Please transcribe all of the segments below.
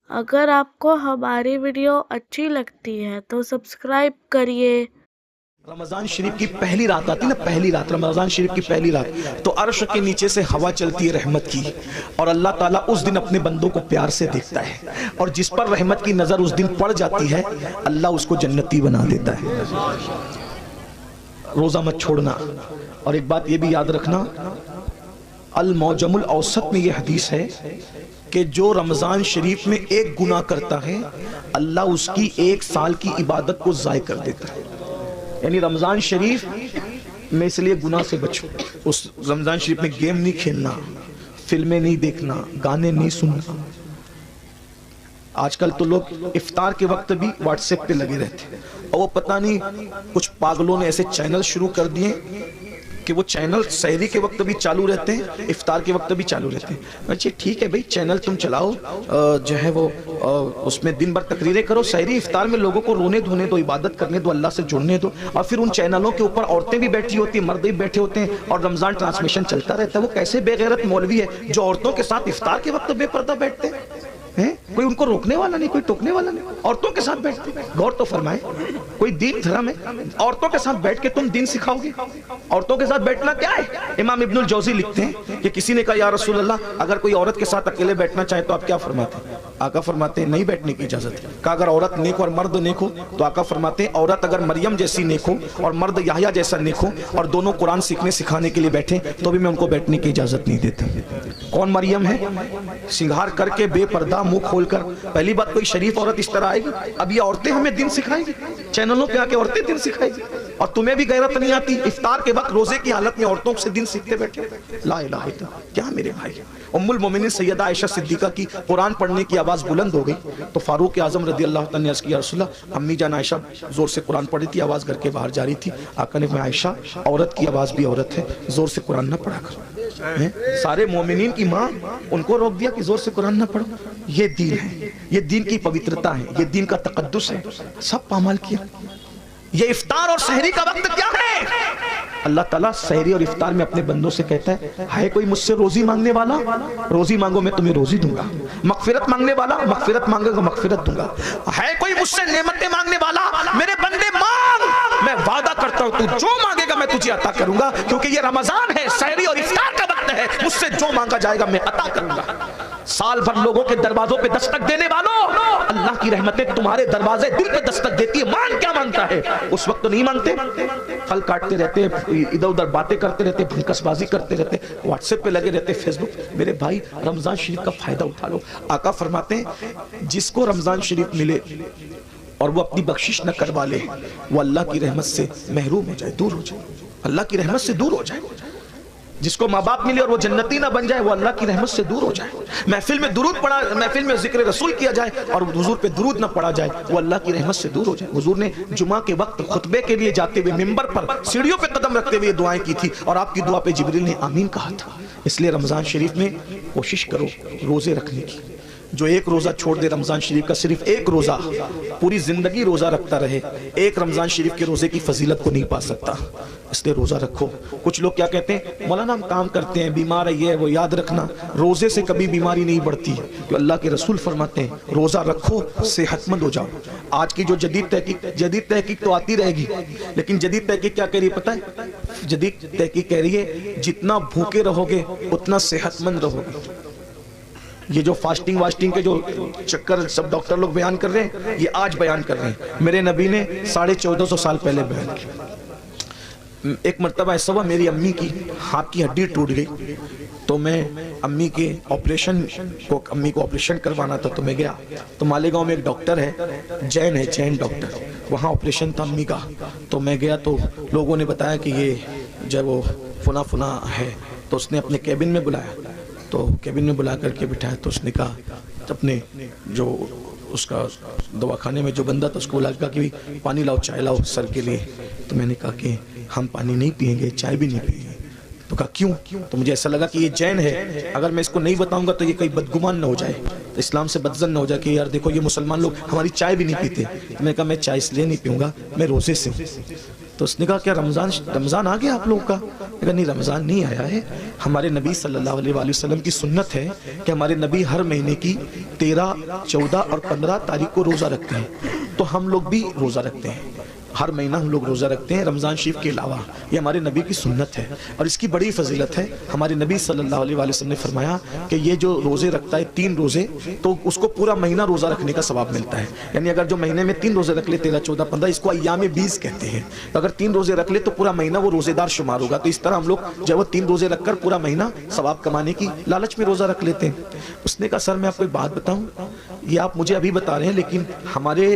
अगर आपको हमारी वीडियो अच्छी लगती है तो सब्सक्राइब करिए। रमज़ान शरीफ की पहली रात आती ना, पहली रात, रमज़ान शरीफ की पहली रात, तो अर्श के नीचे से हवा चलती है रहमत की, और अल्लाह ताला उस दिन अपने बंदों को प्यार से देखता है, और जिस पर रहमत की नज़र उस दिन पड़ जाती है अल्लाह उसको जन्नती बना देता है। रोज़ा मत छोड़ना। और एक बात ये भी याद रखना, अल मौजमुल औसत में ये हदीस है कि जो रमज़ान शरीफ में एक गुनाह करता है अल्लाह उसकी 1 साल की इबादत को ज़ाय कर देता है। यानी रमज़ान शरीफ में इसलिए गुनाह से बचो। उस रमज़ान शरीफ में गेम नहीं खेलना, फिल्में नहीं देखना, गाने नहीं सुनना। आजकल तो लोग इफ्तार के वक्त भी व्हाट्सएप पे लगे रहते हैं, और वो पता नहीं कुछ पागलों ने ऐसे चैनल शुरू कर दिए कि वो चैनल सहरी के वक्त भी चालू रहते हैं, इफ्तार के वक्त भी चालू रहते हैं। अच्छा ठीक है भाई, चैनल तुम चलाओ, जो है वो उसमें दिन भर तकरीरें करो, सहरी इफ्तार में लोगों को रोने धोने दो, इबादत करने दो, अल्लाह से जुड़ने दो। और फिर उन चैनलों के ऊपर औरतें भी बैठी होती हैं, मर्द भी बैठे होते हैं, और रमजान ट्रांसमिशन चलता रहता है। वो कैसे बेगैरत मौलवी है जो औरतों के साथ इफ्तार के वक्त बेपर्दा बैठते हैं? कोई उनको रोकने वाला नहीं, कोई टोकने वाला नहीं, औरतों के साथ बैठते। गौर तो फरमाए, कोई दीन धर्म है? औरतों के साथ बैठ के तुम दीन सिखाओगे? औरतों के साथ बैठना क्या है? इमाम इब्नुल जौजी लिखते हैं कि किसी ने कहा या रसूल अल्लाह, अगर कोई औरत के साथ अकेले बैठना चाहे तो आप क्या फरमाते हैं? आका फरमाते हैं नहीं बैठने की इजाजत है। कहा अगर औरत नेक और मर्द नेक हो, तो आका फरमाते हैं औरत अगर मरियम जैसी नेक हो और मर्द याहया जैसा नेक हो और दोनों कुरान सीखने सिखाने के लिए बैठे, तो भी मैं उनको बैठने की इजाजत नहीं देता। कौन मरियम है? श्रृंगार करके बेपर्दा मुंह खोलकर। पहली बात, कोई शरीफ औरत इस तरह आएगी? अब ये औरतें हमें दिन सिखाएंगी, चैनलों पे आके औरतें दिन सिखाएंगी, और तुम्हें भी गैरत नहीं आती? इफ्तार के वक्त रोजे की हालत में औरतों से दिन सीखते बैठे। ला इलाहा इल्लल्लाह। क्या मेरे भाई, उम्मुल मोमिनीन सैयदा आयशा सिद्दीका की कुरान पढ़ने की आवाज बुलंद हो गई तो फारूक आजम रदी अल्लाह तआला ने अर्ज़ किया, रसूलल्लाह, अम्मी जान आयशा जोर से कुरान पढ़ी थी, आवाज घर के बाहर जा रही थी। आका ने फरमाया, आयशा, औरत की आवाज भी औरत है, जोर से कुरान ना पढ़ा करो। सारे मोमिनीन की माँ, उनको रोक दिया कि जोर से कुरान ना पढ़ो। ये दीन है, ये दीन की पवित्रता है, ये दीन का तकद्दुस है, सब पामाल किया। ये इफ्तार और सहरी का वक्त क्या है? अल्लाह ताला सहरी और इफ्तार में अपने बंदों से कहता है कोई मुझसे रोजी मांगने वाला? रोजी मांगो, मैं तुम्हें रोजी दूंगा। मगफिरत मांगने वाला? मगफिरत मांगेगा, मगफिरत दूंगा। है कोई मुझसे नेमतें मांगने वाला? मेरे बंदे मांग, मैं वादा करता हूं तू जो मांगेगा मैं तुझे अता करूंगा, क्योंकि ये रमजान है, सहरी और इफ्तार का वक्त है। मुझसे जो मांगा जाएगा मैं अता करूंगा। साल भर लोगों के दरवाजों पे दस्तक देने वालों, अल्लाह की रहमतें तुम्हारे दरवाजे दिल पे दस्तक देती है। मान क्या मांगता है? उस वक्त तो नहीं मांगते, फल काटते रहते, इधर उधर बातें करते रहते, भनकसबाजी करते रहते, व्हाट्सएप पे लगे रहते, फेसबुक। मेरे भाई, रमजान शरीफ का फायदा उठा लो। आका फरमाते हैं जिसको रमजान शरीफ मिले और वो अपनी बख्शिश न करवा ले, वो अल्लाह की रहमत से महरूम हो जाए, दूर हो जाए, अल्लाह की रहमत से दूर हो जाए। जिसको माँ बाप मिले और वो जन्नती ना बन जाए, वो अल्लाह की रहमत से दूर हो जाए। महफिल में दुरूद पढ़ा, महफिल में जिक्र रसूल किया जाए और हुजूर पे दुरूद ना पढ़ा जाए, वो अल्लाह की रहमत से दूर हो जाए। हुजूर ने जुमा के वक्त खुतबे के लिए जाते हुए मिंबर पर सीढ़ियों पे कदम रखते हुए दुआएं की थी, और आपकी दुआ पे जिब्रील ने आमीन कहा था। इसलिए रमजान शरीफ में कोशिश करो रोजे रखने की। जो एक रोजा छोड़ दे रमजान शरीफ का, सिर्फ एक रोजा, पूरी जिंदगी रोजा रखता रहे, एक रमजान शरीफ के रोजे की फजीलत को नहीं पा सकता। इसलिए रोजा रखो। कुछ लोग क्या कहते हैं, मौलाना हम काम करते हैं, बीमार है, ये वो। याद रखना, रोजे से कभी बीमारी नहीं बढ़ती है। तो अल्लाह के रसूल फरमाते हैं रोजा रखो, सेहतमंद हो जाओ। आज की जो जदीद तहकीक तो आती रहेगी, लेकिन जदीद तहकीक क्या कह रही है पता है? जदीद तहकीक कह रही है जितना भूखे रहोगे उतना सेहतमंद रहोगे। ये जो फास्टिंग वास्टिंग के जो चक्कर सब डॉक्टर लोग बयान कर रहे हैं, ये आज बयान कर रहे हैं। मेरे नबी ने 1450 साल पहले बयान किया। एक मरतबा ऐसा हुआ, मेरी अम्मी की हाथ की हड्डी टूट गई, तो मैं अम्मी को ऑपरेशन करवाना था, तो मैं गया। तो मालेगांव में एक डॉक्टर है, जैन डॉक्टर, वहाँ ऑपरेशन था अम्मी का। तो मैं गया तो लोगों ने बताया कि ये जब वो फुना है, तो उसने अपने कैबिन में बुलाया। तो कैबिन में बुला करके बिठाया, तो उसने कहा अपने जो उसका दवाखाने में जो बंदा था उसको बुला कहा कि पानी लाओ, चाय लाओ सर के लिए। तो मैंने कहा कि हम पानी नहीं पिएंगे, चाय भी नहीं पिएंगे। तो कहा क्यों? तो मुझे ऐसा लगा कि ये जैन है, अगर मैं इसको नहीं बताऊंगा तो ये कहीं बदगुमान न हो जाए, तो इस्लाम से बदजन न हो जाए कि यार देखो ये मुसलमान लोग हमारी चाय भी नहीं पीते। तो मैंने कहा मैं चाय इसलिए नहीं पीऊँगा, मैं रोज़े से। तो उसने कहा क्या रमज़ान आ गया आप लोगों का? कहा नहीं, रमज़ान नहीं आया है। हमारे नबी सल्लल्लाहु अलैहि वसल्लम की सुन्नत है कि हमारे नबी हर महीने की 13, 14 और 15 तारीख को रोज़ा रखते हैं, तो हम लोग भी रोज़ा रखते हैं। हर महीना हम लोग रोज़ा रखते हैं रमज़ान शरीफ के अलावा। ये हमारे नबी की सुन्नत है और इसकी बड़ी फजीलत है। हमारे नबी सल्लल्लाहु अलैहि वसल्लम ने फरमाया कि ये जो रोज़े रखता है 3 रोज़े, तो उसको पूरा महीना रोज़ा रखने का सवाब मिलता है। यानी अगर जो महीने में 3 रोज़े रख ले, 13, 14, 15, इसको अय्याम बीस कहते हैं। तो अगर 3 रोज़े रख ले तो पूरा महीना वो रोज़ेदार शुमार होगा। तो इस तरह हम लोग जब वो 3 रोज़े रखकर पूरा महीना सवाब कमाने की लालच में रोज़ा रख लेते हैं। उसने कहा सर मैं आपको एक बात बताऊँ, ये आप मुझे अभी बता रहे हैं, लेकिन हमारे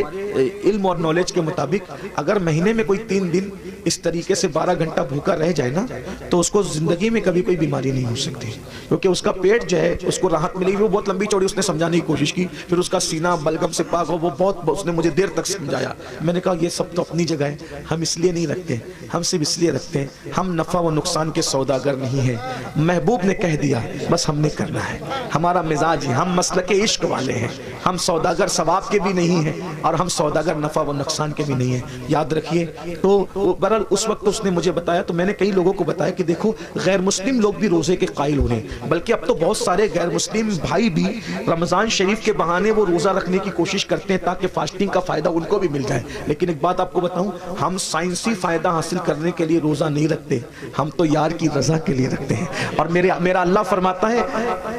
इल्म और नॉलेज के मुताबिक अगर महीने में कोई 3 दिन इस तरीके से 12 घंटा भूखा रह जाए ना, तो उसको जिंदगी में कभी कोई बीमारी नहीं हो सकती, क्योंकि उसका पेट जो है उसको राहत मिलेगी। वो बहुत लंबी चौड़ी उसने समझाने की कोशिश की, फिर उसका सीना बलगम से पाक हो, वो बहुत उसने मुझे देर तक समझाया। मैंने कहा ये सब तो अपनी जगह है, हम इसलिए नहीं रखते, हम सिर्फ इसलिए रखते हैं हम नफ़ा व नुकसान के सौदागर नहीं है। महबूब ने कह दिया बस हमने करना है, हमारा मिजाज है, हम मसलके इश्क वाले हैं, हम सौदागर सवाब के भी नहीं हैं और हम सौदागर नफ़ा व नुकसान के भी नहीं हैं। याद रखिए। तो बहरहाल उस वक्त उसने मुझे बताया, तो मैंने कई लोगों को बताया कि देखो गैर मुस्लिम लोग भी रोजे के कायल हो रहे हैं, बल्कि अब तो बहुत सारे गैर मुस्लिम भाई भी रमजान शरीफ के बहाने वो रोजा रखने की कोशिश करते हैं ताकि फास्टिंग का फायदा उनको भी मिल जाए। लेकिन एक बात आपको बताऊं, हम साइंसी फायदा हासिल करने के लिए रोजा नहीं रखते, हम तो यार की रजा के लिए रखते हैं। और मेरा अल्लाह फरमाता है,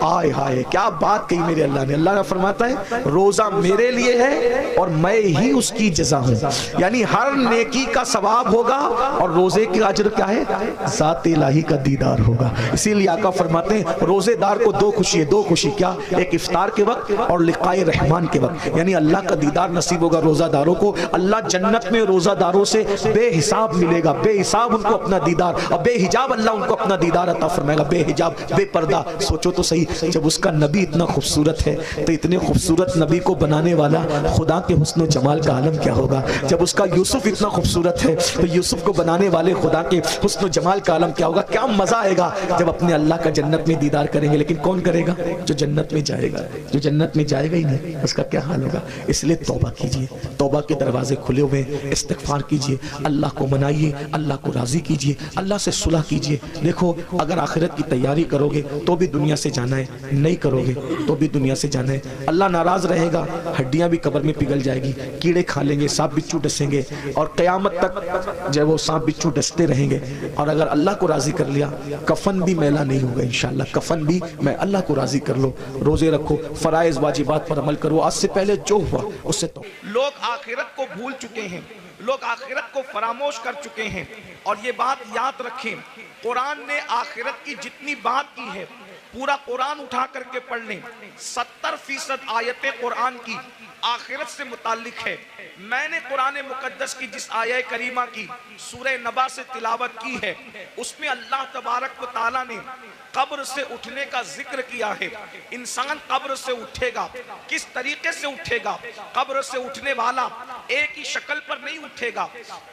आय हाय क्या बात कही मेरे अल्लाह ने, अल्लाह फरमाता है रोजा मेरे लिए है और मैं ही उसकी जज़ा हूं। यानी हर नेकी का सवाब होगा और रोजे की अजर क्या है, ज़ात इलाही का दीदार होगा। इसीलिए आका फरमाते हैं रोजेदार को 2 खुशी है, 2 खुशी क्या, एक इफ्तार के वक्त और लिकाए रहमान के वक्त, यानी अल्लाह का दीदार नसीब होगा रोजादारों को। अल्लाह जन्नत में रोजादारों से बेहिसाब मिलेगा, बेहिसाब उनको अपना दीदार, और बेहिजाब अल्लाह उनको अपना दीदार अता फरमाएगा, बेहिजाब बेपर्दा। सोचो तो सही, जब उसका नबी इतना खूबसूरत है तो इतने खूबसूरत नबी को बनाने वाला खुदा के हुस्न जमाल का आलम क्या होगा। जब उसका यूसुफ इतना खूबसूरत है तो यूसुफ को बनाने वाले खुदा के हुस्न जमाल का आलम क्या होगा। क्या मजा आएगा जब अपने अल्लाह का जन्नत में दीदार करेंगे। लेकिन कौन करेगा, जो जन्नत में जाएगा, जो जन्नत में जाएगा ही नहीं उसका क्या हाल होगा। इसलिए तौबा कीजिए, तौबा के दरवाजे खुले हुए, इस्तिग़फ़ार कीजिए, अल्लाह को मनाइए, अल्लाह को राजी कीजिए, अल्लाह से सुलह कीजिए। देखो अगर आखिरत की तैयारी करोगे तो भी दुनिया से जाना है, नहीं करोगे तो भी दुनिया से जाना है। अल्लाह नाराज रहेगा, हड्डियां भी कब्र में पिघल जाएगी, कीड़े खा लेंगे, सांप बिच्छू डसेंगे और क़यामत तक जो वो सांप बिच्छू डसते रहेंगे। और अगर अल्लाह को राजी कर लिया कफन भी मैला नहीं होगा इंशाअल्लाह। कफन भी मैं अल्लाह को राजी कर लो, रोजे रखो, फराइज वाजिबात पर अमल करो, आज से पहले जो हुआ उससे। तो लोग आखिरत को भूल चुके हैं, लोग आखिरत को फरामोश कर चुके हैं। और ये बात याद रखें, कुरान ने आखिरत की जितनी बात की है पूरा कुरान उठा करके पढ़ लें, 70% आयतें कुरान की आखिरत से मुताल्लिक है। मैंने कुरान मुकद्दस की जिस आया करीमा की सूरह नबा से तिलावत की है उसमें अल्लाह तबारक व तआला ने कब्र से उठने का जिक्र किया है। इंसान कब्र से उठेगा, किस तरीके से उठेगा। कब्र से उठने वाला एक ही शक्ल पर नहीं उठेगा।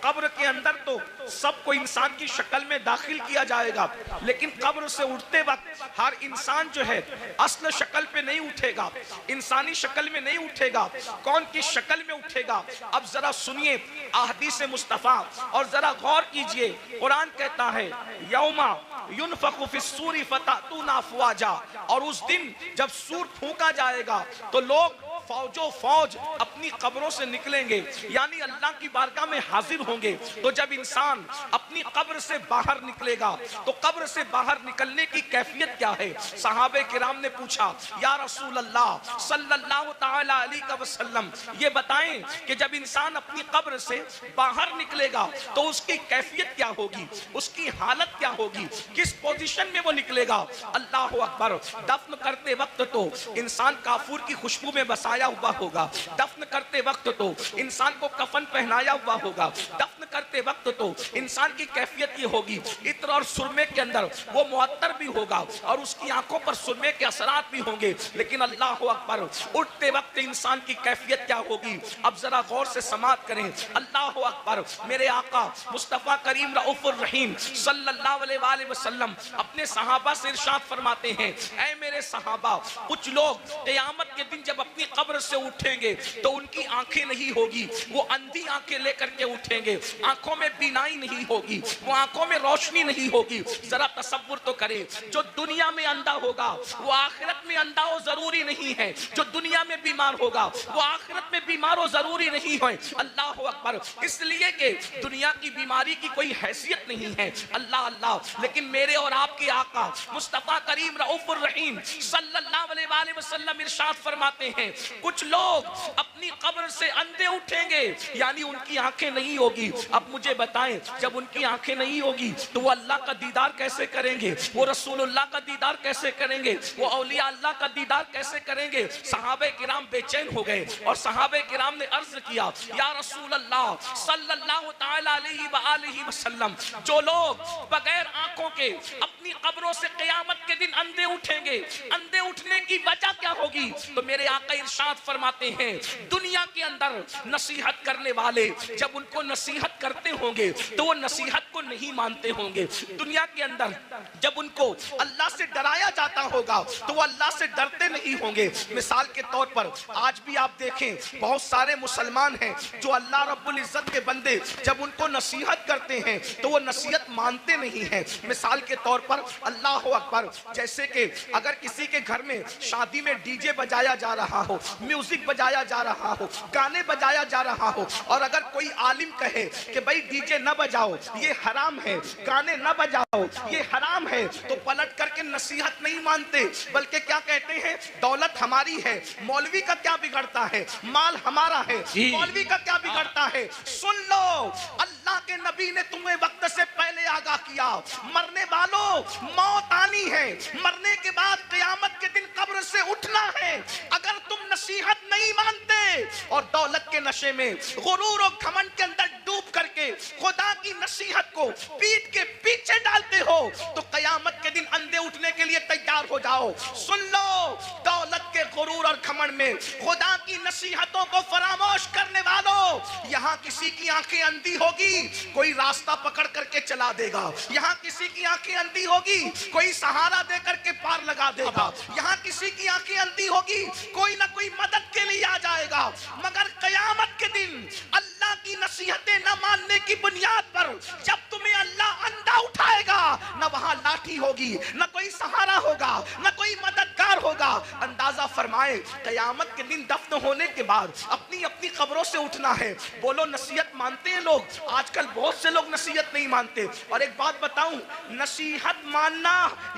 कब्र के अंदर तो सबको इंसान की शक्ल में दाखिल किया जाएगा, लेकिन कब्र से उठते वक्त हर इंसान जो है असल शक्ल पे नहीं उठेगा, इंसानी शक्ल में नहीं उठेगा। कौन किस शक्ल में उठेगा, अब जरा सुनिए अहदीस मुस्तफा और जरा गौर कीजिए। कुरान कहता है यौमा युनफखु फिस्सूरी फतातूना अफवाजा, और उस दिन जब सूर फूंका जाएगा तो लोग फौजो फौज अपनी कब्रों से निकलेंगे, यानी अल्लाह की बारगाह में हाजिर होंगे। तो जब इंसान अपनी कब्र से बाहर निकलेगा तो कब्र से बाहर निकलने की कैफियत क्या है। सहाबे किराम ने पूछा या रसूल अल्लाह सल्लल्लाहु तआला अलैहि वसल्लम, ये बताएं कि जब इंसान अपनी कब्र से बाहर निकलेगा तो उसकी कैफियत क्या होगी, उसकी हालत क्या होगी, किस पोजीशन में वो निकलेगा। अल्लाह अकबर। दफन करते वक्त तो इंसान काफूर की खुशबू में बसाया हुआ होगा, दफन करते वक्त तो इंसान को कफन पहनाया हुआ होगा, दफन करते वक्त तो इंसान की कैफियत ये होगी इत्र और सुरमे के अंदर वो मुअत्तर भी होगा और उसकी आंखों पर सुरमे के असरात भी होंगे। लेकिन अल्लाह अकबर, उठते वक्त इंसान की कैफियत क्या होगी। अब जरा गौर से समात करें। अल्लाह अकबर। मेरे आका मुस्तफा करीम रऊफुर रहीम सल्लल्लाहु अलैहि वसल्लम अपने सहाबा से इरशाद फरमाते हैं, ऐ मेरे सहाबा, कुछ लोग क़यामत के दिन जब अपनी कब्र से उठेंगे तो उनकी आंखें नहीं होगी, वो अंधी आंखें लेकर के उठेंगे, आंखों में बीनाई नहीं होगी, वो आंखों में रोशनी नहीं होगी। जरा तसव्वुर तो करे, जो दुनिया में अंधा होगा वो आखिरत में अंधा हो जरूरी नहीं है, जो दुनिया में बीमार होगा वो आखिरत में बीमार हो जरूरी नहीं है। अल्लाह अकबर। इसलिए कि दुनिया की बीमारी की कोई हैसियत नहीं है, अल्लाह अल्लाह। लेकिन मेरे और आपके आका मुस्तफा करीम रऊफुर रहीम सल्लल्लाहु अलैहि वसल्लम इरशाद फरमाते हैं, कुछ लोग अपनी कब्र से अंधे उठेंगे, यानी उनकी आंखें नहीं होगी। अब मुझे बताएं, जब उनकी आंखें नहीं होगी तो वो अल्लाह का दीदार कैसे करेंगे, वो रसूलुल्लाह का दीदार कैसे करेंगे, वो औलिया अल्लाह का दीदार कैसे करेंगे। सहाबे किराम बेचैन हो गए और सहाबे किराम ने अर्ज किया, या रसूल अल्लाह सल्लल्लाहु तआला अलैहि वसल्लम, जो लोग बगैर आंखों के अपनी कब्रों से क़यामत के दिन अंधे उठेंगे, अंधे उठने की वजह क्या होगी? तो मेरे आका इरशाद फरमाते हैं, दुनिया के अंदर नसीहत करने वाले जब उनको नसीहत करते होंगे तो वो नसीहत को नहीं मानते होंगे। दुनिया के अंदर जब उनको अल्लाह से डराया जाता होगा तो वो अल्लाह से डरते नहीं होंगे। मिसाल के तौर पर आज भी आप देखें, बहुत सारे मुसलमान हैं जो अल्लाह रब्बुल इज्जत के बंदे जब उनको नसीहत करते हैं तो वो नसीहत मानते नहीं हैं। मिसाल के तौर पर अल्लाह अकबर, जैसे कि अगर किसी के घर में शादी में डीजे बजाया जा रहा हो, म्यूजिक बजाया जा रहा हो, गाने बजाया जा रहा हो, और अगर कोई आलिम कहे कि भाई डीजे न बजाओ ये हराम है, गाने न बजाओ ये हराम है, तो पलट करके नसीहत नहीं मानते, बल्कि क्या कहते हैं, दौलत हमारी है, मौलवी का क्या बिगड़ता है, माल हमारा है, मौलवी का क्या बिगड़ता है। सुन लो, अल्लाह के नबी ने तुम्हें वक्त से पहले आगाह किया, मरने वालों मौत आनी है, मरने के बाद क़यामत के दिन कब्र से उठना है। अगर तुम नसीहत नहीं मानते और दौलत के नशे में, गुरूर और घमंड के अंदर डूब करके खुदा की नसीहत को पीठ के पीछे डालते हो तो क़यामत के दिन अंधे उठने के लिए तैयार हो जाओ। सुन लो, दौलत के गुरूर और घमंड में खुदा की नसीहतों को फरामोश करने वालों, यहाँ किसी की आंखें अंधी होगी कोई रास्ता पकड़ करके चला देगा, यहाँ किसी की आंखें अंधी होगी कोई सहारा दे करके पार लगा देगा, यहाँ किसी की आंखें अंधी होगी कोई ना कोई मदद के लिए आ जाएगा। मगर क़यामत के दिन अल्लाह की नसीहतें न मानने की बुनियाद पर जब तुम्हें अल्लाह अंधा उठाएगा, न वहां लाठी होगी, न कोई सहारा होगा, न कोई मददगार होगा। अंदाजा फरमाए, क़यामत के दिन दफन होने के बाद अपनी अपनी कब्रों से उठना है। बोलो, नसीहत मानते हैं लोग? आजकल बहुत से लोग नसीहत नहीं मानते। और एक बात बताऊं, नसीहत मानना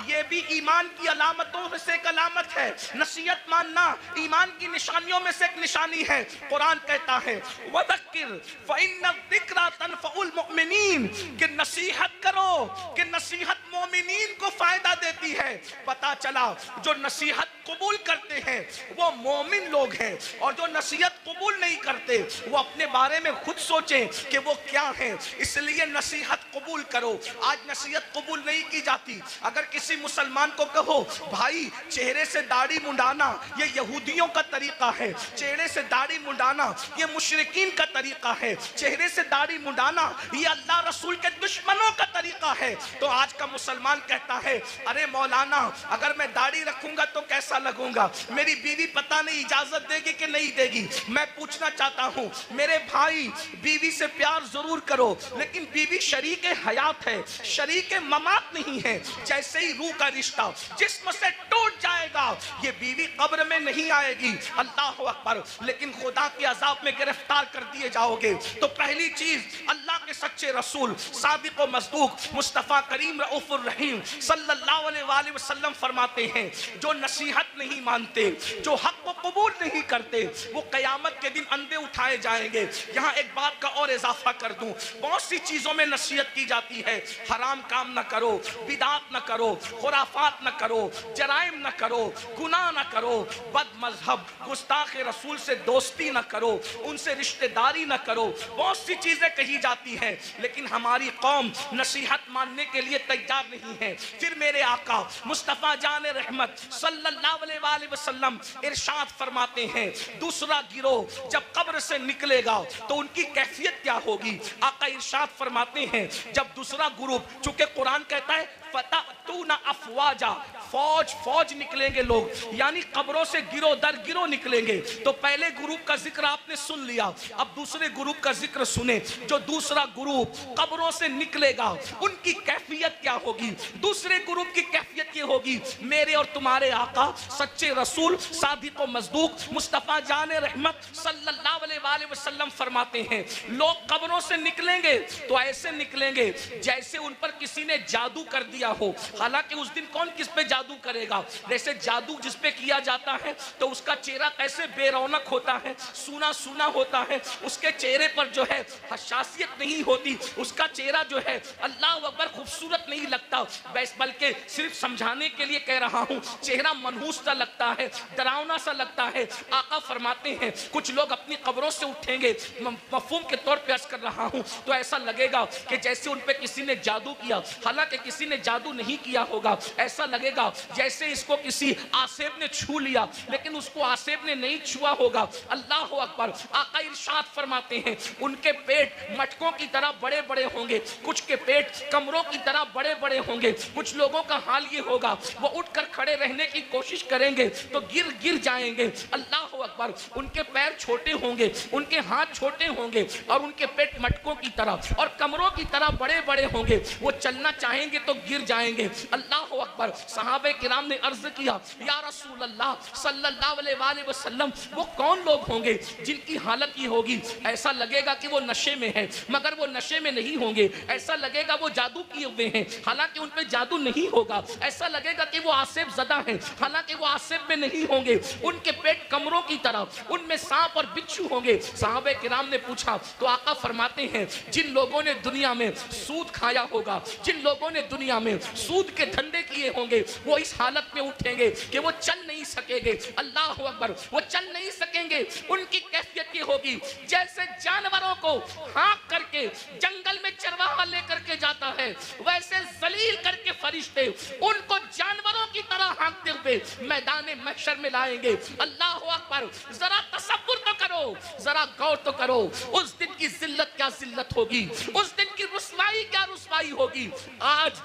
ये भी ईमान की अलामतों में से एक अलामत है। नसीहत मानना ईमान की निशानियों में से एक निशानी है। कुरान कहता है, वदक्किर फ़इन्न ज़िक्रा तनफ़उल मुमिनीन, कि नसीहत करो कि नसीहत मोमिनीन को फायदा देती है। पता चला जो नसीहत कबूल करते हैं वो मोमिन लोग हैं, और जो नसीहत कबूल नहीं करते वो अपने बारे में खुद सोचें कि वो क्या हैं। इसलिए नसीहत कबूल करो। आज नसीहत कबूल नहीं की जाती। अगर किसी मुसलमान को कहो, भाई चेहरे से दाढ़ी मुंडाना ये यहूदियों का तरीका है, चेहरे से दाढ़ी मुंडाना ये मुशरिकीन का तरीका है, चेहरे से दाढ़ी मुंडाना ये अल्लाह रसूल के दुश्मनों का तरीका है, तो आज का मुसलमान कहता है, अरे मौलाना अगर मैं दाढ़ी रखूंगा तो कैसा लगूंगा, मेरी बीवी पता नहीं इजाजत देगी कि नहीं देगी। मैं पूछना चाहता हूं मेरे भाई, बीवी से प्यार जरूर करो, लेकिन बीवी शरीक हयात है, शरीक ममात नहीं है। जैसे ही रूह का रिश्ता जिस्म से टूट जाएगा, ये बीवी कब्र में नहीं आएगी। अल्लाह अकबर। लेकिन खुदा के अजाब में गिरफ्तार कर दिए जाओगे। तो पहली चीज, अल्लाह के सच्चे रसूल सादिक व मसदूक मुस्तफा करीम रऊफुर रहीम सल्लल्लाहु अलैहि वसल्लम फरमाते हैं, जो नसीहत नहीं मानते, जो हक को कबूल नहीं करते, वो क़यामत के दिन अंधे उठाए जाएंगे। यहाँ एक बात का और इजाफा कर दूं, बहुत सी चीजों में नसीहत की जाती है। हराम काम न करो, बिदात न करो, खुराफात न करो, जराइम न करो, गुनाह न करो, बद मजहब गुस्ताख रसूल से दोस्ती न करो, उनसे रिश्तेदारी न करो। बहुत सी चीजें कही जाती हैं, लेकिन हमारी कौम नसीहत मानने के लिए तैयार नहीं है। फिर मेरे आका मुस्तफा जान रहमत सल्लल्लाहु अलैहि वसल्लम इरशाद फरमाते हैं, दूसरा गिरोह जब कब्र से निकलेगा तो उनकी कैफियत क्या होगी। आका इरशाद फरमाते हैं, जब दूसरा ग्रुप, चूंकि कुरान कहता है फतअतूना अफवाजा, फौज फौज निकलेंगे लोग, यानी कब्रों से गिरोह दर गिरोह निकलेंगे। तो पहले ग्रुप का जिक्र आपने सुन लिया, अब दूसरे ग्रुप का जिक्र सुने। जो दूसरा ग्रुप कब्रों से निकलेगा उनकी कैफियत क्या होगी? दूसरे ग्रुप की कैफियत ये होगी, मेरे और तुम्हारे आका सच्चे रसूल सादिक व मज़दूक मुस्तफ़ा जान रहमत सल्लल्लाहु अलैहि वसल्लम फरमाते हैं, लोग कब्रों से निकलेंगे तो ऐसे निकलेंगे जैसे उन पर किसी ने जादू कर दिया हो। हालांकि उस दिन कौन किस पे जादू करेगा? जैसे जादू जिस पे किया जाता है तो उसका चेहरा कैसे बेरौनक होता है, सूना सूना होता है, उसके चेहरे पर जो है हसासियत नहीं होती, उसका चेहरा जो है अल्लाह अकबर खूबसूरत नहीं लगता। बल्कि सिर्फ समझाने के लिए कह रहा हूँ, चेहरा मनहूस सा लगता है, डरावना सा लगता है। आका फरमाते हैं कुछ लोग अपनी कब्रों से उठेंगे, मफहूम के तौर पे अर्ज कर रहा हूँ, तो ऐसा लगेगा कि जैसे उन पे किसी ने जादू किया, हालांकि किसी ने जादू नहीं किया होगा। ऐसा लगेगा जैसे इसको किसी आसेब ने छू लिया, लेकिन उसको आसेब ने नहीं छुआ होगा। अल्लाह अकबर। आका इरशाद फरमाते हैं उनके पेट मटकों की तरह बड़े बड़े होंगे, कुछ के पेट कमरों की तरह बड़े बड़े होंगे। कुछ लोगों का हाल ये होगा, वो उठकर खड़े रहने की कोशिश करेंगे तो गिर गिर जाएंगे। अल्लाह अकबर। उनके पैर छोटे होंगे, उनके हाथ छोटे होंगे और उनके पेट मटकों की तरह और कमरों की तरह बड़े बड़े होंगे। वो चलना चाहेंगे तो गिर जाएंगे। अल्लाह अकबर। सहाबे किराम ने अर्ज किया, या रसूल अल्लाह सल्लल्लाहु अलैहि वसल्लम, वो कौन लोग होंगे जिनकी हालत ये होगी? ऐसा लगेगा कि वो नशे में है, मगर वो नशे में नहीं होंगे। ऐसा लगेगा वो जादू किए हुए हैं, हालांकि उन पे जादू नहीं होगा। ऐसा लगेगा कि वो आसेब ज़दा हैं, हालांकि वो आसेब में नहीं होंगे। उनके पेट कमरों की तरह, उनमें सांप और बिच्छू होंगे। साहबे किराम ने पूछा तो आका फरमाते हैं जिन लोगों ने दुनिया में सूद खाया होगा, जिन लोगों ने दुनिया में सूद के धंधे किए होंगे, वो इस हालत में उठेंगे कि वो चल नहीं सकेंगे। अल्लाह अकबर। वो चल नहीं सकेंगे। उनकी कैफियत ये होगी जैसे जानवरों को हाँक करके जंगल में चरवाहा लेकर के जाता है, वैसे जलील करके फरिश्ते उनको जानवरों की तरह हाँकते हुए मैदान महशर में लाएंगे। अल्लाह अकबर। जरा तसव्वुर तो करो, जरा गौर तो करो, उस दिन की जिल्लत क्या जिल्लत होगी, उस दिन की रुसवाई क्या रुसवाई होगी। आज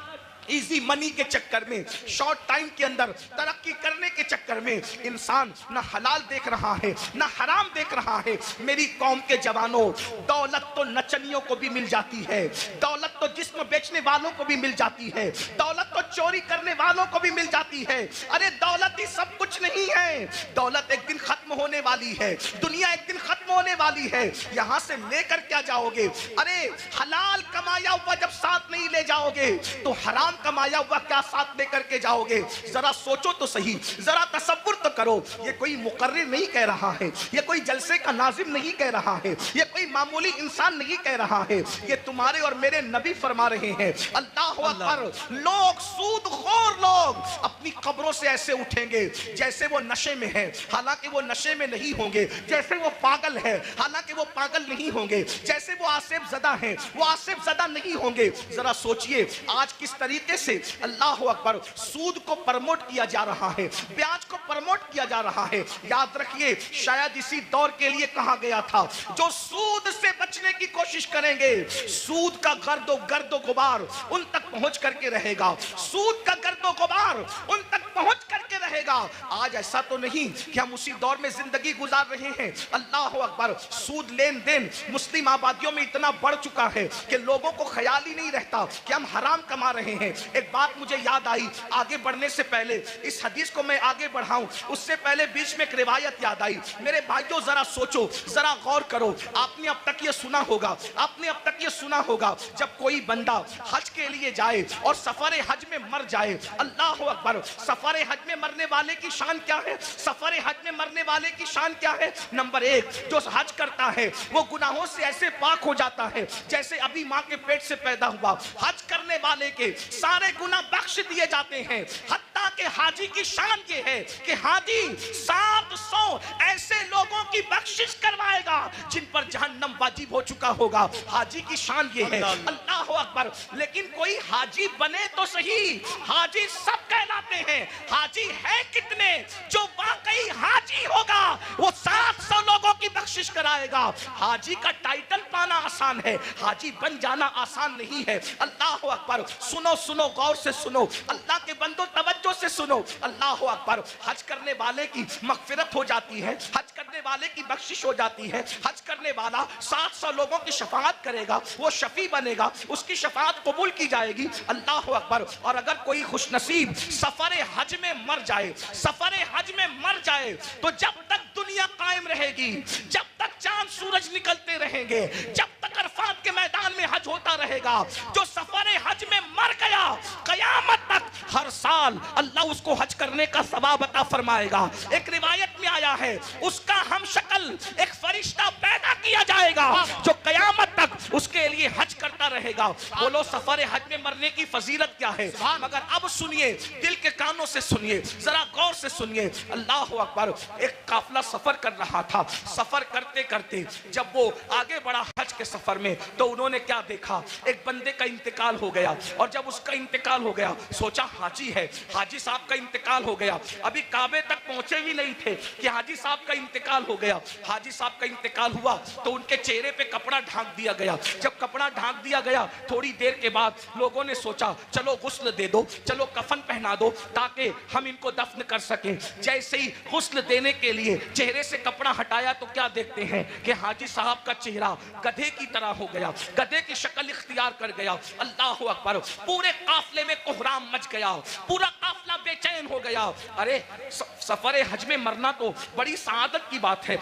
इजी मनी के चक्कर में, शॉर्ट टाइम के अंदर तरक्की करने के चक्कर में इंसान ना हलाल देख रहा है ना हराम देख रहा है। मेरी कौम के जवानों, दौलत तो नचनियों को भी मिल जाती है, दौलत तो जिस्म बेचने वालों को भी मिल जाती है, दौलत तो चोरी करने वालों को भी मिल जाती है। अरे दौलत ही सब कुछ नहीं है, दौलत एक दिन खत्म होने वाली है, दुनिया एक दिन खत्म होने वाली है। यहां से लेकर क्या जाओगे? अरे हलाल कमाया हुआ जब साथ नहीं ले जाओगे तो हराम कमाया हुआ क्या साथ लेकर के जाओगे? जरा सोचो तो सही, जरा तसव्वुर तो करो। ये कोई मुकर्रिर नहीं कह रहा है, ये कोई जलसे का नाजिम नहीं कह रहा है, ये कोई मामूली इंसान नहीं कह रहा है, ये तुम्हारे और मेरे नबी फरमा रहे हैं। अल्लाह अकबर। लोग, सूदखोर लोग अपनी कब्रों से ऐसे उठेंगे जैसे वो नशे में है, हालांकि वो नशे में नहीं होंगे। जैसे वो पागल है, हालांकि वो पागल नहीं होंगे। जैसे वो आसेब ज़दा है, वो आसेब ज़दा नहीं होंगे। जरा सोचिए आज किस तरीके से अल्लाह अकबर सूद को प्रमोट किया जा रहा है, ब्याज को प्रमोट किया जा रहा है। याद रखिए शायद इसी दौर के लिए कहा गया था, जो सूद से बचने की कोशिश करेंगे सूद का गर्दो गुबार उन तक पहुंच करके रहेगा, सूद का गर्दो गुबार उन तक पहुंच करके रहेगा। आज ऐसा तो नहीं कि हम उसी दौर में जिंदगी गुजार रहे हैं। अल्लाह अकबर। सूद लेन देन मुस्लिम आबादियों में इतना बढ़ चुका है कि लोगों को ख्याल ही नहीं रहता कि हम हराम कमा रहे हैं। एक बात मुझे याद आई, आगे बढ़ने से पहले इस हदीस को मैं आगे बढ़ाऊं उससे पहले बीच में एक रिवायत याद आई। मेरे भाइयों जरा सोचो, जरा गौर करो। आपने अब तक ये सुना होगा, आपने अब तक ये सुना होगा, जब कोई बंदा हज के लिए जाए और सफर हज में मर जाए, अल्लाह अकबर, सफर हज में मरने वाले की शान क्या है? सफर हज में मरने वाले की शान क्या है? नंबर एक, जो हज करता है वो गुनाहों से ऐसे पाक हो जाता है जैसे अभी माँ के पेट से पैदा हुआ। हज करने वाले के सारे गुनाह बख्श दिए जाते हैं। हत्ता के हाजी की शान ये है कि हाजी 700 ऐसे लोगों की बख्शिश करवाएगा जिन पर जहन्नम वाजिब हो चुका होगा। हाजी की शान ये है। अल्लाह अकबर। लेकिन कोई हाजी बने तो सही, हाजी सब कहलाते हैं, हाजी है कितने? जो वाकई हाजी होगा वो 700 लोगों की की बख्शिश कराएगा। हाजी का टाइटल पाना आसान है, हाजी बन जाना आसान नहीं है। अल्लाह अकबर। सुनो सुनो, गौर से सुनो, अल्लाह के बंदो तवज्जो से सुनो। अल्लाह अकबर। हज करने वाले की मगफिरत हो जाती है, हज करने वाले की बख्शिश हो जाती है। हज करने वाला 700 लोगों की शफाअत करेगा, वो शफी बनेगा, उसकी शफाअत कबूल की जाएगी। अल्लाह अकबर। और अगर कोई खुशनसीब सफर हज में मर जाए, सफर हज में मर जाए, तो जब तक दुनिया कायम रहेगी, जब तक चांद सूरज निकलते रहेंगे, जब तक अरफात के मैदान में हज होता रहेगा, जो सफर हज में मर गया, कयामत तक हर साल अल्लाह उसको हज करने का सवाब अता फरमाएगा। एक रिवायत में आया है, उसका हम शक्ल एक फरिश्ता पैदा किया जाएगा जो कयामत तक उसके लिए हज करता रहेगा। बोलो सफर हज में मरने की फजीलत क्या है? मगर अब सुनिए, दिल के कानों से सुनिए, जरा गौर से सुनिए। अल्लाह अकबर। एक काफिला सफर कर रहा था, सफर करते करते जब वो आगे बढ़ा हज के सफर में, तो उन्होंने क्या देखा, एक बंदे का इंतकाल हो गया। और जब उसका इंतकाल हो गया, सोचा हाजी है, हाजी साहब का इंतकाल हो गया। अभी काबे तक पहुंचे भी नहीं थे कि हाजी साहब का इंतकाल हो गया। हाजी साहब का इंतकाल हुआ तो उनके चेहरे पे कपड़ा ढांक दिया गया। जब कपड़ा ढांक दिया गया, थोड़ी देर के बाद लोगों ने सोचा चलो गुस्ल दे दो, चलो कफन पहना दो, ताकि हम इनको दफन कर सकें। जैसे ही गुस्ल देने के लिए चेहरे से कपड़ा हटाया तो क्या देखते हैं कि हाजी साहब का चेहरा गधे की तरह हो गया, गधे की शक्ल इख्तियार कर गया। अल्लाह अकबर। पूरे काफिले में कोहराम मच गया, पूरा काफिला बेचैन हो गया। अरे सफर हज में मरना तो बड़ी सआदत की बात है,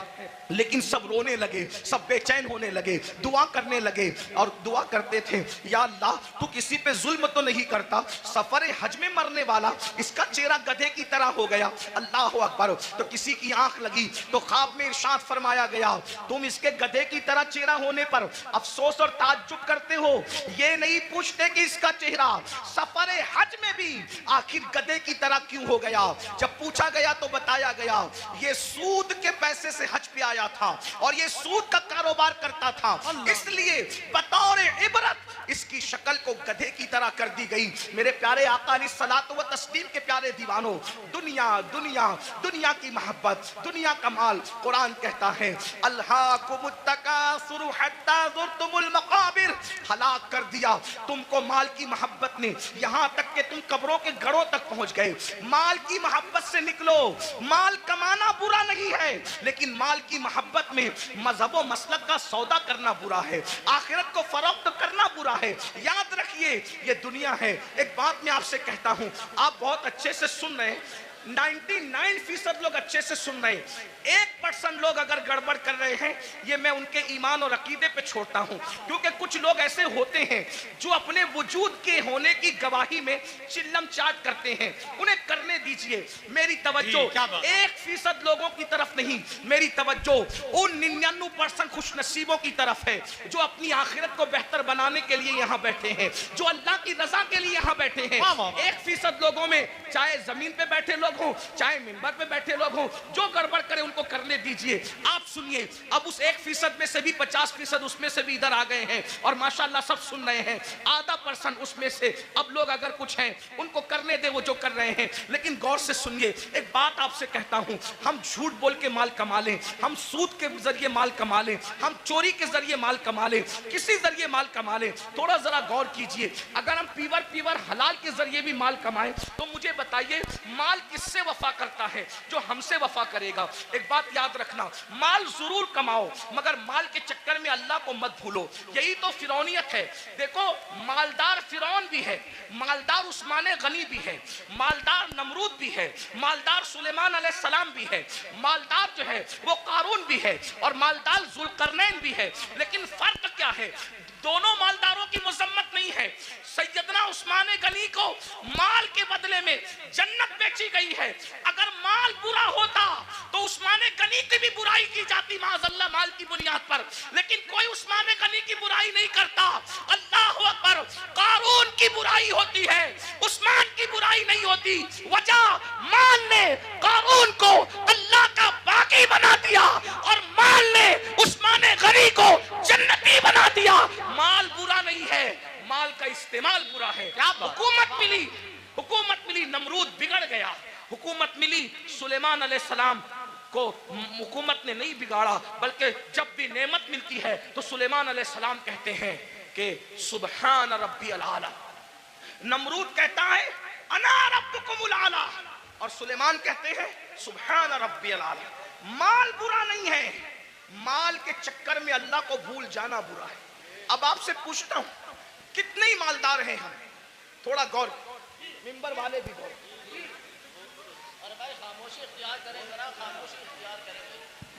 लेकिन सब रोने लगे, सब बेचैन होने लगे, दुआ करने लगे और दुआ करते थे, या अल्लाह तू किसी पे जुल्म तो नहीं करता, सफर हज में मरने वाला इसका चेहरा गधे की तरह हो गया। अल्लाह अकबर। तो किसी की आंख लगी तो ख्वाब में इरशाद फरमाया गया, तुम इसके गधे की तरह चेहरा होने पर अफसोस और ताज्जुब करते हो, ये नहीं पूछते कि इसका चेहरा सफर हज में भी आखिर गधे की तरह क्यों हो गया। जब पूछा गया तो बताया गया, ये सूद के पैसे से हज पे आया था और ये सूद का कारोबार करता था, इसलिए बतौर इबरत इसकी शक्ल को गधे की तरह कर दी गई। मेरे प्यारे आका अलैहिस्सलातु व तस्लीम के प्यारे दीवानों, दुनिया दुनिया दुनिया की मोहब्बत, दुनिया का माल, कुरान कहता है अल्हाकुमुत तकासुरु हत्ता ज़ुरतुमुल मकाबिर, हलाक कर दिया तुमको माल की मोहब्बत ने, यहां तक कि तुम कब्रों के घरों तक पहुंच गए। माल की मोहब्बत से निकलो। माल कमाना बुरा नहीं है, लेकिन माल की मोहब्बत में मजहब व मसलक का सौदा करना बुरा है, आखिरत को फरोख्त करना बुरा है। याद रखिए, ये दुनिया है। एक बात मैं आपसे कहता हूं, आप बहुत अच्छे से सुन रहे हैं, 99% लोग अच्छे से सुन रहे हैं, 1% लोग अगर गड़बड़ कर रहे हैं, ये मैं उनके ईमान और अकीदे पे छोड़ता हूं, क्योंकि कुछ लोग ऐसे होते हैं जो अपने वजूद के होने की गवाही में चिल्लम चाट करते हैं, उन्हें करने दीजिए। मेरी तवज्जो 1% लोगों की तरफ नहीं, मेरी तवज्जो उन 99% खुशनसीबों की तरफ है जो अपनी आखिरत को बेहतर बनाने के लिए यहाँ बैठे हैं, जो अल्लाह की रजा के लिए यहाँ बैठे हैं। 1% लोगों में, चाहे जमीन पे बैठे लोग हो, चाहे मिंबर पे बैठे लोग हो, जो गड़बड़ करे उनको करने दीजिए। आप सुनिए, अब उस 1% में से भी 50% उसमें से भी इधर आ गए हैं और माशाल्लाह सब सुन रहे हैं। आधा % उसमें से अब लोग अगर कुछ हैं उनको करने दे वो जो कर रहे हैं, लेकिन गौर से सुनिए। एक बात आपसे कहता हूं, हम झूठ बोल के माल कमा लें, हम सूद के जरिए माल कमा लें, हम चोरी के जरिए माल कमा लें, किसी जरिए माल कमा लें, थोड़ा जरा गौर कीजिए। अगर हम पीवर हलाल के जरिए भी माल कमाएं तो मुझे बताइए माल किससे वफा करता है? जो हमसे वफा करेगा। एक बात याद रखना, माल जरूर कमाओ मगर माल के चक्कर में अल्लाह को मत भूलो। यही तो फिरौनियत है। देखो, मालदार फिरौन भी है, मालदार उस्मान गनी भी है, मालदार नमरूद भी है, मालदार सुलेमान अलैहिस्सलाम भी है, मालदार जो है वो कारून भी है और मालदार जुल्करनैन भी है। लेकिन फर्क क्या है? दोनों मालदारों की मजम्मत नहीं है। सैयदना उस्मान गनी को माल के बदले में जन्नत बेची गई है। अगर माल बुरा होता तो उस्मान गनी की भी बुराई की जाती माज़अल्लाह माल की बुनियाद पर, लेकिन कोई उस्मान गनी की बुराई नहीं करता। अल्लाह अकबर। कारून की बुराई होती है, उस्मान की बुराई नहीं होती। वजह, माल ने कारून को अल्लाह का बागी बना दिया और माल ने उस्मान गनी को जन्नती बना दिया। माल बुरा नहीं है, माल का इस्तेमाल बुरा है। हुकूमत मिली, नमरूद बिगड़ गया। हुकूमत मिली, सुलेमान अलैहिस्सलाम को हुकूमत ने नहीं बिगाड़ा, बल्कि जब भी नेमत मिलती है तो सुलेमान अलैहिस्सलाम कहते हैं कि सुबहान रब्बियल आला। नमरूद कहता है अना रब्बुकुमुल आला, और सुलेमान कहते हैं सुबहान रब्बियल आला। माल बुरा नहीं है, माल के चक्कर में अल्लाह को भूल जाना बुरा है। अब आपसे पूछता हूं, कितने ही मालदार हैं हम? थोड़ा गौर, मिंबर वाले भी गौर।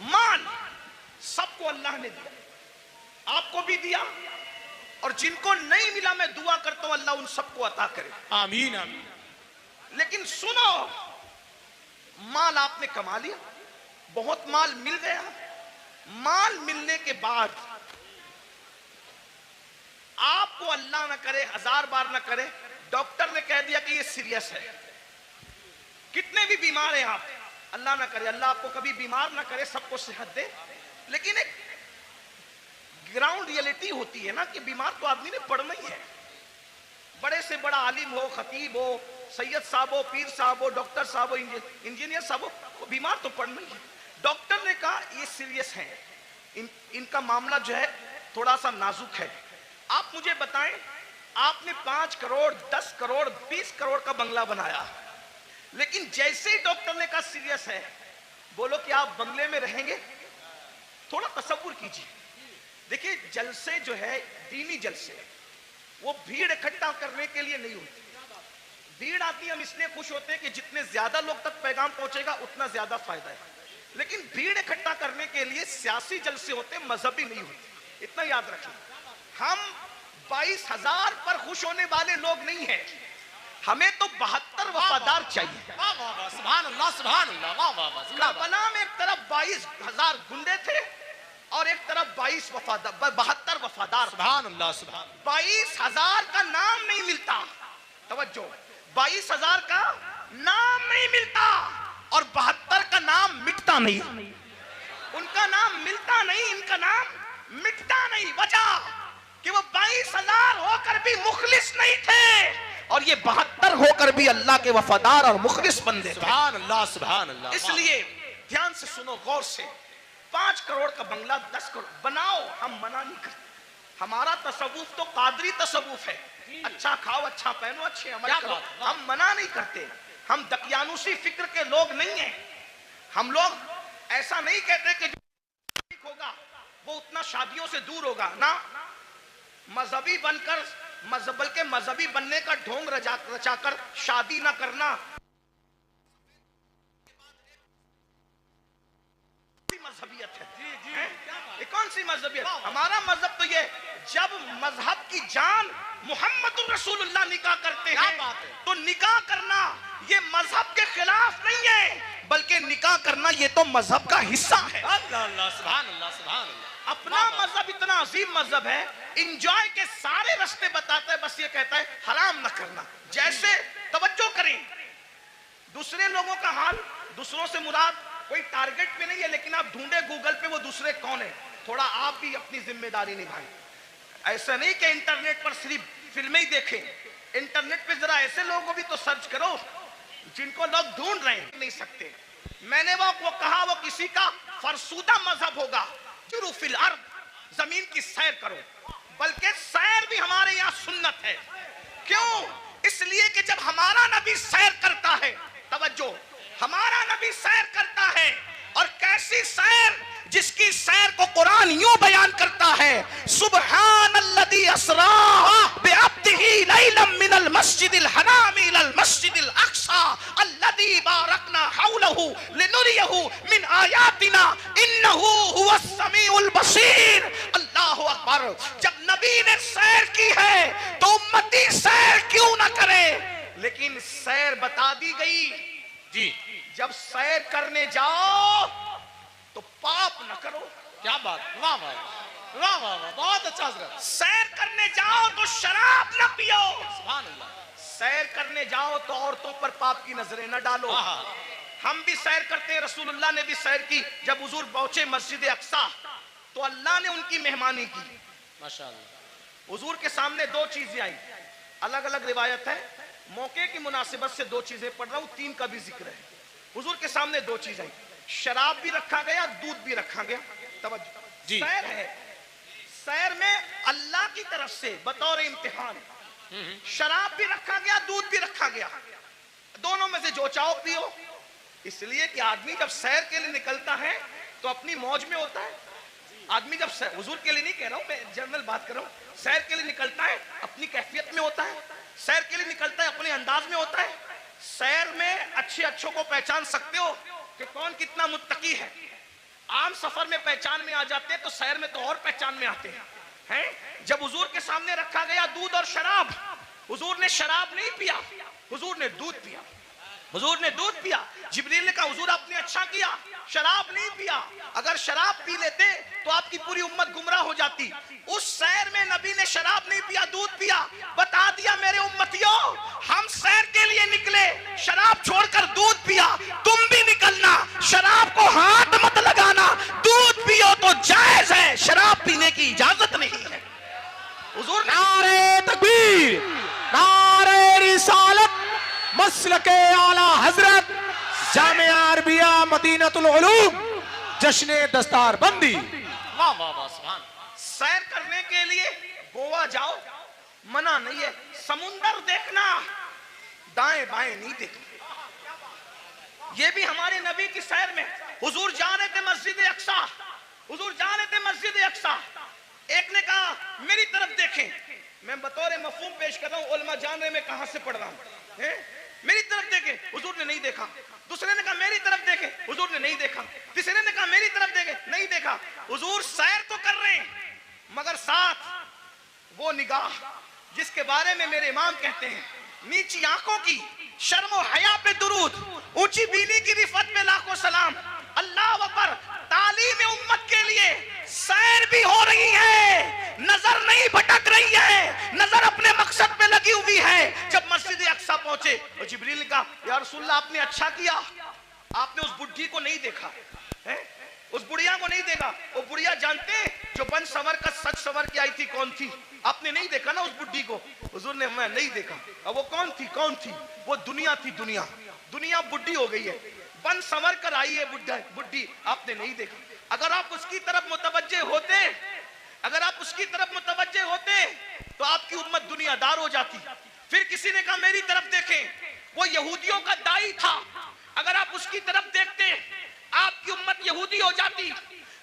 माल सबको अल्लाह ने दिया, आपको भी दिया, और जिनको नहीं मिला मैं दुआ करता हूं अल्लाह उन सबको अता करे, आमीन आमीन। लेकिन सुनो, माल आपने कमा लिया, बहुत माल मिल गया, माल मिलने के बाद आपको अल्लाह ना करे, 1000 बार ना करे, डॉक्टर ने कह दिया कि ये सीरियस है। कितने भी बीमार हैं आप, अल्लाह ना करे, अल्लाह आपको कभी बीमार ना करे, सबको सेहत दे, लेकिन एक ग्राउंड रियलिटी होती है ना कि बीमार तो आदमी ने पड़ना ही है। बड़े से बड़ा आलिम हो, खतीब हो, सैयद साहब हो, पीर साहब हो, डॉक्टर साहब हो, इंजीनियर साहब हो, बीमार तो पड़ना ही है। डॉक्टर ने कहा ये सीरियस है, इनका मामला जो है थोड़ा सा नाजुक है। आप मुझे बताएं, आपने 5 करोड़ 10 करोड़ 20 करोड़ का बंगला बनाया, लेकिन जैसे ही डॉक्टर ने कहा सीरियस है, बोलो कि आप बंगले में रहेंगे? थोड़ा तसव्वुर कीजिए। देखिए, जलसे जो है दीनी जलसे, वो भीड़ इकट्ठा करने के लिए नहीं होती। भीड़ आती है, हम इसलिए खुश होते हैं कि जितने ज्यादा लोग तक पैगाम पहुंचेगा उतना ज्यादा फायदा है। लेकिन भीड़ इकट्ठा करने के लिए सियासी जलसे होते हैं, मजहबी नहीं होते, इतना याद रखिए। हम 22,000 पर खुश होने वाले लोग नहीं हैं, हमें तो 72 वफादार चाहिए। सुभान अल्लाह, सुभान अल्लाह, वाह वाह वाह। करबला में एक तरफ 22,000 गुंडे थे और एक तरफ 72 वफादार। सुभान अल्लाह, सुभान। 22,000 का नाम नहीं मिलता, तवज्जो, 22,000 का नाम नहीं मिलता, और 72 का नाम मिटता नहीं। उनका नाम मिलता नहीं, इनका नाम मिटता नहीं। वजह कि वो 22,000 होकर भी मुखलिस नहीं थे, और ये 72 होकर भी अल्लाह के वफादार और मुखलिस बंदे। सुभान अल्लाह, सुभान अल्लाह। इसलिए ध्यान से सुनो, गौर से, 5 करोड़ का बंगला 10 करोड़ बनाओ, हम मना नहीं करते। हमारा तसव्वुफ तो कादरी तसव्वुफ है, अच्छा खाओ, अच्छा पहनो, अच्छे अमल करो, हम मना नहीं करते। हम दकियानुसी फिक्र के लोग नहीं हैं। हम लोग ऐसा नहीं कहते कि जो ठीक होगा वो उतना शादियों से दूर होगा ना। मजहबी बनकर, बल्कि मजहबी बनने का ढोंग रचाकर शादी ना करना मजहबियत है। ये कौन सी मजहबियत? हमारा मजहब तो ये, जब मजहब की जान मोहम्मद रसूलुल्लाह निकाह करते हैं तो निकाह करना ये मजहब के खिलाफ नहीं है, बल्कि निकाह करना ये तो मजहब का हिस्सा है। अल्लाह अल्लाह, सुभान अल्लाह, सुभान अल्लाह। अपना मजहब इतना अजीम मजहब है, इंजॉय के सारे रास्ते बताता है, बस ये कहता है हराम न करना। जैसे तवज्जो करें, दूसरे लोगों का हाल, दूसरों से मुराद कोई टारगेट पे नहीं है, लेकिन आप ढूंढे गूगल पे वो दूसरे कौन है, थोड़ा आप भी अपनी जिम्मेदारी निभाएं। ऐसा नहीं कि इंटरनेट पर सिर्फ फिल्में ही देखें, इंटरनेट पे जरा ऐसे लोगों को भी तो सर्च करो जिनको लोग ढूंढ रहे हैं, नहीं सकते। मैंने वो कहा वो किसी का फरसूदा मजहब होगा, जुरूफिल अर्द, जमीन की सैर करो, बल्कि सैर भी हमारे यहाँ सुन्नत है। क्यों? इसलिए कि जब हमारा नबी सैर करता है, तवज्जो, हमारा नबी सैर करता है, और कैसी सैर, जिसकी सैर को कुरान यूं बयान करता है, सुब्हानल्लज़ी अस्रा बिअब्दिही लैलन मिनल मस्जिदिल हराम इलल मस्जिदिल अक्सा अल्लज़ी बारकना हौलहु लिनुरियहु मिन आयातिना इन्नहु हुवस समीउल बसीर। अल्लाहु अकबर। जब नबी ने सैर की है तो उम्मती सैर क्यों ना करे? लेकिन सैर बता दी गई जी। जब सैर करने जाओ तो पाप न करो। क्या बात, वाह वाह वाह वाह वाह, बहुत अच्छा हज़रत। सैर करने जाओ तो शराब न पियो। सुभान अल्लाह। सैर करने जाओ तो औरतों पर पाप की नजरें न डालो। हम भी सैर करते हैं, रसूलुल्लाह ने भी सैर की। जब हुजूर पहुंचे मस्जिद अक्सा तो अल्लाह ने उनकी मेहमानी की, माशाअल्लाह। हुजूर के सामने 2 चीजें आई, अलग अलग रिवायत है, मौके की मुनासिबत से 2 चीजें पढ़ रहा हूं, 3 का भी जिक्र है। हुजूर के सामने 2 चीजें आई। शराब भी रखा गया, दूध भी रखा गया। तवज्जो, जी। सैर है, सैर में अल्लाह की तरफ से बतौर इम्तिहान शराब भी रखा गया, दूध भी रखा गया। दोनों में से जो चाहो पियो। इसलिए कि आदमी जब सैर के लिए निकलता है तो अपनी मौज में होता है। आदमी जब हुजूर के लिए नहीं कह रहा हूं, मैं जनरल बात कर रहा हूं, सैर के लिए निकलता है अपनी कैफियत में होता है, सैर के लिए निकलता है अपने अंदाज में होता है। सैर में अच्छे अच्छों को पहचान सकते हो कि कौन कितना मुत्तकी है। आम सफर में पहचान में आ जाते हैं तो सैर में तो और पहचान में आते हैं। जब हुजूर के सामने रखा गया दूध और शराब, हुजूर ने शराब नहीं पिया, हुजूर ने दूध पिया। हुजूर ने दूध पिया। जिब्रील ने कहा हुजूर आपने अच्छा किया, शराब नहीं पिया। अगर शराब पी लेते तो आपकी पूरी उम्मत गुमराह हो जाती। उस सैर में नबी ने शराब नहीं पिया, दूध पिया। बता दिया मेरे उम्मतियों, हम सैर के लिए निकले, शराब छोड़कर दूध पिया। तुम भी निकलना, शराब को हाथ मत लगाना, दूध पियो तो जायज है, शराब पीने की इजाजत नहीं है। हुजूर नारे तकबीर, नारे रिसालत, मसलके आला हजरत, जामिया अरबिया मदीनतुल उलूम, जश्न दस्तार बंदी। वाह वाह वाह, सुभान। सैर करने के लिए गोवा जाओ, मना नहीं है। समुंदर देखना, दाएं बाएं नहीं देखना। ये भी हमारे नबी की सैर में। हुजूर जा रहे थे मस्जिद अक्सा, हुजूर जा रहे थे मस्जिद अक्सा। एक ने कहा मेरी तरफ देखें, मैं बतौर मफहूम पेश कर रहा हूं, उलमा जान रहे मैं कहां से पढ़ रहा हूं। मेरी तरफ देखे, हुजूर ने नहीं देखा। दूसरे ने कहा मेरी तरफ देखे, हुजूर ने नहीं देखा। तीसरे ने कहा मेरी तरफ देखे, नहीं देखा। हुजूर सैर तो कर रहे हैं मगर साथ वो निगाह जिसके बारे में मेरे इमाम कहते हैं, नीची आंखों की शर्म और हया पे दुरूद, ऊंची बीनी की रिफत पे लाखों सलाम। अल्लाह अकबर। तालीम उम्मत के लिए सैर भी हो रही है, नजर नहीं भटक रही है, नजर अपने मकसद पे लगी हुई है। जब मस्जिद अक्सा पहुंचे तो जिब्रील ने कहा या रसूलल्लाह आपने अच्छा किया, आपने उस बुढ़ी को नहीं देखा है, उस बुढ़िया को नहीं देखा। वो बुढ़िया जानते हैं जो बन सवर का सच सवर के आई थी कौन थी? आपने नहीं देखा ना उस बुढ़ी को? हुजूर ने मैं नहीं देखा। अब वो कौन थी? कौन थी? वो दुनिया थी। दुनिया दुनिया बुढ़ी हो गई है, बन संवर कर आई है बुढ़ी, आपने नहीं देखा। अगर आप उसकी तरफ मुतवज्जे होते, अगर आप उसकी तरफ मुतवज्जे होते तो आपकी उम्मत दुनियादार हो जाती। फिर किसी ने कहा मेरी तरफ देखें, वो यहूदियों का दाई था, अगर आप उसकी तरफ देखते आपकी उम्मत यहूदी हो जाती।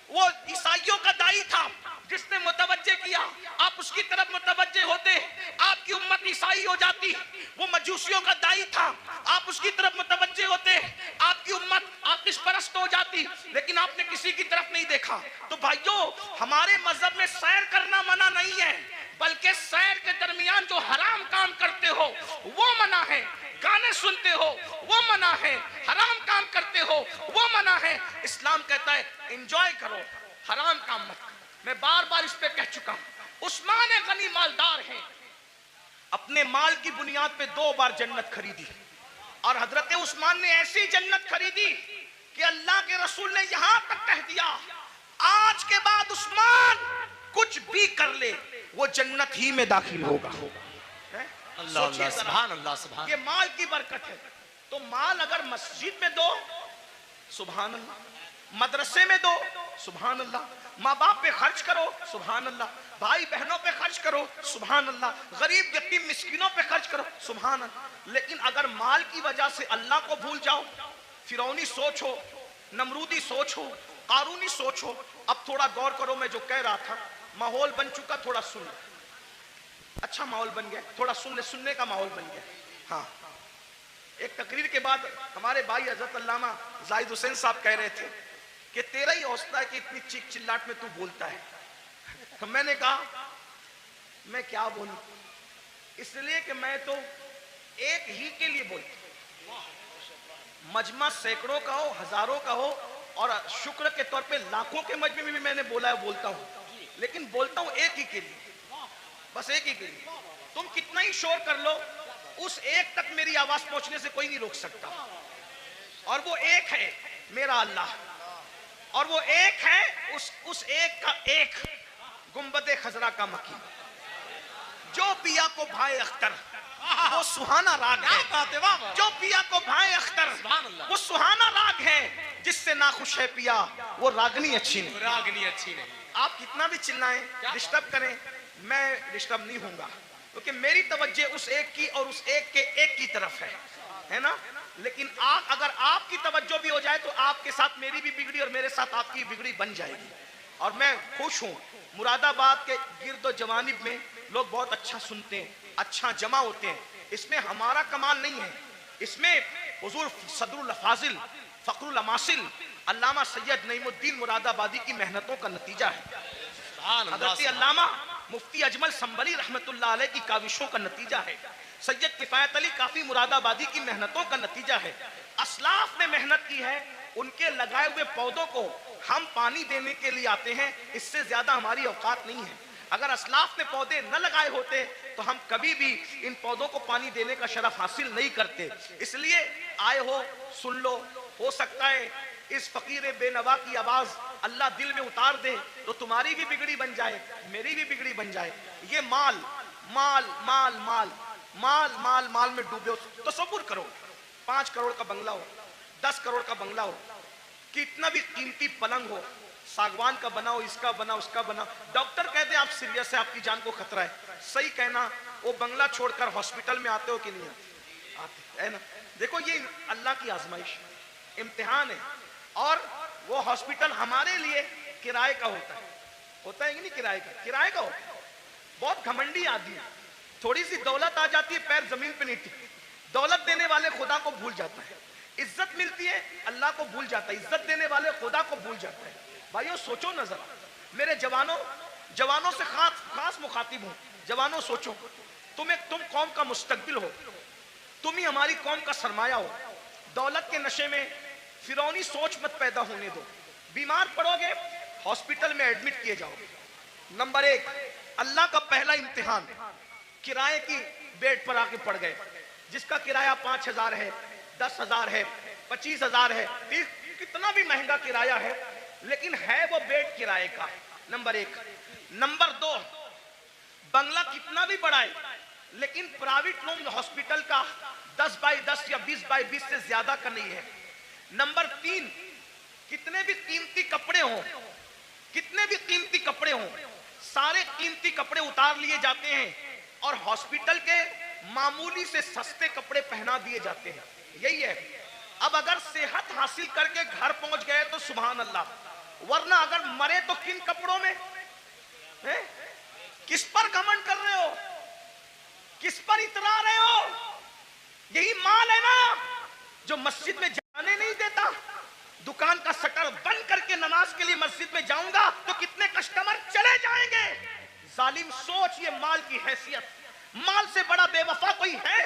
वो ईसाइयों का दाई था जिसने मुतवज्जे किया, आप उसकी तरफ मुतवज्जे होते आपकी उम्मत ईसाई हो जाती। वो मजूसियों का दाई था, आप उसकी तरफ मुतवज्जे होते आपकी उम्मत आतिश परस्त हो जाती। लेकिन आपने किसी की तरफ नहीं देखा। तो भाइयों, हमारे मजहब में सैर करना मना नहीं है, बल्कि सैर के दरमियान जो हराम काम करते हो वो मना है। गाने सुनते हो वो मना है, हराम काम करते हो वो मना है। इस्लाम कहता है एंजॉय करो, हराम काम मत करो। मैं बार बार इस पे कह चुका हूं। उस्मान गनी मालदार हैं, अपने माल की बुनियाद पे 2 बार जन्नत खरीदी। और हजरत उस्मान ने ऐसी जन्नत खरीदी कि अल्लाह के रसूल ने यहां तक कह दिया आज के बाद उस्मान कुछ भी कर ले वो जन्नत ही में दाखिल होगा। अल्लाह अल्लाह, सुभान अल्लाह, सुभान। ये माल की बरकत है। तो माल अगर मस्जिद में दो सुभान अल्लाह, मदरसे में दो सुभान अल्लाह, माँ बाप पे खर्च करो सुभान अल्लाह, भाई बहनों पे खर्च करो सुभान अल्लाह, गरीब यतीम मिस्किनों पे खर्च करो सुभान अल्लाह। लेकिन अगर माल की वजह से अल्लाह को भूल जाओ, फिरौनी सोच हो, नमरूदी सोच हो, कारूनी सोच हो। अब थोड़ा गौर करो, मैं जो कह रहा था, माहौल बन चुका, थोड़ा सुन ले। अच्छा माहौल बन गया, थोड़ा सुन ले, सुनने का माहौल बन गया। हाँ, एक तकरीर के बाद हमारे भाई हजरत अल्लामा जाहिद हुसैन साहब कह रहे थे कि तेरा ही हौसला है कि इतनी चीख चिल्लाट में तू बोलता है। तो मैंने कहा मैं क्या बोलूं, इसलिए कि मैं तो एक ही के लिए बोलता हूं। मजमा सैकड़ों का हो, हजारों का हो, और शुक्र के तौर पे लाखों के मजमे में भी मैंने बोला है, बोलता हूं, लेकिन बोलता हूं एक ही के लिए, बस एक ही के लिए। तुम कितना ही शोर कर लो, उस एक तक मेरी आवाज पहुंचने से कोई नहीं रोक सकता। और वो एक है मेरा अल्लाह, और वो एक है उस एक का एक गुंबदे खजरा का मकी। जो पिया को भाई अख्तर वो सुहाना राग है, जो पिया को भाई अख्तर वो सुहाना राग है। जिससे ना खुश है पिया वो रागनी अच्छी नहीं। रागनी अच्छी नहीं। आप कितना भी चिल्लाएं, डिस्टर्ब करें, मैं डिस्टर्ब नहीं होऊंगा, क्योंकि मेरी तवज्जो उस एक की और उस एक के एक की तरफ है ना। लेकिन अगर आपकी तवज्जो भी हो जाए तो आपके साथ मेरी भी बिगड़ी और मेरे साथ आपकी बिगड़ी बन जाएगी। और मैं खुश हूं, मुरादाबाद के गिरदो जवानिब में लोग बहुत अच्छा सुनते हैं, अच्छा जमा होते हैं। इसमें हमारा कमाल नहीं है, इसमें हुजूर सदरुल फाजिल फखरुल अमासिल अल्लामा सैयद नईमुद्दीन मुरादाबादी की मेहनतों का नतीजा है। हज़रत अल्लामा मुफ्ती अजमल संबली रहमतुल्लाह अलैह की काविशों का नतीजा है। सैयद किफायत अली काफी मुरादाबादी की मेहनतों का नतीजा है। असलाफ ने मेहनत की है, उनके लगाए हुए पौधों को हम पानी देने के लिए आते हैं, इससे ज्यादा हमारी औकात नहीं है। अगर असलाफ ने पौधे न लगाए होते तो हम कभी भी इन पौधों को पानी देने का शरफ हासिल नहीं करते। इसलिए आए हो, सुन लो, हो सकता है इस फकीर बेनवा की आवाज अल्लाह दिल में उतार दे तो तुम्हारी भी बिगड़ी बन जाए, मेरी भी बिगड़ी बन जाए। ये माल माल माल माल माल माल माल में डूबे हो। तसव्वुर करो 5 करोड़ का बंगला हो, 10 करोड़ का बंगला हो, कितना भी कीमती पलंग हो, सागवान का बनाओ, इसका बनाओ, उसका बनाओ, डॉक्टर कहते हैं आप सीरियस है, आपकी जान को खतरा है, सही कहना, वो बंगला छोड़कर हॉस्पिटल में आते हो कि नहीं आते, है ना। देखो ये अल्लाह की आजमाइश, इम्तिहान है। और वो हॉस्पिटल हमारे लिए किराए का होता है कि नहीं, किराए का होता है। बहुत घमंडी आदमी, थोड़ी सी दौलत आ जाती है पैर जमीन पे नहीं टिकती। दौलत देने वाले खुदा को भूल जाता है, इज्जत मिलती है अल्लाह को भूल जाता है, इज्जत देने वाले खुदा को भूल जाता है। भाइयों सोचो न जरा, मेरे जवानों से खास मुखातिब हूं। जवानों सोचो, तुम कौम का मुस्तकबिल हो, तुम ही हमारी कौम का सरमाया हो। दौलत के नशे में फिरौनी सोच मत पैदा होने दो। बीमार पड़ोगे हॉस्पिटल में एडमिट किए जाओगे। नंबर 1, अल्लाह का पहला इम्तिहान, किराए की बेड पर आके पड़ गए, जिसका किराया 5,000 है, 10,000 है, 25,000 है, कितना भी महंगा किराया है, लेकिन है वो बेड किराए का। नंबर 1। नंबर 2, बंगला कितना भी बड़ा है, लेकिन प्राइवेट रूम हॉस्पिटल का 10 बाई 10 या 20 बाई 20 से ज्यादा का नहीं है। नंबर 3, कितने भी कीमती कपड़े हों, सारे कीमती कपड़े उतार लिए जाते हैं और हॉस्पिटल के मामूली से सस्ते कपड़े पहना दिए जाते हैं। यही है। अब अगर सेहत हासिल करके घर पहुंच गए तो सुभान अल्लाह, वरना अगर मरे तो किन कपड़ों में है? किस पर घमंड कर रहे हो, किस पर इतरा रहे हो? यही माल है ना जो मस्जिद में जाने नहीं देता। दुकान का शटर बंद करके नमाज के लिए मस्जिद में जाऊंगा तो कितने कस्टमर चले जाएंगे। जालिम सोच, ये माल की हैसियत, माल से बड़ा बेवफा कोई है,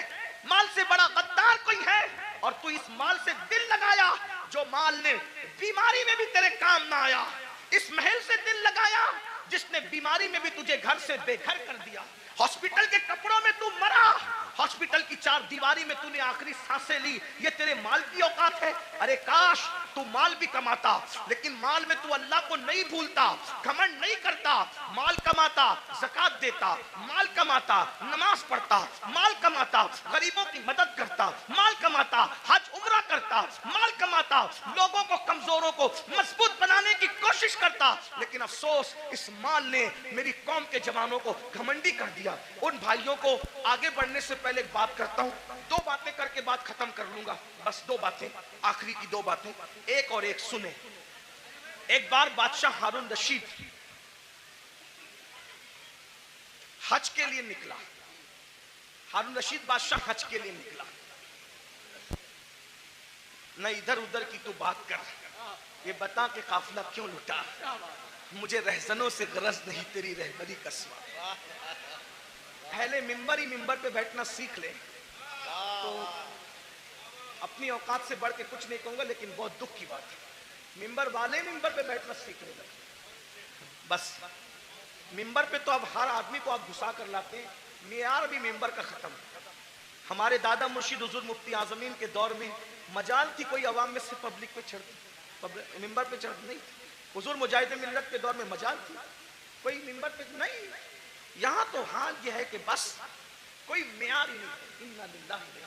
माल से बड़ा गद्दार कोई है? और तू इस माल से दिल लगाया जो माल ने बीमारी में भी तेरे काम ना आया। इस महल से दिल लगाया जिसने बीमारी में भी तुझे घर से बेघर कर दिया। हॉस्पिटल के कपड़ों में तू मरा, हॉस्पिटल की 4 दीवारी में तूने आखिरी सांसें ली, ये तेरे माल की औकात है? अरे काश तू माल भी कमाता, लेकिन माल में तू अल्लाह को नहीं भूलता, घमंड नहीं करता, माल कमाता, ज़कात देता, माल कमाता, नमाज पढ़ता, माल कमाता, गरीबों की मदद करता, माल कमाता, हज उम्रा करता, माल कमाता, लोगों को, कमजोरों को मजबूत बनाने की कोशिश करता। लेकिन अफसोस, इस माल ने मेरी कौम के जवानों को घमंडी कर दिया। उन भाइयों को आगे बढ़ने से पहले एक बात करता हूं, 2 बातें करके बात खत्म कर लूंगा, बस 2 बातें, आखिरी की 2 बातें, एक और एक सुने। एक बार बादशाह हारून रशीद हज के लिए निकला। हारून रशीद बादशाह हज के लिए निकला। न इधर उधर की तू बात कर, ये बता के काफिला क्यों लुटा। मुझे रहजनों से गरज नहीं तेरी रहबरी का सवाल। पहले मिंबर पे बैठना सीख ले। तो अपनी औकात से बढ़ के कुछ नहीं कहूंगा, लेकिन बहुत दुख की बात है, मिंबर वाले मिंबर पे बैठना सीख ले। बस मिंबर पे तो अब हर आदमी को आप घुसा कर लाते हैं, मेयार भी मिंबर का खत्म। हमारे दादा मुर्शिद हुजूर मुफ्ती आजमीन के दौर में मजाल थी कोई अवाम में से पब्लिक पे चढ़ती, मिंबर पे चढ़ती नहीं। हुजूर मुजाहिद मिल्लत के दौर में मजाल थी, कोई मिंबर पे नहीं। यहाँ तो हाल यह है कि बस कोई मेयार ही नहीं। इन्ना लिल्लाहि,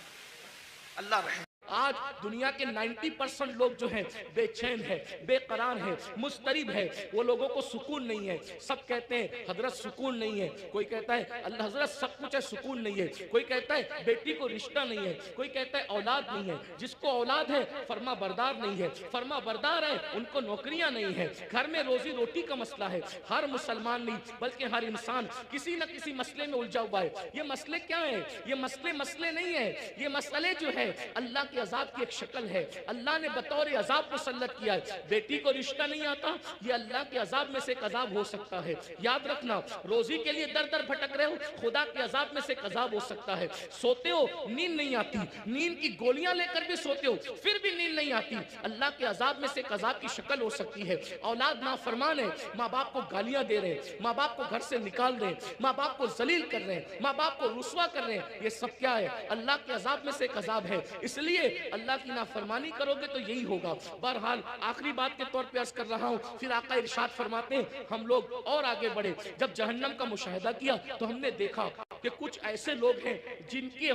अल्लाह रहम। आज दुनिया के 90% लोग जो हैं बेचैन है, बेकरार है, मुस्तरिब है, वो लोगों को सुकून नहीं है। सब कहते हैं हजरत सुकून नहीं है, कोई कहता है अल्लाह हजरत सब कुछ है सुकून नहीं है, कोई कहता है बेटी को रिश्ता नहीं है, कोई कहता है औलाद नहीं है। जिसको औलाद है फरमा बरदार नहीं है, फरमा बरदार है उनको नौकरियां नहीं है, घर में रोजी रोटी का मसला है। हर मुसलमान नहीं बल्कि हर इंसान किसी न किसी मसले में उलझा हुआ है। ये मसले क्या है? ये मसले नहीं है, ये मसले जो है अल्लाह के अजाब की एक शक्ल है। अल्लाह ने बतौर अजाब मुसल्लत किया है। बेटी को रिश्ता नहीं आता, ये अल्लाह के अजाब में से एक अजाब हो सकता है। याद रखना, रोजी के लिए दर दर भटक रहे हो, खुदा के अजाब में से एक अजाब हो सकता है। सोते हो नींद नहीं आती, नींद की गोलियां लेकर भी सोते हो फिर भी नींद नहीं आती, अल्लाह के अजाब में से एक अजाब की शक्ल हो सकती है। औलाद नाफरमान है, माँ बाप को गालियां दे रहे हैं, माँ बाप को घर से निकाल रहे हैं, माँ बाप को जलील कर रहे हैं, माँ बाप को रुसवा कर रहे हैं। ये सब क्या है? अल्लाह के अजाब में से एक अजाब है। इसलिए अल्लाह की नाफरमानी करोगे तो यही होगा। बहरहाल आखिरी बात के तौर पे अर्ज कर रहा हूँ, फिर आका इरशाद फरमाते हैं हम लोग और आगे बढ़े। जब जहन्नम का मुशाहिदा किया तो हमने देखा कि कुछ ऐसे लोग हैं जिनके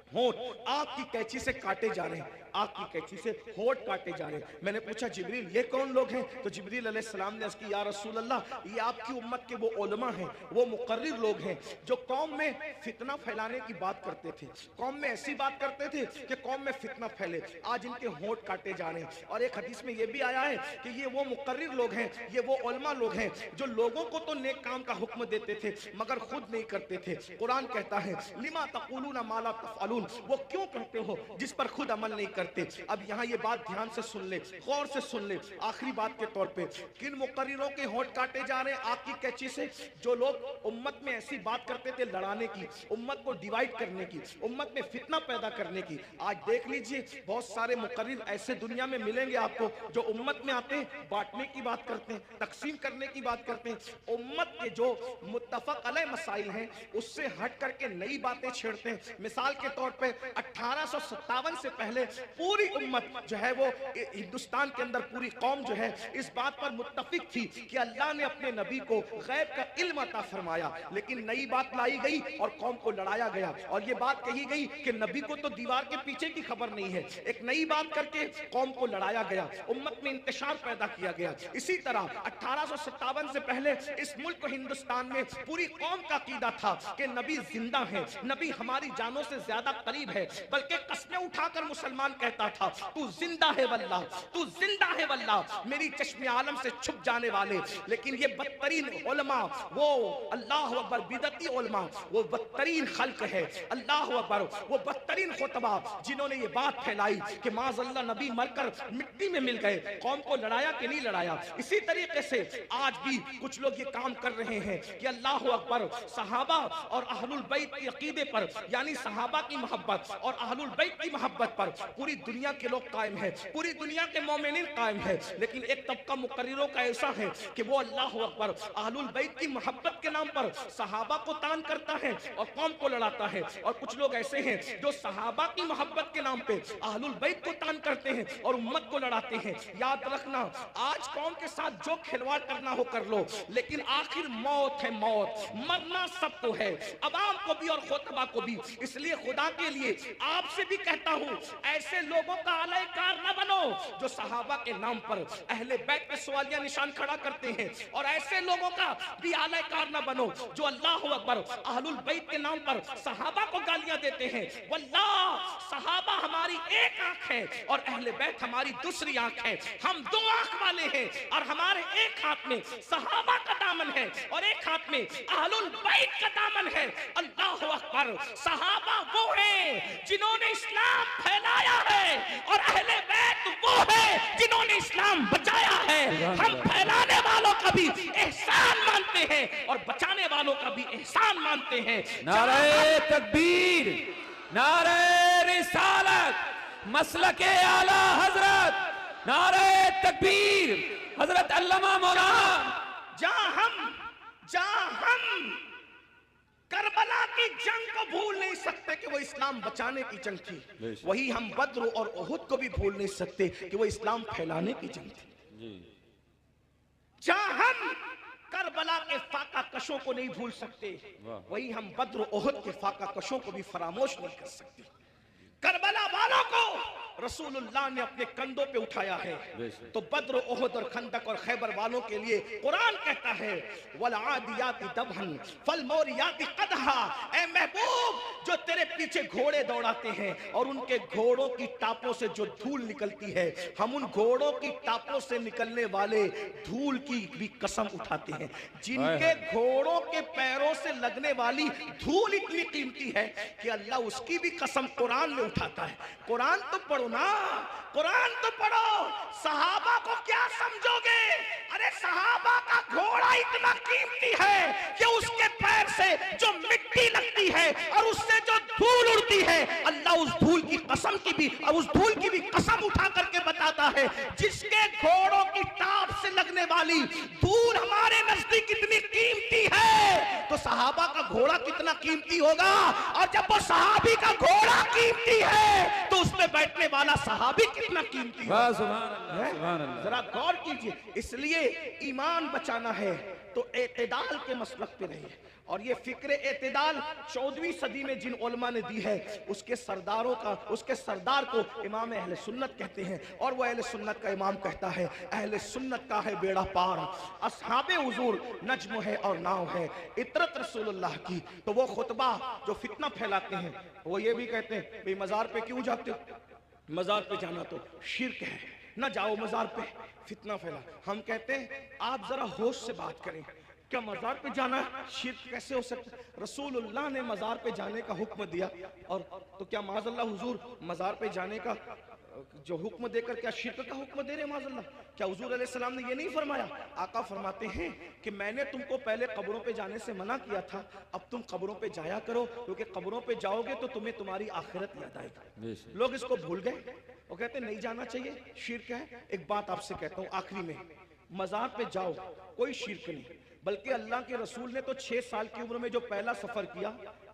होंठ आग की कैंची से काटे जा रहे हैं, आग की कैंची से होंठ काटे जा रहे हैं। मैंने पूछा जिब्रील ये कौन लोग हैं? तो जिब्रील अलैहिस्सलाम ने अर्ज़ की या रसूल अल्लाह, ये आपकी उम्मत के वो उलमा हैं, वो मुकर्रिर लोग हैं जो कौम में फितना फैलाने की बात करते थे, कौम में ऐसी बात करते थे कि कौम में फितना फैले। आज इनके होंठ काटे जा रहे हैं। और एक हदीस में ये भी आया है कि ये वो मुकर्रिर लोग हैं, ये वो उलमा लोग हैं जो लोगों को तो नेक काम का हुक्म देते थे मगर खुद नहीं करते थे। कुरान कहता है लिमा तक़ूलूना मा ला तफ़अलून, वो क्यों कहते हो जिस पर खुद अमल नहीं करते। अब यहाँ ये बात ध्यान से सुन ले, गौर से सुन ले। आखिरी बात के तौर पे किन मुकर्रिरों के होंठ काटे जा रहे हैं आग की कैंची से? जो लोग उम्मत में ऐसी बात करते थे लड़ाने की, उम्मत को डिवाइड करने की, उम्मत में फितना पैदा करने की। आज देख लीजिए बहुत सारे मुकर्रिर ऐसे दुनिया में मिलेंगे आपको जो उम्मत में आते हैं बांटने की बात करते हैं, तकसीम करने की बात करते हैं। उम्मत के जो मुत्तफक अलैह मसाइल हैं उससे हट करके नई बातें छेड़ते हैं। मिसाल के तौर पे 1857 से पहले पूरी उम्मत जो है वो हिंदुस्तान के अंदर पूरी कौम जो है इस बात पर मुत्तफिक थी कि अल्लाह ने अपने नबी को गैब का इल्म अता फरमाया, लेकिन नई बात लाई गई और कौम को लड़ाया गया। और ये बात कही गई कि नबी को तो दीवार के पीछे की खबर नहीं है, एक नई बात करके कौम को लड़ाया गया, उम्मत में इंतशार पैदा किया गया। इसी तरह 1857 से पहले इस मुल्क हिंदुस्तान में पूरी कौम का अकीदा था कि नबी जिंदा है, नबी हमारी जानों से ज्यादा करीब है, बल्कि कस्में उठाकर मुसलमान कहता था तू जिंदा है वल्लाह, तू जिंदा है वल्लाह, मेरी चश्मे आलम से छुप जाने वाले। लेकिन ये बदतरीन उलमा, वो अल्लाह अकबर बिदती उलमा, वो बदतरीन खल्क है, अल्लाह अकबर, वो बदतरीन खुतबा जिन्होंने ये बात फैलाई कि माज़अल्लाह नबी मरकर मिट्टी में मिल गए, कौम को लड़ाया कि नहीं लड़ाया। इसी तरीके से आज भी कुछ लोग ये काम कर रहे हैं कि अल्लाह अकबर सहाबा और अहलुल बैत के अकीदे पर, यानी सहाबा की मोहब्बत और अहलुल बैत की मोहब्बत पर पूरी दुनिया के लोग कायम है, पूरी दुनिया के मोमिनीन कायम है। लेकिन एक तबका मुकर्रिरों का ऐसा है कि वो अल्लाह अकबर अहलुल बैत की मोहब्बत के नाम पर सहाबा को तान करता है और कौम को लड़ाता है। और कुछ लोग ऐसे हैं जो सहाबा की मोहब्बत के नाम पे अहलुल बैत को तान करते हैं और उम्मत को लड़ाते हैं। याद रखना, आज कौम के साथ जो खिलवाड़ करना हो कर लो, लेकिन आखिर मौत है, मौत, मरना सबको है, अवाम को भी और खुतबा को भी। इसलिए खुदा के लिए आपसे भी कहता हूं, ऐसे लोगों का अलैकार न बनो जो सहाबा के नाम पर अहले बैत पे सवालिया निशान खड़ा करते हैं, और ऐसे लोगों का भी अलैकार न बनो जो अल्लाह अकबर अहलुल बैत के नाम पर सहाबा को गालियां देते हैं। वल्लाह सहाबा हमारी एक आंख है और अहले बैत हमारी दूसरी आंख है। हम दो आंख वाले हैं और हमारे एक हाथ में सहाबा का दामन है और एक हाथ में अहलुल बैत का दामन है। अल्लाह अकबर, सहाबा वो है जिन्होंने इस्लाम फैलाया है और अहले बैत वो है जिन्होंने इस्लाम बचाया है। हम फैलाने वालों का भी एहसान मानते हैं और बचाने वालों का भी एहसान मानते हैं। नारे तकबीर, नारे रिसालत, मसलके आला हजरत, नारे तकबीर, हजरत अल्लामा मौलाना। जहां हम करबला की जंग को भूल नहीं सकते कि वो इस्लाम बचाने की जंग थी, वही हम बद्र और उहुद को भी भूल नहीं सकते कि वो इस्लाम फैलाने की जंग थी। जहां हम करबला के फाका कशों को नहीं भूल सकते, वही हम बद्र उहुद के फाका कशों को भी फरामोश नहीं कर सकते। करबला वालों को रसूलुल्लाह ने अपने कंधों पे उठाया है। तो बद्र, ओहद और खंदक और खैबर वालों के लिए कुरान कहता है वल आदियाति दबहन फल मोरियाति कदहा। ए महबूब, जो तेरे पीछे घोड़े दौड़ाते हैं और उनके घोड़ों की टापों से जो धूल निकलती है, हम उन घोड़ों की टापों से निकलने वाले धूल की भी कसम उठाते हैं। जिनके घोड़ों के पैरों से लगने वाली धूल इतनी कीमती है कि अल्लाह उसकी भी कसम कुरान में उठाता है। कुरान तो पढ़ो ना, कुरान तो पढ़ो। सहाबा को क्या समझोगे? अरे सहाबा का घोड़ा इतना कीमती है कि उसके पैर से जो मिट्टी लगती है और उससे जो धूल उड़ती है, अल्लाह उस धूल की कसम की भी और उस धूल की भी कसम उठा करके बताता है, जिसके घोड़ों की टाप से लगने वाली धूल हमारे नजदीक इतनी कीमती है, तो सहाबा का घोड़ा कितना कीमती होगा। और जब वो सहाबी का घोड़ा कीमती है तो उसमें बैठने वाला सहाबी कितना कीमती है। जरा गौर कीजिए। इसलिए ईमान बचाना है तो एतदाल के मसलक पे रहिए। और ये फिक्र एतदाल 14वीं सदी में जिन उलमा ने दी है, उसके सरदार को इमाम अहले सुन्नत कहते हैं। और वो अहले सुन्नत का इमाम कहता है अहले सुन्नत का है बेड़ा पार, असहाबे हुजूर नज्म है और नाव है, इतरत रसूलुल्लाह की। तो वो खुतबा जो फितना फैलाते हैं, वो ये भी कहते हैं भाई मजार पे क्यों जाते हो, मजार पे जाना तो शिर्क है, ना जाओ मजार पे, फितना फैला। हम कहते हैं आप जरा होश से बात करें, क्या मजार पे जाना शिर्क कैसे हो सकता? रसूलुल्लाह ने मजार पे जाने का हुक्म दिया, और तो क्या माज़अल्लाह हुजूर मजार पे जाने का जो हुक्म देकर क्या शिर्क का हुक्म दे रहे माज़अल्लाह? क्या हुजूर अलैहिस्सलाम ने ये नहीं फरमाया? आका फरमाते हैं कि मैंने तुमको पहले कब्रों पे जाने से मना किया था, अब तुम कब्रों पे जाया करो, क्योंकि कब्रों पे जाओगे तो तुम्हें तुम्हारी आखिरत याद आएगी। लोग इसको भूल गए, वो कहते नहीं जाना चाहिए, शिर्क है। एक बात आपसे कहता हूँ आखिरी में, मजार पे जाओ कोई शिर्क नहीं, बल्कि अल्लाह के रसूल ने तो 6 साल की उम्र में जो पहला सफर किया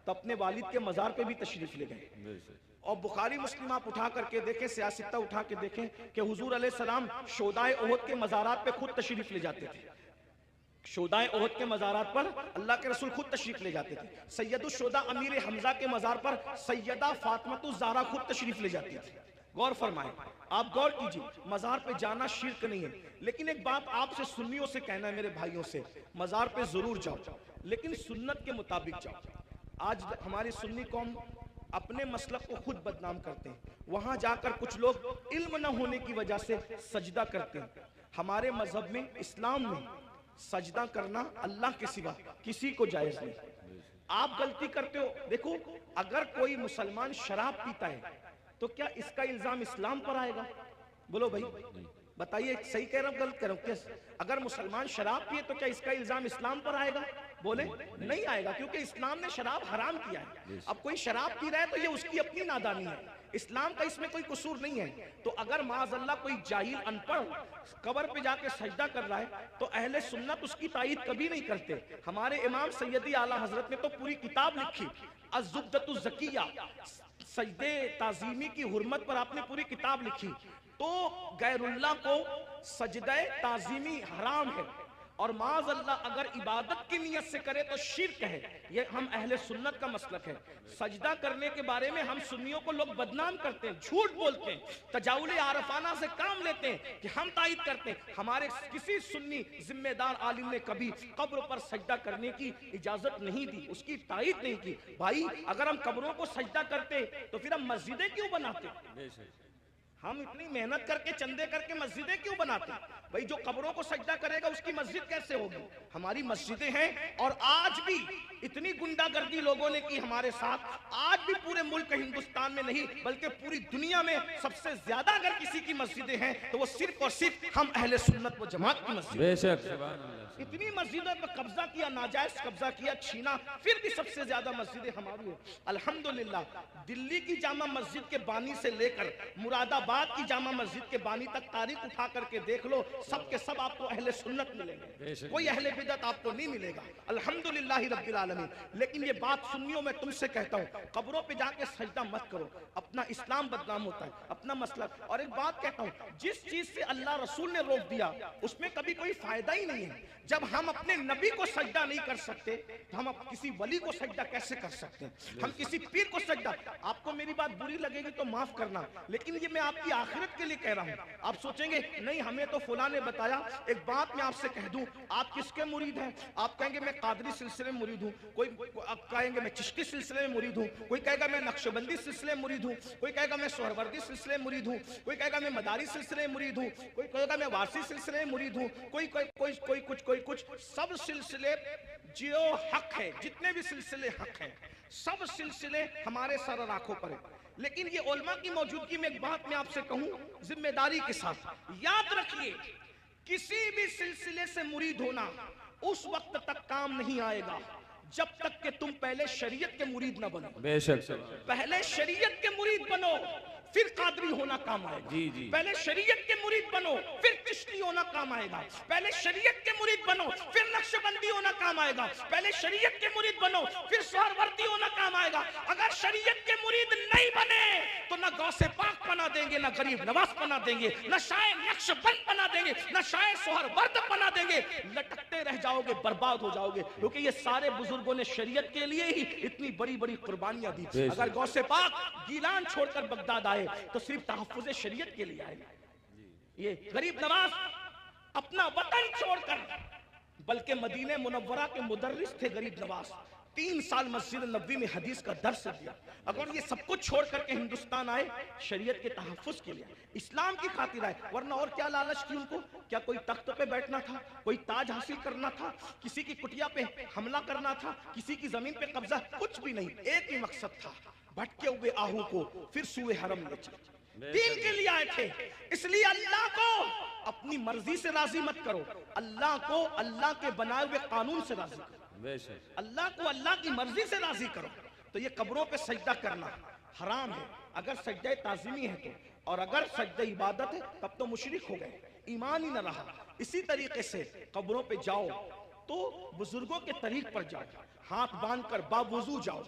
तो अपने वालिद के मजार पे भी तशरीफ ले गए। और बुखारी मुस्लिम आप उठा करके देखें, सियासता उठा के देखें कि हुजूर अलैहिस्सलाम शोदाए ओहद के मजारात पे खुद तशरीफ ले जाते थे। शोदाए ओहद के मजारात पर अल्लाह के रसूल खुद तशरीफ ले जाते थे। सैयदुश शोदा अमीर हमजा के मजार पर सैयदा फातिमा ज़हरा खुद तशरीफ ले जाती थी। गौर फरमाएं, आप गौर कीजिए, मजार पे जाना शिर्क नहीं है। लेकिन एक बात आपसे सुन्नियों से कहना है, मेरे भाइयों से, मजार पे जरूर जाओ, लेकिन सुन्नत के मुताबिक जाओ। आज हमारी सुन्नी कौम अपने मसलक को खुद बदनाम करते हैं। वहां जाकर कुछ लोग इल्म न होने की वजह से सजदा करते हैं। हमारे मजहब में, इस्लाम में, सजदा करना अल्लाह के सिवा किसी को जायज नहीं। आप गलती करते हो। देखो, अगर कोई मुसलमान शराब पीता है तो क्या इसका इल्जाम इस्लाम पर आएगा? बोलो भाई, बताइए, सही कह रहा हूं गलत कह रहा हूं? अगर मुसलमान शराब पिए तो क्या इसका इल्जाम इस्लाम पर आएगा? बोले नहीं आएगा, क्योंकि इस्लाम ने शराब हराम किया है। अब कोई शराब पी रहा है तो ये उसकी अपनी नादानी है, इस्लाम का इसमें कोई कसूर नहीं है। तो अगर माज़अल्लाह कोई जाहिल अनपढ़ कब्र पे जाके सजदा कर रहा है तो अहले सुन्नत उसकी तायीद कभी नहीं करते। हमारे इमाम सैयदी आला हजरत ने तो पूरी किताब लिखी, अज़्ज़ुब्दतुज़ ज़किया, सजदे ताज़ीमी की हुर्मत पर आपने पूरी किताब लिखी। तो गैरुल्लाह को सजदे ताज़ीमी हराम है, और माज़अल्लाह अगर इबादत की नियत से करे तो शिर्क है। ये हम अहले सुन्नत का मसलक है। सजदा करने के बारे में हम सुन्नियों को लोग बदनाम करते हैं, झूठ बोलते हैं, तजावुल आरफाना से काम लेते हैं कि हम तायीद करते हैं। हमारे किसी सुन्नी जिम्मेदार आलिम ने कभी कब्र पर सजदा करने की इजाजत नहीं दी, उसकी तायीद नहीं की। भाई, अगर हम कब्रों को सजदा करते तो फिर हम मस्जिदें क्यों बनाते? हम इतनी मेहनत करके चंदे करके मस्जिदें क्यों बनाते? भाई, जो कब्रों को सजदा करेगा उसकी मस्जिद कैसे होगी? हमारी मस्जिदें हैं, और आज भी इतनी गुंडागर्दी लोगों ने की हमारे साथ। आज भी पूरे मुल्क हिंदुस्तान में नहीं बल्कि पूरी दुनिया में सबसे ज्यादा अगर किसी की मस्जिदें हैं तो वो सिर्फ और सिर्फ हम अहले सुन्नत व जमात की मस्जिद। बेशक इतनी मस्जिदों पर कब्जा किया, नाजायज कब्जा किया, छीना, फिर भी सबसे ज्यादा मस्जिदें हमारी है। अल्हम्दुलिल्लाह, दिल्ली की जामा मस्जिद के बानी से लेकर मुरादाबाद की जामा मस्जिद के बानी तक तारीख उठा करके देख लो, सब के सब आपको अहले सुन्नत मिलेंगे, कोई अहले बिदअत आपको नहीं मिलेगा। अल्हम्दुलिल्लाह रब्बिल आलमीन। लेकिन ये बात सुन्नियों में तुमसे कहता हूँ, कब्रों पे जाके सजदा मत करो, अपना इस्लाम बदनाम होता है, अपना मसला। और एक बात कहता हूँ, जिस चीज से अल्लाह रसूल ने रोक दिया उसमें कभी कोई फायदा ही नहीं है। जब हम अपने नबी को सजदा नहीं कर सकते तो हम किसी वली को सजदा कैसे कर सकते हैं? हम किसी पीर को सजदा, आपको मेरी बात बुरी लगेगी तो माफ करना, लेकिन ये मैं आपकी आखिरत के लिए कह रहा हूँ। आप सोचेंगे नहीं हमें तो फुला ने बताया। एक बात मैं आपसे कह दूं, आप किसके मुरीद हैं? आप कहेंगे मैं कादरी सिलसिले में मुरीद हूँ, कोई आप कहेंगे मैं चिश्ती सिलसिले में मुरीद हूँ, कोई कहेगा मैं नक्शबंदी सिलसिले में मुरीद हूँ, कोई कहेगा मैं सोहरवर्दी सिलसिले में मुरीद हूँ, कोई कहेगा मैं मदारी सिलसिले में मुरीद हूँ, कोई कहेगा मैं वारसी सिलसिले में मुरीद हूँ, कोई कुछ। सब सिलसिले जो हक है, जितने भी सिलसिले हक हैं, सब सिलसिले हमारे सर और आंखों पर है। लेकिन ये उलमा की मौजूदगी में एक बात मैं आपसे कहूं जिम्मेदारी के साथ, याद रखिए किसी भी सिलसिले से मुरीद होना उस वक्त तक काम नहीं आएगा जब तक कि तुम पहले शरीयत के मुरीद ना बनो। बेशक पहले शरीयत के मुरीद बनो, फिर कादरी होना काम आएगा। जी जी। पहले शरीयत के मुरीद बनो, फिर चिश्ती होना काम आएगा। पहले शरीयत के मुरीद बनो, फिर नक्शबंदी होना काम आएगा। पहले शरीयत के मुरीद बनो, फिर सोहरवर्दी होना काम आएगा। अगर शरीयत के मुरीद नहीं बने तो ना गौसे पाक बना देंगे, ना गरीब नवाज बना देंगे, ना शायर नक्शबंद बना देंगे, ना शायर सोहरवर्द बना देंगे। लटकते रह जाओगे, बर्बाद हो जाओगे, क्योंकि ये सारे बुजुर्गों ने शरीयत के लिए ही इतनी बड़ी बड़ी कुर्बानियां दी। अगर गौसे पाक गीलान छोड़कर बगदाद आए तो सिर्फ तहफ्फुज़ शरीयत के लिए आए। ये गरीब नवाज अपना वतन छोड़कर, बल्कि मदीने मुनव्वरा के मुदर्रिस थे गरीब नवाज, 3 साल मस्जिद नबवी में हदीस का दर्स दिया। अगर ये सब कुछ छोड़ करके हिंदुस्तान आए शरीयत के तहफ्फुज़ के लिए, इस्लाम की खातिर आए, वरना और क्या लालच थी उनको? क्या कोई तख्त पे बैठना था, कोई ताज हासिल करना था, किसी की कुटिया पे हमला करना था, किसी की जमीन पे कब्जा? कुछ भी नहीं। एक ही मकसद था, भटके हुए आहू को फिर सूए हरम ले चले। दीन के लिए आए थे। इसलिए अल्लाह को अपनी मर्जी से राजी मत करो, अल्लाह को अल्लाह के बनाए हुए कानून से राजी करो। अल्लाह को अल्लाह की मर्जी से राजी करो। तो ये कब्रों पे सजदा करना हराम है अगर सजदा ताज़ीमी है तो, और अगर सजदा इबादत है तब तो मुशरिक हो गए, ईमान ही न रहा। इसी तरीके से कब्रों पे जाओ तो बुजुर्गों के तरीक पर जाओ, हाथ बांध कर बावुजू जाओ,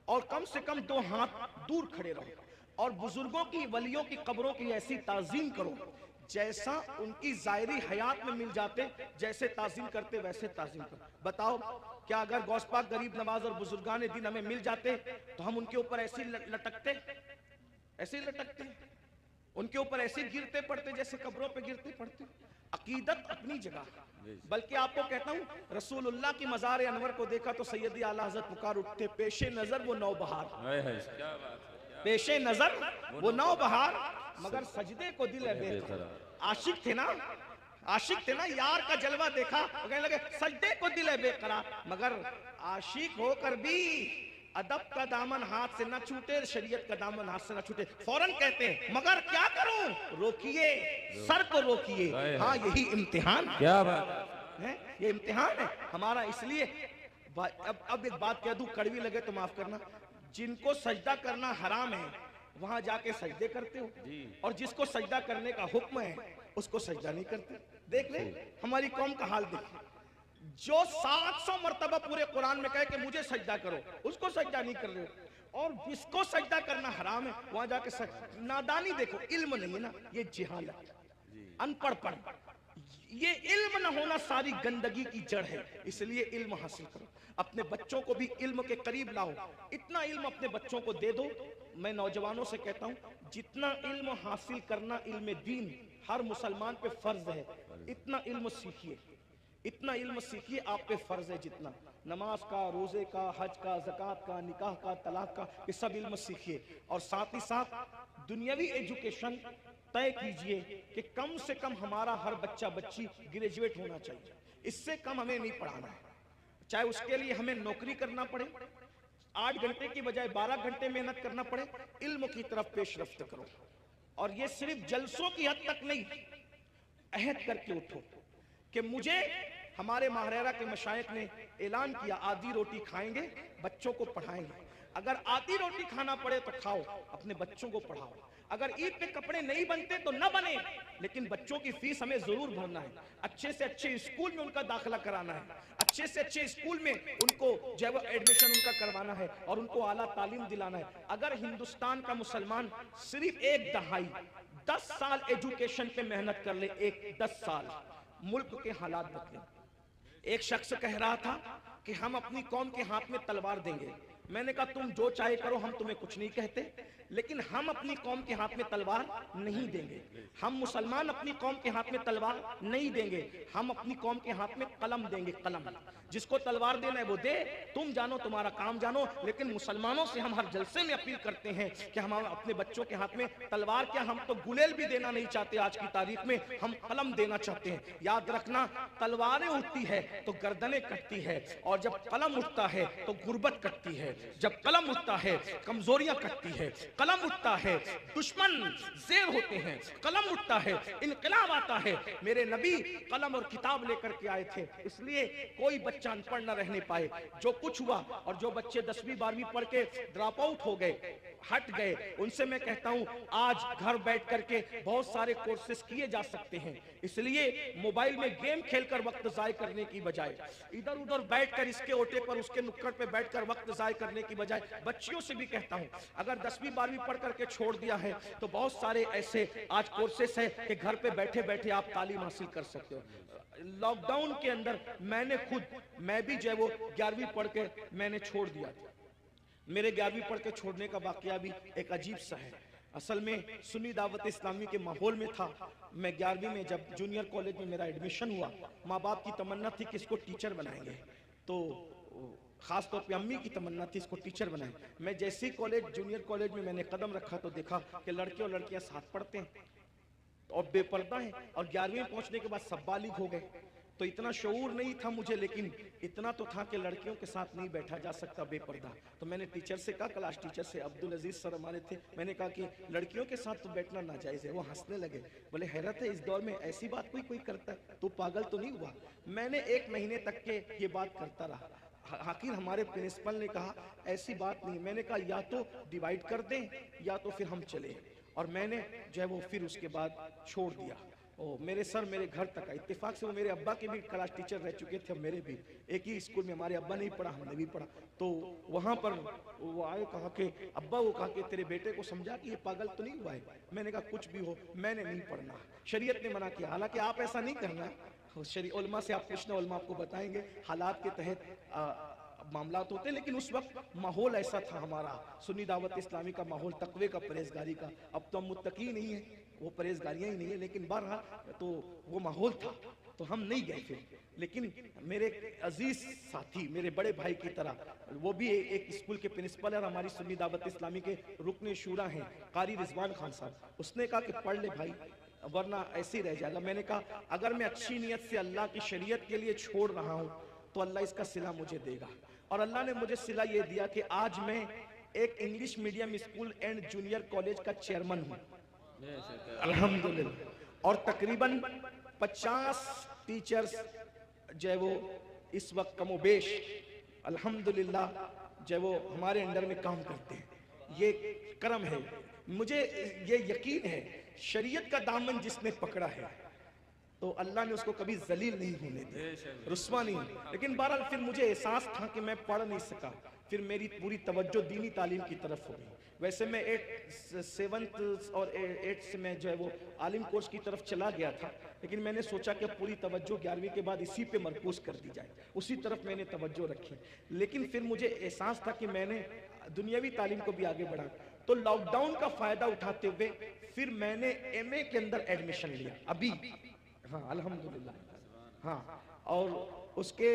और कम से कम 2 हाथ दूर खड़े रहो, और बुजुर्गों की वलियों की कब्रों की ऐसी ताजीम करो जैसा उनकी जायरी हयात में मिल जाते, जैसे ताजीम करते वैसे ताजीम करो। बताओ क्या अगर गौस पाक गरीब नवाज और बुजुर्गान दिन हमें मिल जाते तो हम उनके ऊपर ऐसे लटकते, ऐसे लटकते, उनके ऊपर ऐसे गिरते पड़ते जैसे कब्रों पे गिरते पड़ते? अकीदत अपनी जगह, बल्कि आपको कहता हूँ रसूलुल्लाह की मज़ार अनवर को देखा तो सैयदी आला हज़रत पुकार उठते, पेशे नजर वो नौबहार, पेशे नजर वो नौबहार, मगर सजदे को दिल है बेकरार। आशिक थे ना, आशिक थे ना, यार का जलवा देखा तो कहने लगे सजदे को दिल है बेकरार, मगर आशिक होकर भी अदब का दामन हाथ से ना छूटे, शरीयत का दामन हाथ से ना छूटे। फौरन कहते हैं मगर क्या करूं? रोकिए, सर को रोकिए। हाँ यही इम्तिहान, क्या बात है, ये इम्तिहान है हमारा। इसलिए अब एक बात कह दूं, कड़वी लगे तो माफ करना, जिनको सजदा करना हराम है वहां जाके सजदे करते हो, और जिसको सजदा करने का हुक्म है उसको सजदा नहीं करते। देख ले हमारी कौम का हाल देख, जो 700 मरतबा पूरे कुरान में कहे कि मुझे सजदा करो, उसको सजदा नहीं कर रहे हो, और जिसको सजदा करना हराम है वहां जाके नादानी देखो, इल्म नहीं है ना, ये जिहालत, अनपढ़पन, ये इल्म न होना सारी गंदगी की जड़ है। इसलिए इल्म हासिल करो, अपने बच्चों को भी इल्म के करीब लाओ, इतना इल्म अपने बच्चों को दे दो। मैं नौजवानों से कहता हूँ जितना इल्म हासिल करना इल्म दीन हर मुसलमान पे फर्ज है, इतना इल्म सीखिए, इतना इल्म सीखिए, आप पे फर्ज है जितना नमाज का, रोजे का, हज का, ज़कात का, निकाह का, तलाक का, ये सब इल्म सीखिए। और साथ ही साथ दुनियावी एजुकेशन तय कीजिए कि कम से कम हमारा हर बच्चा बच्ची ग्रेजुएट होना चाहिए, इससे कम हमें नहीं पढ़ाना है। चाहे उसके लिए हमें नौकरी करना पड़े, 8 घंटे की बजाय 12 घंटे मेहनत करना पड़े, इल्म की तरफ पेशरफ्त करो। और ये सिर्फ जलसों की हद तक नहीं, अहद करके उठो कि मुझे, हमारे महरेरा के मशाइख ने ऐलान किया आधी रोटी खाएंगे, बच्चों को पढ़ाएंगे। अगर आधी रोटी खाना पड़े तो खाओ, अपने बच्चों को पढ़ाओ। अगर ईद पे कपड़े नहीं बनते तो न बने, लेकिन बच्चों की फीस हमें जरूर भरना है, अच्छे से अच्छे स्कूल में उनका दाखिला कराना है, अच्छे से अच्छे स्कूल में उनको जो है वो एडमिशन उनका करवाना है, और उनको आला तालीम दिलाना है। अगर हिंदुस्तान का मुसलमान सिर्फ 1 दहाई 10 साल एजुकेशन पे मेहनत कर ले, 10 साल, मुल्क के हालात बदले, एक शख्स कह रहा था कि हम अपनी कौम के हाथ में तलवार देंगे। मैंने कहा तुम जो चाहे करो, हम तुम्हें कुछ नहीं कहते, लेकिन हम अपनी कौम के हाथ में तलवार नहीं देंगे। हम मुसलमान अपनी कौम के हाथ में तलवार नहीं देंगे, हम अपनी कौम के हाथ में कलम देंगे। कलम, जिसको तलवार देना है वो दे, तुम जानो, तुम्हारा काम जानो। लेकिन मुसलमानों से हम हर जलसे में अपील करते हैं कि हम अपने बच्चों के हाथ में तलवार क्या, हम तो गुलेल भी देना नहीं चाहते आज की तारीख में, हम कलम देना चाहते हैं। याद रखना, तलवारें उठती है तो गर्दनें कटती है, और जब कलम उठता है तो गुर्बत कटती है। जब कलम उठता है कमजोरियां कटती है, कलम उठता है दुश्मन ज़ेर होते हैं, कलम उठता है इनकलाब आता है। मेरे नबी कलम और किताब लेकर के आए थे, इसलिए कोई बच्चा अनपढ़ न रहने पाए। जो कुछ हुआ, और जो बच्चे 10वीं 12वीं पढ़ के ड्रॉप आउट हो गए, हट गए, उनसे मैं कहता हूं आज घर बैठ करके बहुत सारे कोर्सेज किए जा सकते हैं। इसलिए मोबाइल में गेम खेलकर वक्त जाय करने की बजाय, इधर उधर बैठकर इसके ओटे पर उसके नुक्कड़ पे बैठकर वक्त जाय करने की बजाय, बच्चियों से भी कहता हूं अगर 10वीं 12वीं पढ़ करके छोड़ दिया है तो बहुत सारे ऐसे आज कोर्सेस है कि घर पे बैठे बैठे आप तालीम हासिल कर सकते हो। लॉकडाउन के अंदर मैं भी जो है वो 11वीं पढ़ के मैंने छोड़ दिया था। मेरे 11वीं पढ़ के छोड़ने का वाकया भी एक अजीब सा है। असल में सुन्नी दावत इस्लामी के माहौल में था। मैं 11वीं में जब जूनियर कॉलेज में मेरा एडमिशन हुआ, माँ बाप की तमन्ना थी कि इसको टीचर बनाएंगे, तो खास तौर पे अम्मी की तमन्ना थी इसको टीचर बनाएं। मैं जैसे ही जूनियर कॉलेज में मैंने कदम रखा तो देखा कि लड़के और लड़कियां साथ पढ़ते हैं और बेपर्दा हैं, और 11वीं में पहुंचने के बाद सब बालिग हो गए। तो इतना शऊर नहीं था मुझे, लेकिन इतना तो था कि लड़कियों के साथ नहीं बैठा जा सकता बेपर्दा। तो मैंने टीचर से कहा, क्लास टीचर से, अब्दुल अजीज सर हमारे थे, मैंने कहा कि लड़कियों के साथ तो बैठना नाजायज है। वो हंसने लगे, बोले हैरत है इस दौर में ऐसी बात कोई करता है, तो पागल तो नहीं हुआ। मैंने 1 महीने तक के ये बात करता रहा। आखिर हमारे प्रिंसिपल ने कहा ऐसी बात नहीं। मैंने कहा या तो डिवाइड कर दें या तो फिर हम चले, और मैंने जो है वो फिर उसके बाद छोड़ दिया। मेरे सर मेरे घर तक आए, इत्तेफाक से वो मेरे अब्बा के भी क्लास टीचर रह चुके थे, मेरे भी एक ही स्कूल में, हमारे अब्बा ने भी पढ़ा हमने भी पढ़ा। तो वहाँ पर वो आए, कहा कि अब्बा, वो कहा कि तेरे बेटे को समझा कि ये पागल तो नहीं हुआ है। मैंने कहा कुछ भी हो मैंने नहीं पढ़ना, शरीयत ने मना किया। हालांकि आप ऐसा नहीं करना, उलमा से आप पूछना, उलमा आपको बताएंगे हालात के तहत मामलात होते हैं। लेकिन उस वक्त माहौल ऐसा था हमारा, सुन्नी दावत इस्लामी का माहौल, तकवे का, परहेजगारी का। अब तो हम मुत्तकी नहीं है, वो परहेजगारियां ही नहीं है, लेकिन बहरहाल तो वो माहौल था, तो हम नहीं गए फिर। लेकिन मेरे अजीज साथी, मेरे बड़े भाई की तरह, वो भी एक स्कूल के प्रिंसिपल है और हमारी सुन्नी दावत इस्लामी के रुकने शूरा हैं, कारी रिजवान खान साहब। उसने कहा कि पढ़ ले भाई, वरना ऐसे ही रह जाएगा। मैंने कहा अगर मैं अच्छी नीयत से अल्लाह की शरीयत के लिए छोड़ रहा हूं तो अल्लाह इसका सिला मुझे देगा। और अल्लाह ने मुझे सिला ये दिया कि आज मैं एक English medium school and junior college का चेयरमैन हूं, अल्हम्दुलिल्लाह। और तकरीबन 50 टीचर्स जो है वो इस वक्त कमोबेश अल्हम्दुलिल्लाह जो है वो हमारे अंडर में काम करते हैं। ये करम है, मुझे ये यकीन है शरीयत का दामन जिसने पकड़ा है तो अल्लाह ने उसको कभी जलील नहीं होने दिया, रुस्वा नहीं। लेकिन बहरहाल फिर मुझे एहसास था कि मैं पढ़ नहीं सका, फिर मेरी पूरी तवज्जो दीनी तालीम की तरफ हो गई। वैसे मैं 7th और 8th से मैं जो है वो आलिम कोर्स की तरफ चला गया था, लेकिन मैंने सोचा कि पूरी तवज्जो 11वीं के बाद इसी पे मरकूज कर दी जाए, उसी तरफ मैंने तवज्जो रखी। लेकिन फिर मुझे एहसास था कि मैंने दुनियावी तालीम को भी आगे बढ़ा। तो लॉकडाउन का फायदा उठाते हुए फिर मैंने MA के अंदर एडमिशन लिया अभी, हाँ अल्हम्दुलिल्लाह, हाँ। और उसके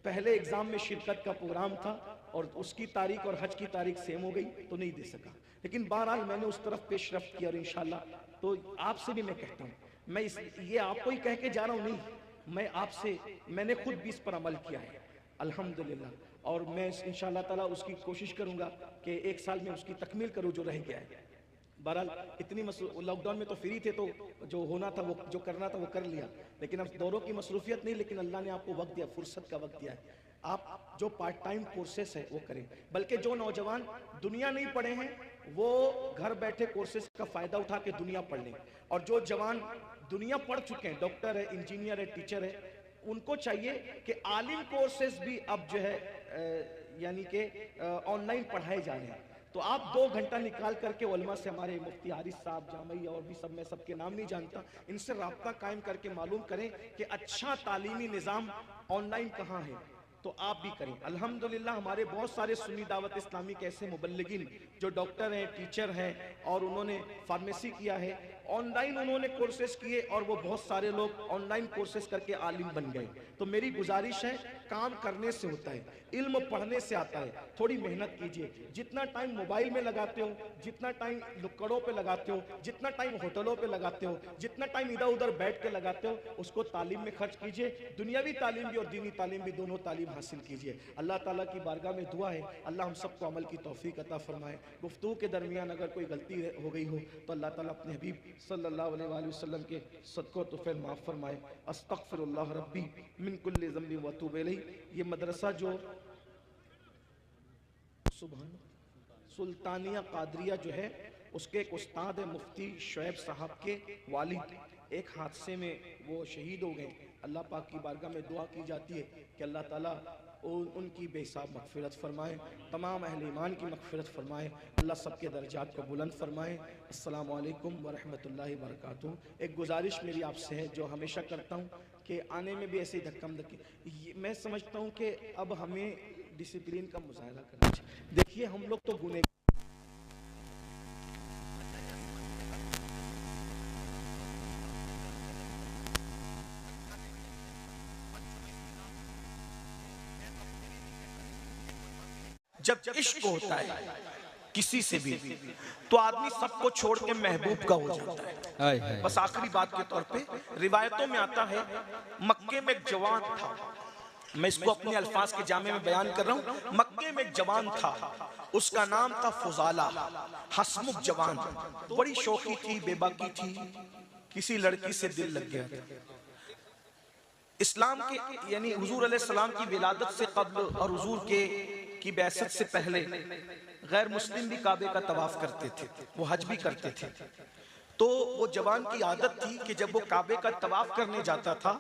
पहले एग्जाम में शिरकत का प्रोग्राम था और उसकी तारीख और हज की तारीख सेम हो गई तो नहीं दे सका। लेकिन बहरहाल मैंने उस तरफ पेशरफ्त किया और इंशाल्लाह तो आपसे भी मैं कहता हूँ, मैं ये आपको ही कह के जा रहा हूँ नहीं, मैं आपसे, मैंने खुद भी इस पर अमल किया है अल्हम्दुलिल्लाह। और मैं इंशाअल्लाह ताला उसकी कोशिश करूंगा कि 1 साल में उसकी तकमील करूं जो रह गया है। बहरहाल इतनी लॉकडाउन में तो फ्री थे, तो जो होना था वो, जो करना था वो कर लिया। लेकिन अब दौरों की मसरूफियत नहीं, लेकिन अल्लाह ने आपको वक्त दिया, फुर्सत का वक्त दिया है। आप जो पार्ट टाइम कोर्सेस है वो करें, बल्कि जो नौजवान दुनिया नहीं पढ़े हैं वो घर बैठे कोर्सेस का फायदा उठा के दुनिया पढ़ लें। और जो जवान दुनिया पढ़ चुके हैं, डॉक्टर है, इंजीनियर है, टीचर है, उनको चाहिए कि आलिम कोर्सेस भी अब जो है यानी कि ऑनलाइन पढ़ाए जा रहे हैं। तो आप 2 घंटा निकाल करके उलमा से, हमारे मुफ्ती हारिस साहब, जामई और भी सब, मैं सबके नाम नहीं जानता, इनसे राब्ता कायम करके मालूम करें कि अच्छा तालीमी निज़ाम ऑनलाइन कहाँ है, तो आप भी करें। अल्हम्दुलिल्लाह हमारे बहुत सारे सुन्नी दावत इस्लामी के ऐसे मुबल्लिगीन जो डॉक्टर हैं, टीचर हैं और उन्होंने फार्मेसी किया है, ऑनलाइन उन्होंने कोर्सेज किए और वो बहुत सारे लोग ऑनलाइन कोर्सेज करके आलिम बन गए। तो मेरी गुजारिश है, काम करने से होता है, इल्म पढ़ने से आता है, थोड़ी मेहनत कीजिए। जितना टाइम मोबाइल में लगाते हो, जितना टाइम लुक्कड़ों पे लगाते हो, जितना टाइम होटलों पे लगाते हो, जितना टाइम इधर उधर बैठ के लगाते हो, उसको तालीम में खर्च कीजिए। दुनियावी तालीम भी और दीनी तालीम भी, दोनों तालीम हासिल कीजिए। अल्लाह ताला की बारगाह में दुआ है, अल्लाह हम सबको अमल की तौफीक अता फरमाए। गुफ्तगू के दरमियान अगर कोई गलती हो गई हो तो अल्लाह ताला अपने हबीब सल्लल्लाहु अलैहि वसल्लम के सदक़ों तुफ़ैल माफ़ फरमाए। अस्तग़फिरुल्लाह रब्बी मिन कुल्लि ज़ंबि व अतूबु इलैह। ये मदरसा जो सुभान सुल्तानिया कादरिया जो है, उसके एक उस्ताद है मुफ्ती शुएब साहब के वालिद, एक हादसे में वो शहीद हो गए। अल्लाह पाक की बारगाह में दुआ की जाती है कि अल्लाह ताला उनकी बेहिसाब मग़फ़िरत फरमाए, तमाम अहले ईमान की मग़फ़िरत फरमाए, अल्लाह सबके दर्जात को बुलंद फरमाए। अस्सलामु अलैकुम व रहमतुल्लाहि व बरकातुहू। एक गुजारिश मेरी आपसे है जो हमेशा करता हूँ कि आने में भी ऐसे धक्का धक्की, मैं समझता हूँ कि अब हमें डिसिप्लिन का मुजाहरा करना चाहिए। देखिए हम लोग तो गुने जब इश्क होता है किसी से भी तो आदमी सबको छोड़ के महबूब का हो जाता है। बस आखिरी बात के तौर पे रिवायतों में आता है, मक्के में एक जवान था, मैं इसको अपने अल्फाज के जामे में बयान कर रहा हूँ। मक्के में एक जवान था, उसका नाम था फुजाला, हसमुख जवान, बड़ी शौकी थी, बेबाकी थी, किसी लड़की से दिल लग गया था। इस्लाम के यानी हुजूर अलैहिस्सलाम की विलादत से कब्ल और हुजूर की बैसत से पहले गैर मुस्लिम भी काबे का तवाफ करते थे, वो हज भी करते थे। तो वो जवान की आदत थी कि जब वो काबे का तवाफ करने जाता था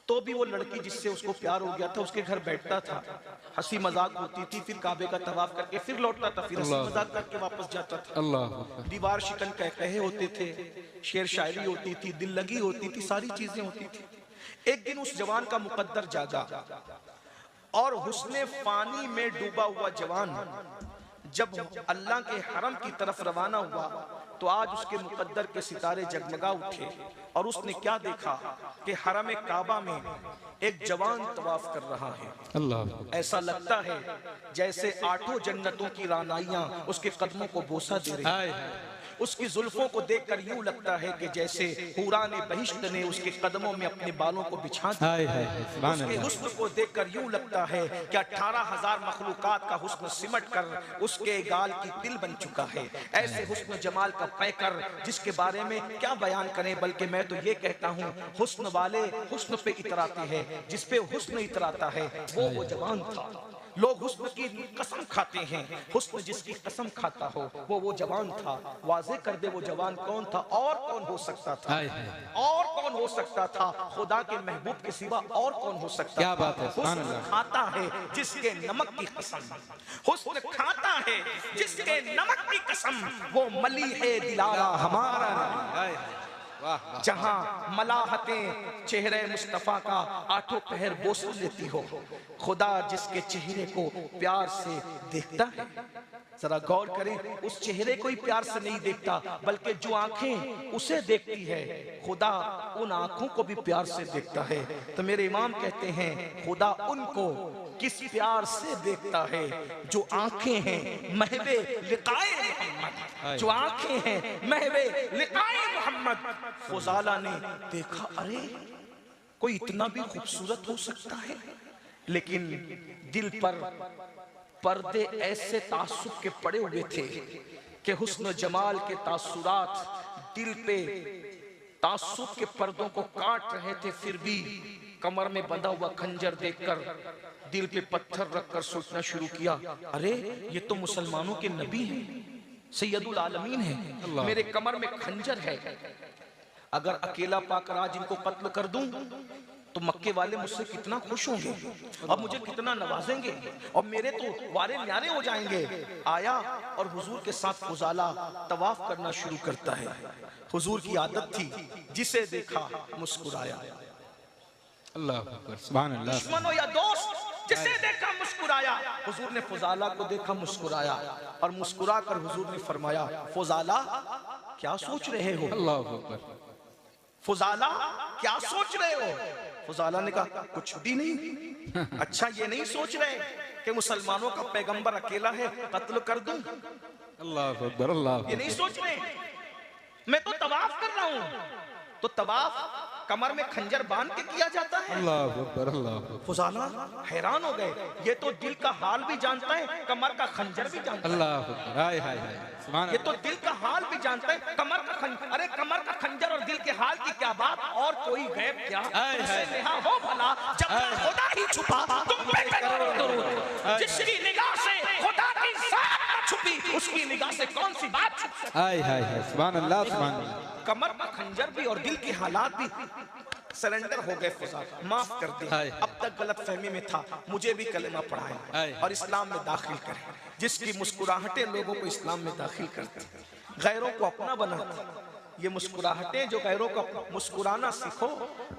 तो भी वो लड़की जिससे उसको प्यार हो गया था उसके घर बैठता था, हंसी मजाक होती थी, फिर काबे का तवाफ करके फिर लौटता था, फिर हंसी मजाक करके वापस जाता था। दीवार शिकन कहे होते थे, शेर शायरी होती थी, दिल लगी होती थी, सारी चीजें होती थी। एक दिन उस जवान का मुकद्दर जागा और हुस्ने फानी में डूबा हुआ जवान जब अल्लाह के हरम की तरफ रवाना हुआ तो आज उसके मुकद्दर के सितारे जगमगा उठे और उसने क्या देखा कि हरम काबा में एक जवान तवाफ कर रहा है। अल्लाह, ऐसा लगता है जैसे 8 जन्नतों की रानाइयां उसके कदमों को बोसा दे रही है। उसकी जुल्फों को देखकर यूं लगता है कि जैसे हुराने बहिश्त ने उसके कदमों में अपने बालों को बिछा दिया। उसके हुस्न को देखकर यूं लगता है कि 18,000 मखलूकात का हुस्न सिमट कर उसके गाल की तिल बन चुका है। ऐसे हुस्न जमाल का पैकर जिसके बारे में क्या बयान करें, बल्कि मैं तो ये कहता हूँ हुस्न वाले हुस्न पे इतराते हैं, जिस पे हुस्न इतराता है वो जवान था। लोग हुस्न की कसम खाते हैं, हुस्न जिसकी कसम खाता हो वो जवान था। वाज़े कर दे वो जवान कौन था और कौन हो सकता था, और कौन हो सकता था, खुदा के महबूब के सिवा और कौन हो सकता। क्या बात है। हुस्न खाता है जिसके नमक की कसम, हुस्न खाता है जिसके नमक की कसम, वो मली है दिलारा हमारा। जहां मलाहतें चेहरे मुस्तफा का 8 पहर बोस लेती हो, खुदा जिसके चेहरे को प्यार से देखता है। जरा गौर करें, उस चेहरे को ही प्यार से नहीं देखता, बल्कि जो आंखें उसे देखती है खुदा उन आंखों को भी प्यार से देखता है। तो मेरे इमाम कहते हैं खुदा उनको किस प्यार से देखता है जो आंखें हैं महवे लिकाए मोहम्मद, जो आंखें हैं महवे लिकाए मोहम्मद। फुजाला ने देखा, अरे कोई इतना भी खूबसूरत हो सकता है, लेकिन दिल पर पर्दे ऐसे तासुब के पड़े हुए थे कि हुस्न जमाल के तासुरात दिल पे तासुब के पर्दों को काट रहे थे। फिर भी कमर में बंधा हुआ खंजर देखकर दिल पे पत्थर रखकर सोचना शुरू किया, अरे ये तो मुसलमानों के नबी हैं, सैयदुल आलमीन हैं, मेरे कमर में खंजर है, अगर अकेला पाकर आज इनको कत्ल कर दूं तो मक्के वाले मुझसे कितना खुश होंगे, अब मुझे कितना नवाजेंगे और मेरे तो वारे न्यारे हो जाएंगे। आया और हुजूर के साथ फुजाला तवाफ करना शुरू करता है। हुजूर की आदत थी, जिसे देखा मुस्कुराया। अल्लाह अकबर, सुभान अल्लाह। दुश्मन हो या दोस्त, जिसे देखा मुस्कुराया। हुजूर ने फुजाला को देखा, मुस्कुराया और मुस्कुरा कर हुजूर ने फरमाया, फुजाला क्या सोच रहे हो? अल्लाह अकबर। फुजाला क्या सोच रहे हो? फुजाला ने कहा कुछ भी नहीं। अच्छा ये नहीं सोच रहे कि मुसलमानों का पैगंबर अकेला है, कत्ल कर दूं? अल्लाह अकबर, अल्लाह। ये नहीं सोच रहे, मैं तो तवाफ कर रहा हूं। तो तवाफ कमर में खंजर बांध के किया जाता है। अल्लाह अकबर, अल्लाह अकबर। फुजाला हैरान हो गए, ये तो दिल का हाल भी जानता है, कमर का खंजर भी जानता है। अल्लाह अकबर, हाय हाय हाय, सुभान ये तो दिल का हाल भी जानता है, कमर का खंजर। अरे कमर का खंजर और दिल के हाल की क्या बात, और कोई गैब क्या? तुमसे नेहा हो भला, जब खुदा ही छुपा तुम पे करोड़ों दरूद। जिसकी निगाह से खुदा की जात न छुपी, उसकी निगाह से कौन सी बात छुप सकती? हाय हाय हाय, सुभान अल्लाह, सुभान अल्लाह। कमर का खंजर भी और दिल के हालात भी सरेंडर हो गए। फुजाला माफ कर दे, अब तक गलत फहमी में था, मुझे भी कलेमा पढ़ाए और इस्लाम में दाखिल करें। जिसकी मुस्कुराहटें लोगों को इस्लाम में दाखिल करती, गैरों को अपना बनाती। ये मुस्कुराहटें जो गैरों को मुस्कुराना सीखो।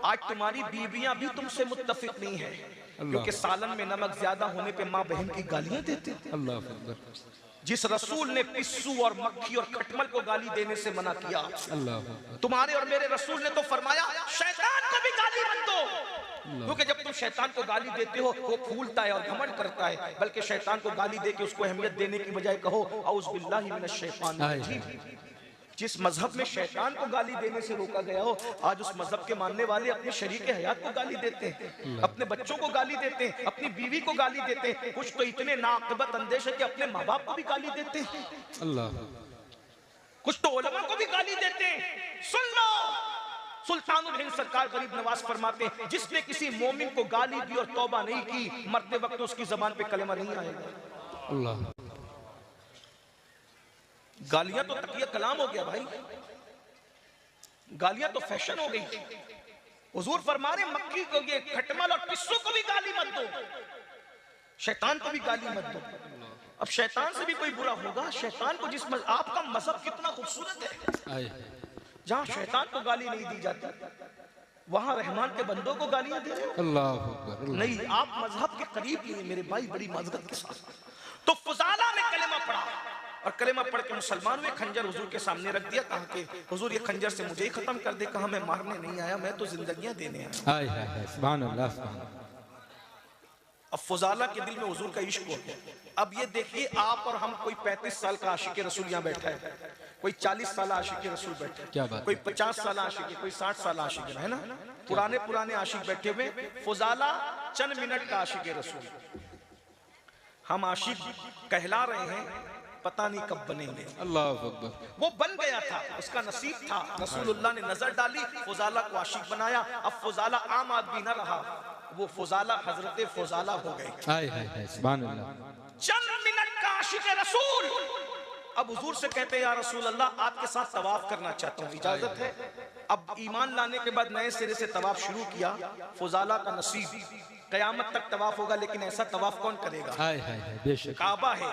आज तुम्हारी बीवियां भी तुमसे मुत्तफिक नहीं है, क्योंकि सालन में नमक ज्यादा होने पे माँ बहन की गालियां देते थे। अल्लाह अकबर। जिस रसूल ने पिस्सू और मक्खी और खटमल को गाली देने से मना किया, अल्लाह। तुम्हारे और मेरे रसूल ने तो फरमाया शैतान को भी गाली मत दो, क्योंकि जब तुम शैतान को गाली देते हो वो फूलता है और घमंड करता है। बल्कि शैतान को गाली देके उसको अहमियत देने की बजाय कहो औज़ बिल्लाहि मिनश शैतानिर रजीम। जिस मजहब में शैतान को गाली देने से रोका गया हो, आज उस मजहब के मानने वाले अपने शरीके हयात को गाली देते हैं, अपने बच्चों को गाली देते हैं, अपनी बीवी को गाली देते हैं। कुछ तो इतने नाक़िबत अंदेश है कि अपने माँ बाप को भी गाली देते हैं। अल्लाह। कुछ तो उलमा को भी गाली देते हैं। सुन लो, सुल्तानुल हिंद सरकार गरीब नवाज फरमाते हैं, जिसने किसी मोमिन को गाली दी और तौबा नहीं की, मरते वक्त उसकी जबान पे कलेमा नहीं आएगा। अल्लाह। गालियां तो तकिया कलाम हो गया भाई, गालियां तो फैशन हो गई। हुजूर फरमा रहे मक्खी को, ये खटमल और पिस्सू को भी गाली मत दो, शैतान को भी गाली मत दो। अब शैतान से भी कोई बुरा होगा? शैतान को जिस आपका मजहब कितना खूबसूरत है, जहां शैतान को गाली नहीं दी जाती, वहां रहमान के बंदों को गालियां दे रहे हो। अल्लाह अकबर। नहीं, आप मजहब के करीब नहीं मेरे भाई, बड़ी माजरत के साथ। तो फुजाला ने कलेमा पढ़ा और कलेमा पढ़ के मुसलमान हुए। खंजर हुजूर के सामने रख दिया, कहा कि हुजूर ये खंजर से मुझे ही खत्म कर दे। कहा मैं मारने नहीं आया, मैं तो जिंदगियां देने आया। हाय हाय हाय, सुभान अल्लाह, सुभान अल्लाह। अब फुजाला के दिल में हुजूर का इश्क हो गया। अब ये देखिए, आप और हम, कोई 35 साल का आशिक रसूल यहाँ बैठा है, कोई 40 साल आशिक रसूल बैठा है, क्या बात, कोई 50 साल आशिक, कोई 60 साल आशिक है ना, पुराने आशिक बैठे हुए। फुजाला चंद मिनट का आशिक रसूल। हम आशिक कहला रहे हैं, पता नहीं कब बनेंगे। अल्लाह अकबर। वो बन गया था, उसका नसीब था। रसूलुल्लाह ने नजर डाली, फुजाला को आशिक बनाया। अब फुजाला आम आदमी न रहा, वो फुजाला हजरत फुजाला हो गए। हाय हाय हाय, सुभान अल्लाह। चंद मिनट का आशिक रसूल। अब हुजूर से कहते हैं, या रसूल अल्लाह, आपके साथ तवाफ करना चाहता हूँ, इजाजत है? अब ईमान लाने के बाद नए सिरे से तवाफ शुरू किया। फुजाला का नसीब कयामत तक तवाफ होगा, लेकिन ऐसा तवाफ कौन करेगा? हाय हाय हाय, बेशक। काबा है,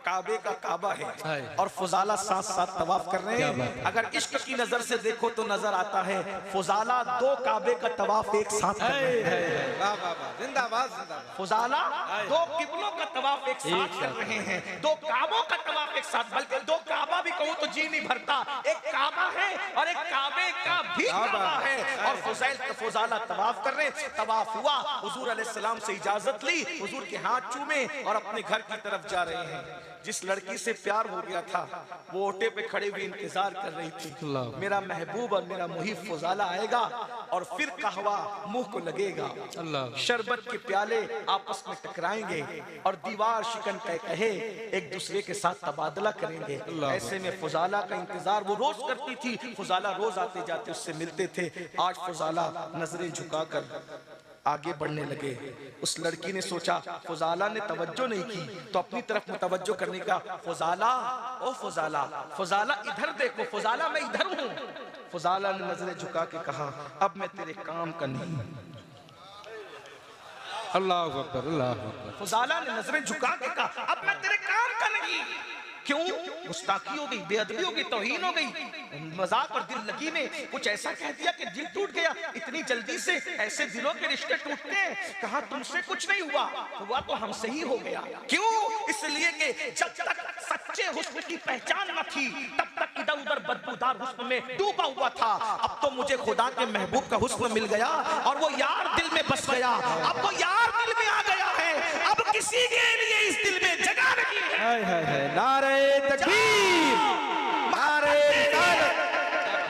काबे का काबा है और फुजाला साथ साथ तवाफ कर रहे हैं। अगर इश्क की नजर से देखो तो नजर आता है फुजाला 2 काबे का तवाफ एक साथ कर रहे हैं। वाह वाह वाह, जिंदाबाद जिंदाबाद। फुजाला 2 किबलों का तवाफ एक साथ कर रहे हैं, 2 काबों का तवाफ एक साथ, बल्कि 2 काबा भी कहूं तो जी नहीं भरता। एक काबा है और एक काबे का भी काबा है, और फुजाला तवाफ कर रहे हैं। तवाफ हुआ, हुजूर अलैहिस्सलाम से इजाजत ली, हुजूर के हाथ चूमे और अपने घर की तरफ जा रहे हैं। जिस लड़की से प्यार हो गया था, वो ओटे पे खड़े हुए इंतजार कर रही थी, मेरा महबूब और मेरा मुहिब फुजाला आएगा और फिर कहवा मुंह को लगेगा, शरबत के प्याले आपस में टकराएंगे और दीवार शिकन कहे एक दूसरे के साथ तबादला करेंगे। ऐसे में फुजाला का इंतजार वो रोज करती थी। फुजाला रोज आते जाते उससे मिलते थे। आज फुजाला नजरें झुकाकर आगे बढ़ने लगे। उस लड़की ने सोचा, फुजाला ने तवज्जो नहीं की तो अपनी तरफ मुतवज्जो करने का, फुजाला ओ फुजाला, फुजाला इधर देखो, फुजाला मैं इधर हूँ। फुजाला ने नजरें झुका के कहा, अब मैं तेरे काम का नहीं, अल्लाह अकबर, अल्लाह अकबर। फुजाला ने नजरें झुका के कहा, अब मैं तेरे काम का नहीं। क्यों? गुस्ताखी हो गई, बेअदबी हो गई, तौहीन हो गई, मजाक और दिल लगी ने कुछ ऐसा कह दिया कि दिल टूट गया। इतनी जल्दी से ऐसे दिलों के रिश्ते टूटते हैं। कहा तुमसे कुछ नहीं हुआ, हुआ तो हमसे ही हो गया। क्यों? इसलिए कि जब तक सच्चे हुस्न की पहचान न थी तब तक इधर उधर बदबूदार हुस्न में डूबा हुआ था। अब तो मुझे खुदा के महबूब का हुस्न मिल गया और वो यार दिल में बस गया। अब वो यार दिल में आ गया है, अब किसी के लिए इस दिल में जगह नहीं है। हाय हाय हाय, नारे तकबीर, नारे रिसालत।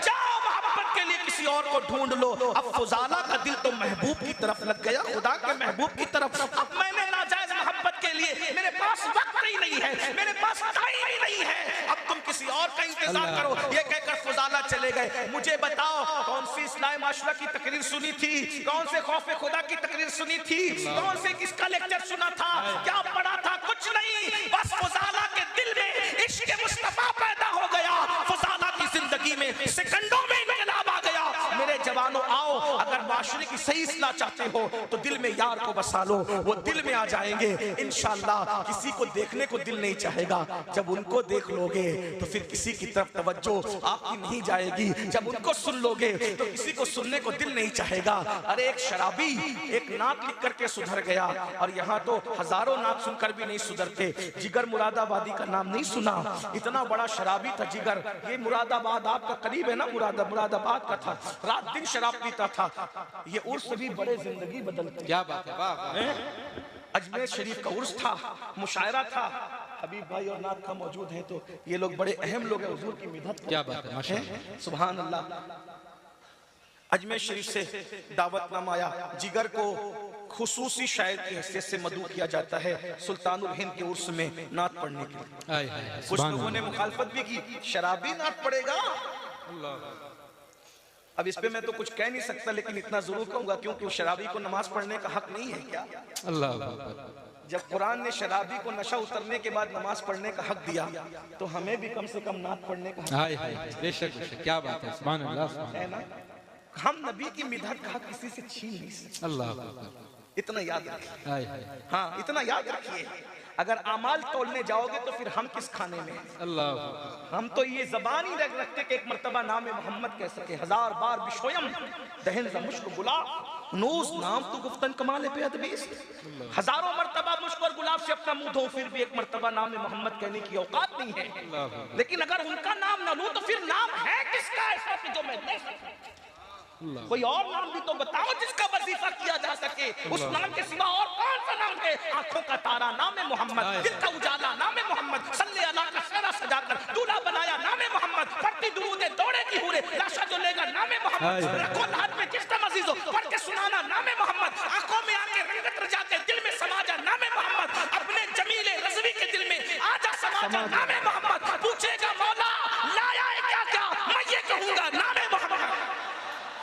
जाओ मोहब्बत के लिए किसी और को ढूंढ लो। अब फुजाला का दिल तो महबूब की तरफ लग गया, खुदा के महबूब की तरफ। अब मैंने नाजायज मोहब्बत के लिए मेरे पास वक्त ही नहीं है, मेरे पास टाइम ही नहीं है, अब तुम किसी और का इंतजार करो। ये कहकर फुजाला चले गए। मुझे बताओ कौन सी इस्लाह माशरा की तकरीर सुनी थी, कौन से खौफ खुदा की तकरीर सुनी थी, कौन से किसका लेक्चर सुना था, क्या पढ़ा था? कुछ नहीं। बस फुजाला के दिल में इश्क मुस्तफा पैदा हो गया। फुजाला की जिंदगी में सेकंडों में इनकलाब आ गया। मेरे जवानों आओ, अगर माशरे की सही इस्लाह चाहते हो तो दिल में यार को बसा लो, वो दिल में आ जाएंगे इंशाअल्लाह। किसी को देखने को दिल नहीं चाहेगा, जब उनको देख लोगे तो फिर किसी की तरफ तवज्जो आपकी नहीं जाएगी। जब उनको सुन लोगे तो किसी को सुनने को दिल नहीं चाहेगा। अरे एक शराबी एक नात लिख करके सुधर गया और यहाँ तो हजारों नात सुनकर भी नहीं सुधरते। जिगर मुरादाबादी का नाम नहीं सुना? इतना बड़ा शराबी था जिगर। ये मुरादाबाद आपका करीब है ना, मुरादाबाद का था। रात दिन शराब पीता था। ये उर्स भी बड़े जिंदगी बदलते। क्या बात है, वाह वाह। अजमेर शरीफ का उर्स था, मुशायरा था। हबीब भाई और नाथ का मौजूद है तो ये लोग बड़े अहम लोग हैं, हुजूर की मिदत। क्या बात है, माशाअल्लाह, सुभान अल्लाह। अजमेर शरीफ से दावतनामा आया। जिगर को खुसूसी शायर की हैसियत से मदऊ किया जाता है सुल्तानुल हिंद के उर्स में नात पढ़ने के लिए। हाय हाय हाय, कुछ सुभान लोगों ने अल्लाह। मुखालफत भी की, शराबी नात पढ़ेगा। अब इस पे मैं तो कुछ कह नहीं सकता, लेकिन इतना जरूर कहूंगा क्योंकि वो शराबी को नमाज पढ़ने का हक नहीं है क्या? अल्लाह अकबर। जब कुरान ने शराबी को नशा उतरने के बाद नमाज पढ़ने का हक दिया तो हमें भी कम से कम नात पढ़ने का हक हाय हाय हाय, बेशक बेशक, क्या बात है, सुभान अल्लाह, सुभान है ना। हम नबी की मिदहत का हक किसी से छीन नहीं सकते। अल्लाह अकबर। इतना याद रखिए। हाय हाय, हाँ, इतना याद रखिए। अगर अमाल तोलने जाओगे तो फिर हम किस खाने में हैं? अल्लाह अकबर। हम तो ये जबान ही रखते कि एक मर्तबा नाम मोहम्मद कह सके। हजार बार बिशोयम दहन मुश्क गुलाब नूस नाम तो गुफ्तन कमाल पे अदबीस। हजारों मर्तबा मुश्क और गुलाब से अपना मुंह धो, फिर भी एक मर्तबा नाम मोहम्मद कहने की औकात नहीं है। लेकिन अगर उनका नाम ना लूं तो फिर नाम है किसका ऐसा कि जो मैं ले सकूं? कोई और नाम भी तो बताओ जिसका वजीफा किया जा सके। उस नाम के सिवा और कौन सा नाम है? आंखों का तारा नाम है मोहम्मद, दिल का उजाला नाम है मोहम्मद, सल्ले अला का सेहरा सजाकर दूल्हा बनाया नाम है मोहम्मद, पढ़ती दुरूदे दौड़े की हुरे लाशा जो लेगा नाम है मोहम्मद, रखो हाथ में जिस्म अजीजो पढ़ के सुनाना नाम है मोहम्मद, आंखों में आके रंगत रजा के दिल में समा जा नाम है मोहम्मद, अपने जमीले रज़वी के दिल में आजा समा जा नाम है मोहम्मद। पूछेगा मौला लाया है क्या क्या, मैं ये कहूंगा नाम है मोहम्मद।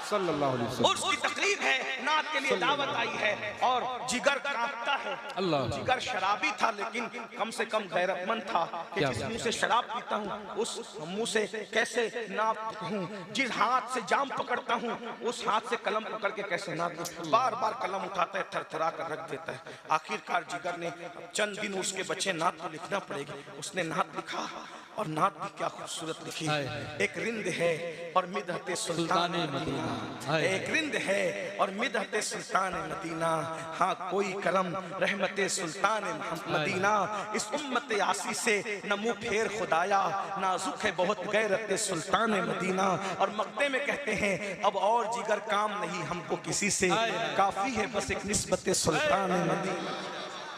सल्लल्लाहु अलैहि वसल्लम। उसकी तकलीफ है, नात के लिए दावत आई है और जिगर कांपता है। अल्लाह। जिगर शराबी था लेकिन कम से कम गैरतमंद था कि जिस मुंह से शराब पीता हूँ उस मुंह से कैसे नात कहूँ, जिस हाथ से जाम पकड़ता हूँ उस हाथ से कलम पकड़ के कैसे नात। बार बार कलम उठाता है, थरथरा कर रख देता है। आखिरकार जिगर ने चंद दिन उसके बच्चे नात को लिखना पड़ेगी। उसने नात लिखा और नात भी क्या खूबसूरत लिखी। एक रिंद है और मिदहते सुल्तान मदीना, एक रिंद है और मिदहते सुल्तान मदीना। हाँ कोई करम रहमते सुल्तान मदीना, इस उम्मत आसी से न मुँह फेर खुदाया, नाजुक है बहुत गैरते सुल्तान मदीना। और मक्ते में कहते हैं अब और जिगर काम नहीं हमको किसी से, काफी है बस एक निस्बत सुल्तान मदीना।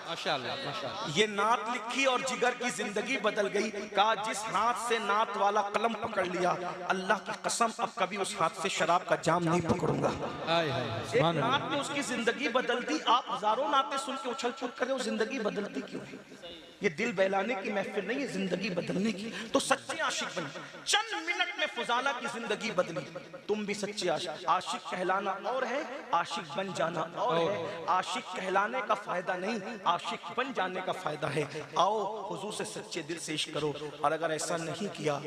माशाअल्लाह, माशाअल्लाह। ये नात लिखी और जिगर की जिंदगी बदल गई। कहा जिस हाथ से नात वाला कलम पकड़ लिया, अल्लाह की कसम अब कभी उस हाथ से शराब का जाम नहीं पकड़ूंगा। हाय हाय, एक सुभान अल्लाह। नात ने उसकी जिंदगी बदल दी। आप हजारों नातें सुन के उछल कूद कर रहे हो, जिंदगी बदलती क्यों है? ये दिल बहलाने की महफिल नहीं है, जिंदगी बदलने की। तो सच्चे आशिक बने। चंद मिनट में फुजाला की जिंदगी बदली। तुम भी सच्चे आशिक। आशिक कहलाना और है, आशिक बन जाना और है। आशिक कहलाने का फायदा नहीं, आशिक बन जाने का फायदा है। आओ हुजूर से सच्चे दिल से इश्क करो, और अगर ऐसा नहीं किया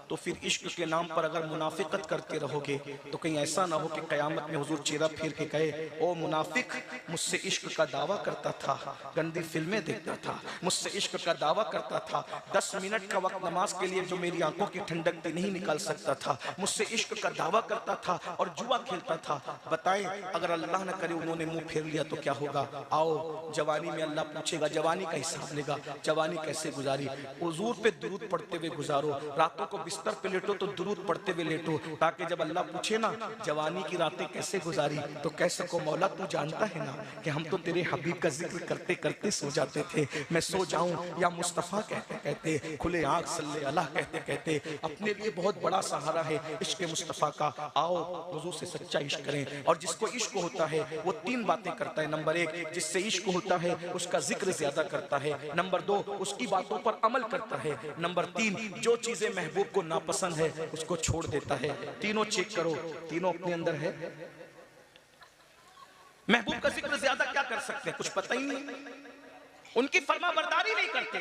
तो फिर इश्क के नाम पर अगर मुनाफिकत करते रहोगे तो कहीं ऐसा ना हो कि कयामत में हुजूर चेहरा फिर के कहे, ओ मुनाफिक, मुझसे इश्क का दावा करता था, गंदी फिल्में देखता था, मुझसे इश्क का दावा करता था, 10 मिनट का वक्त नमाज के लिए जो मेरी आंखों की ठंडक थी नहीं निकाल सकता था, मुझसे इश्क का दावा करता था और जुआ खेलता था। बताएं अगर अल्लाह न करे उन्होंने मुंह फेर लिया तो क्या होगा? आओ जवानी में अल्लाह पूछेगा, जवानी का हिसाब लेगा, जवानी कैसे गुजारी। हुजूर पे दुरूद पढ़ते हुए गुजारो, रातों को बिस्तर पे लेटो तो दुरूद पढ़ते हुए लेटो, ताकि जब अल्लाह पूछे ना जवानी की रातें कैसे गुजारी तो कह सको, मौला तू जानता है ना कि हम तो तेरे हबीब का जिक्र करते करते सो जाते थे। मैं सो जाऊं या मुस्तफ़ा कहते कहते, खुले आंख सल्ले अल्लाह कहते कहते, अपने लिए बहुत बड़ा सहारा है इश्क मुस्तफ़ा का। आओ हुजूर से सच्चा इश्क करें। और जिसको इश्क होता है वो 3 बातें करता है। नंबर 1, जिससे इश्क होता है उसका जिक्र ज्यादा करता है। नंबर 2, उसकी बातों पर अमल करता है। नंबर 3, जो चीजें महबूब को नापसंद है उसको छोड़ देता है। तीनों चेक करो, तीनों अपने अंदर है। महबूब का जिक्र ज्यादा क्या कर सकते हैं, कुछ पता ही नहीं। उनकी फरमा बरदारी नहीं करते,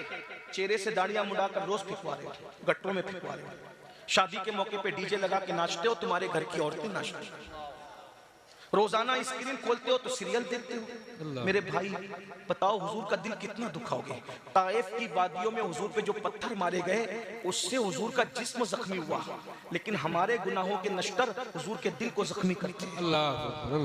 चेहरे से दाढ़ियां मुड़ाकर रोज फिकवा रहे हो, गट्टों में फिकवा रहे हो। शादी के मौके पे डीजे लगा के नाचते हो, तुम्हारे घर की औरतें नाचती हैं। रोजाना स्क्रीन खोलते हो तो सीरियल देखते हो। मेरे भाई बताओ हुजूर का दिल कितना दुखाओगे। ताइफ की वादियों में हुजूर पे जो पत्थर मारे गए उससे हुजूर का जिस्म जख्मी हुआ, लेकिन हमारे गुनाहों के नश्तर हुजूर के दिल को जख्मी करते हैं।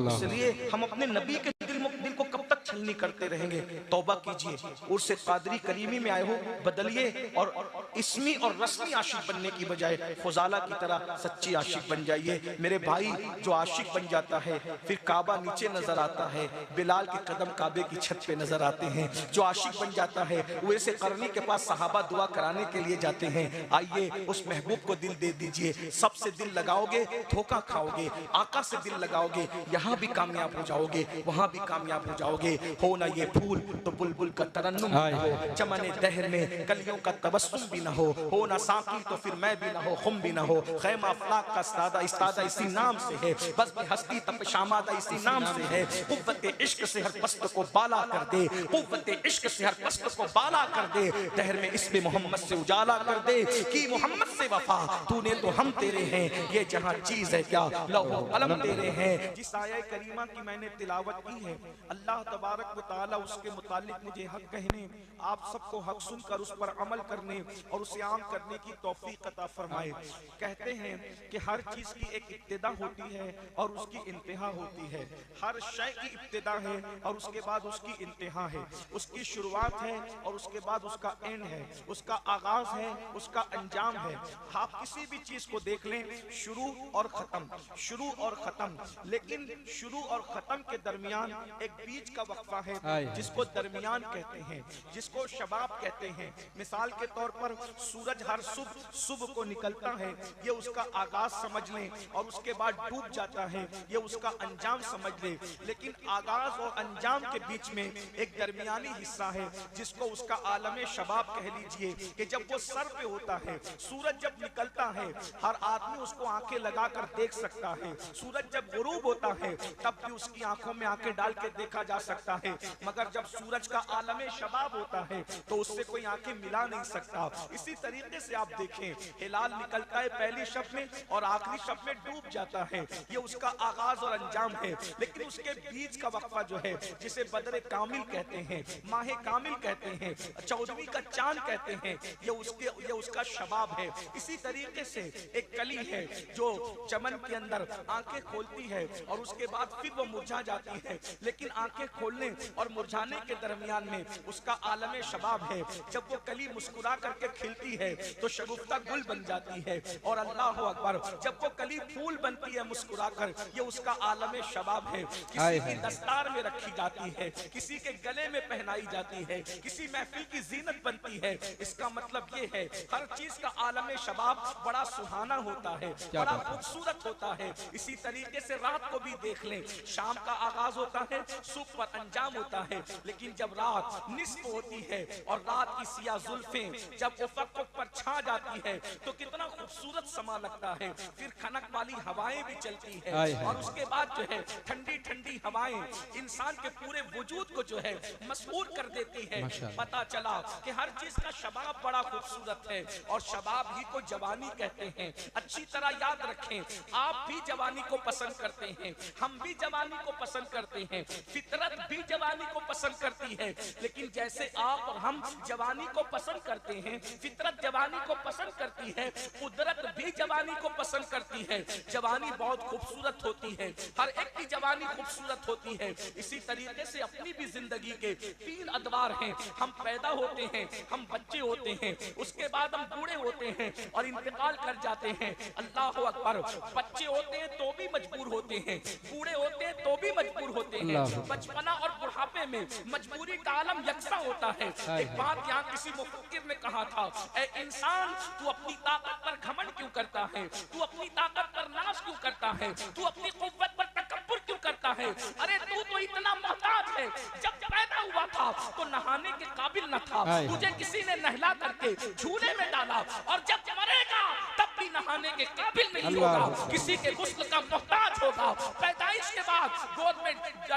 इसलिए हम अपने नबी के दिल को कब तक छलनी करते रहेंगे? तौबा कीजिए, उर्से कादरी करीमी में आए हो, बदलिए और इसमी और रस्मी आशिक बनने की बजाय फुजाला की तरह सच्ची आशिक बन जाइए। मेरे भाई जो आशिक बन जाता है फिर काबा नीचे नजर आता है, बिलाल के कदम काबे की छत पे नजर आते हैं। जो आशिक बन जाता है वो ऐसे करनी के पास सहाबा दुआ कराने के लिए जाते हैं। आइए उस महबूब को दिल दे दीजिए। सबसे दिल लगाओगे धोखा खाओगे, आका से दिल लगाओगे यहाँ भी कामयाब हो जाओगे, वहां भी कामयाब हो जाओगे। हो ना ये फूल तो बुलबुल का तरन्नुम ना हो, चमने दहर में कलियों का तबस्सुम भी ना हो ना साकी तो फिर मैं भी ना हो, खुम भी ना हो। खैमा अफलाक का इस्तादा इसी नाम से है, बस हस्ती तपशामादा इसी नाम से है। कुव्वत इश्क से हर पस्त को बाला कर दे, कुव्वत इश्क से हर पस्त को बाला कर दे। दहर में इसमें मोहम्मद से उजाला कर दे कि मोहम्मद से वफा तूने तो हम तेरे हैं, ये जहां चीज है क्या लौह कलम तेरे हैं। जिस आया करीमा की मैंने तिलावत की है, अल्लाह तबारक व तआला उसके मुतालिक मुझे हक कहने, आप सबको हक सुनकर उस पर अमल करने और उसे आम करने की तौफीक अता फरमाए। कहते हैं कि हर चीज की एक इब्तिदा होती है और उसकी इंतहा होती है। हर शय की इब्तिदा है और उसके बाद उसकी इंतहा है। उसकी शुरुआत है और उसके बाद उसका एंड है। उसका आगाज है, उसका अंजाम है। आप किसी भी चीज को देख लें, शुरू और खत्म, शुरू और खत्म, लेकिन शुरू और खत्म के दरमियान एक बीच का वक्फा है जिसको दरमियान कहते हैं, जिसको शबाब कहते हैं। मिसाल के तौर पर सूरज हर सुबह को निकलता है, ये उसका आगाज समझ लें, और उसके बाद डूब जाता है, ये उसका अंजाम समझ ले। लेकिन आगाज और अंजाम के बीच में एक दरमियानी हिस्सा है जिसको उसका आलम शबाब कह लीजिए, कि जब वो सर पे होता है, सूरज जब निकलता है हर आदमी उसको आंखें लगाकर देख सकता है। सूरज जब गुरूब होता है तब भी उसकी आंखों में आंखें डाल के देखा जा सकता है, मगर जब सूरज का आलम शबाब होता है तो उससे कोई आंखें मिला नहीं सकता। इसी तरीके से आप देखें, हिलाल निकलता है पहली शब में और आखिरी शब में डूब जाता है, ये उसका आगाज और अंजाम है। लेकिन उसके बीच का वक्फा जो है, जिसे बदर कामिल कहते हैं, माहे कामिल कहते हैं, 14वीं का चांद कहते हैं, ये उसका शबाब है। इसी तरीके से एक कली है जो चमन के अंदर आंखें खोलती है और उसके बाद फिर वो मुरझा जाती है, लेकिन आंखें खोलने और मुरझाने के दरमियान में उसका आलम शबाब है। जब वो कली मुस्कुरा करके खिलती है तो शगुफ्ता गुल बन जाती है, और अल्लाह अकबर, जब वो कली फूल बनती है मुस्कुराकर, ये उसका आलम शबाब है। किसी की दस्तार में रखी जाती है, किसी के गले में पहनाई जाती है, किसी महफिल की जीनत बनती है। इसका मतलब ये है हर चीज का आलम शबाब बड़ा सुहाना होता है, बड़ा खूबसूरत होता है। इसी तरीके से रात को भी देख लें, शाम का आगाज होता है, सुबह पर अंजाम होता है। लेकिन जब रात निस्फ होती है और रात की सिया जुल्फें जब उफक पर छा जाती है तो कितना खूबसूरत समा लगता है। फिर खनक वाली हवाएं भी चलती है और उसके बाद जो है ठंडी ठंडी हवाएं इंसान के पूरे वजूद को जो है मसहूर कर देती है। पता चला कि हर चीज का शबाब बड़ा खूबसूरत है और शबाब ही को जवानी कहते हैं। अच्छी तरह याद रखें, आप भी जवानी को पसंद करते हैं, हम भी जवानी को पसंद करते हैं, फितरत भी जवानी को पसंद करती है। लेकिन जैसे आप और हम जवानी को पसंद करते हैं, फितरत जवानी को पसंद करती है, कुदरत भी जवानी को पसंद करती है। जवानी बहुत खूबसूरत होती है, हर एक की जवानी खूबसूरत होती है। इसी तरीके से अपनी भी जिंदगी के 3 अदवार हैं। हम पैदा होते हैं, हम बच्चे होते हैं, उसके बाद हम बूढ़े होते हैं और इंतकाल कर जाते हैं। अल्लाह अकबर। बच्चे होते हैं तो भी मजबूर होते हैं, बूढ़े होते हैं तो भी मजबूर होते हैं। बचपना और बुढ़ापे में मजबूरी का आलम यकसा होता है। एक बात यहाँ किसी मुफक्किर ने कहा था, ऐ इंसान तू अपनी ताकत पर घमंड क्यों करता है, तू अपनी ताकत पर नाश क्यों करता है, तू अपनी कुव्वत पर तकब्बुर क्यों करता है। अरे तू तो इतना मोहताज है, जब पैदा हुआ था तो नहाने के काबिल न था, तुझे किसी ने नहला करके झूले में डाला और जब मरेगा तब भी नहाने के काबिल नहीं होगा, किसी के गुस्ल का मोहताज होगा। पैदाइश के बाद गोद में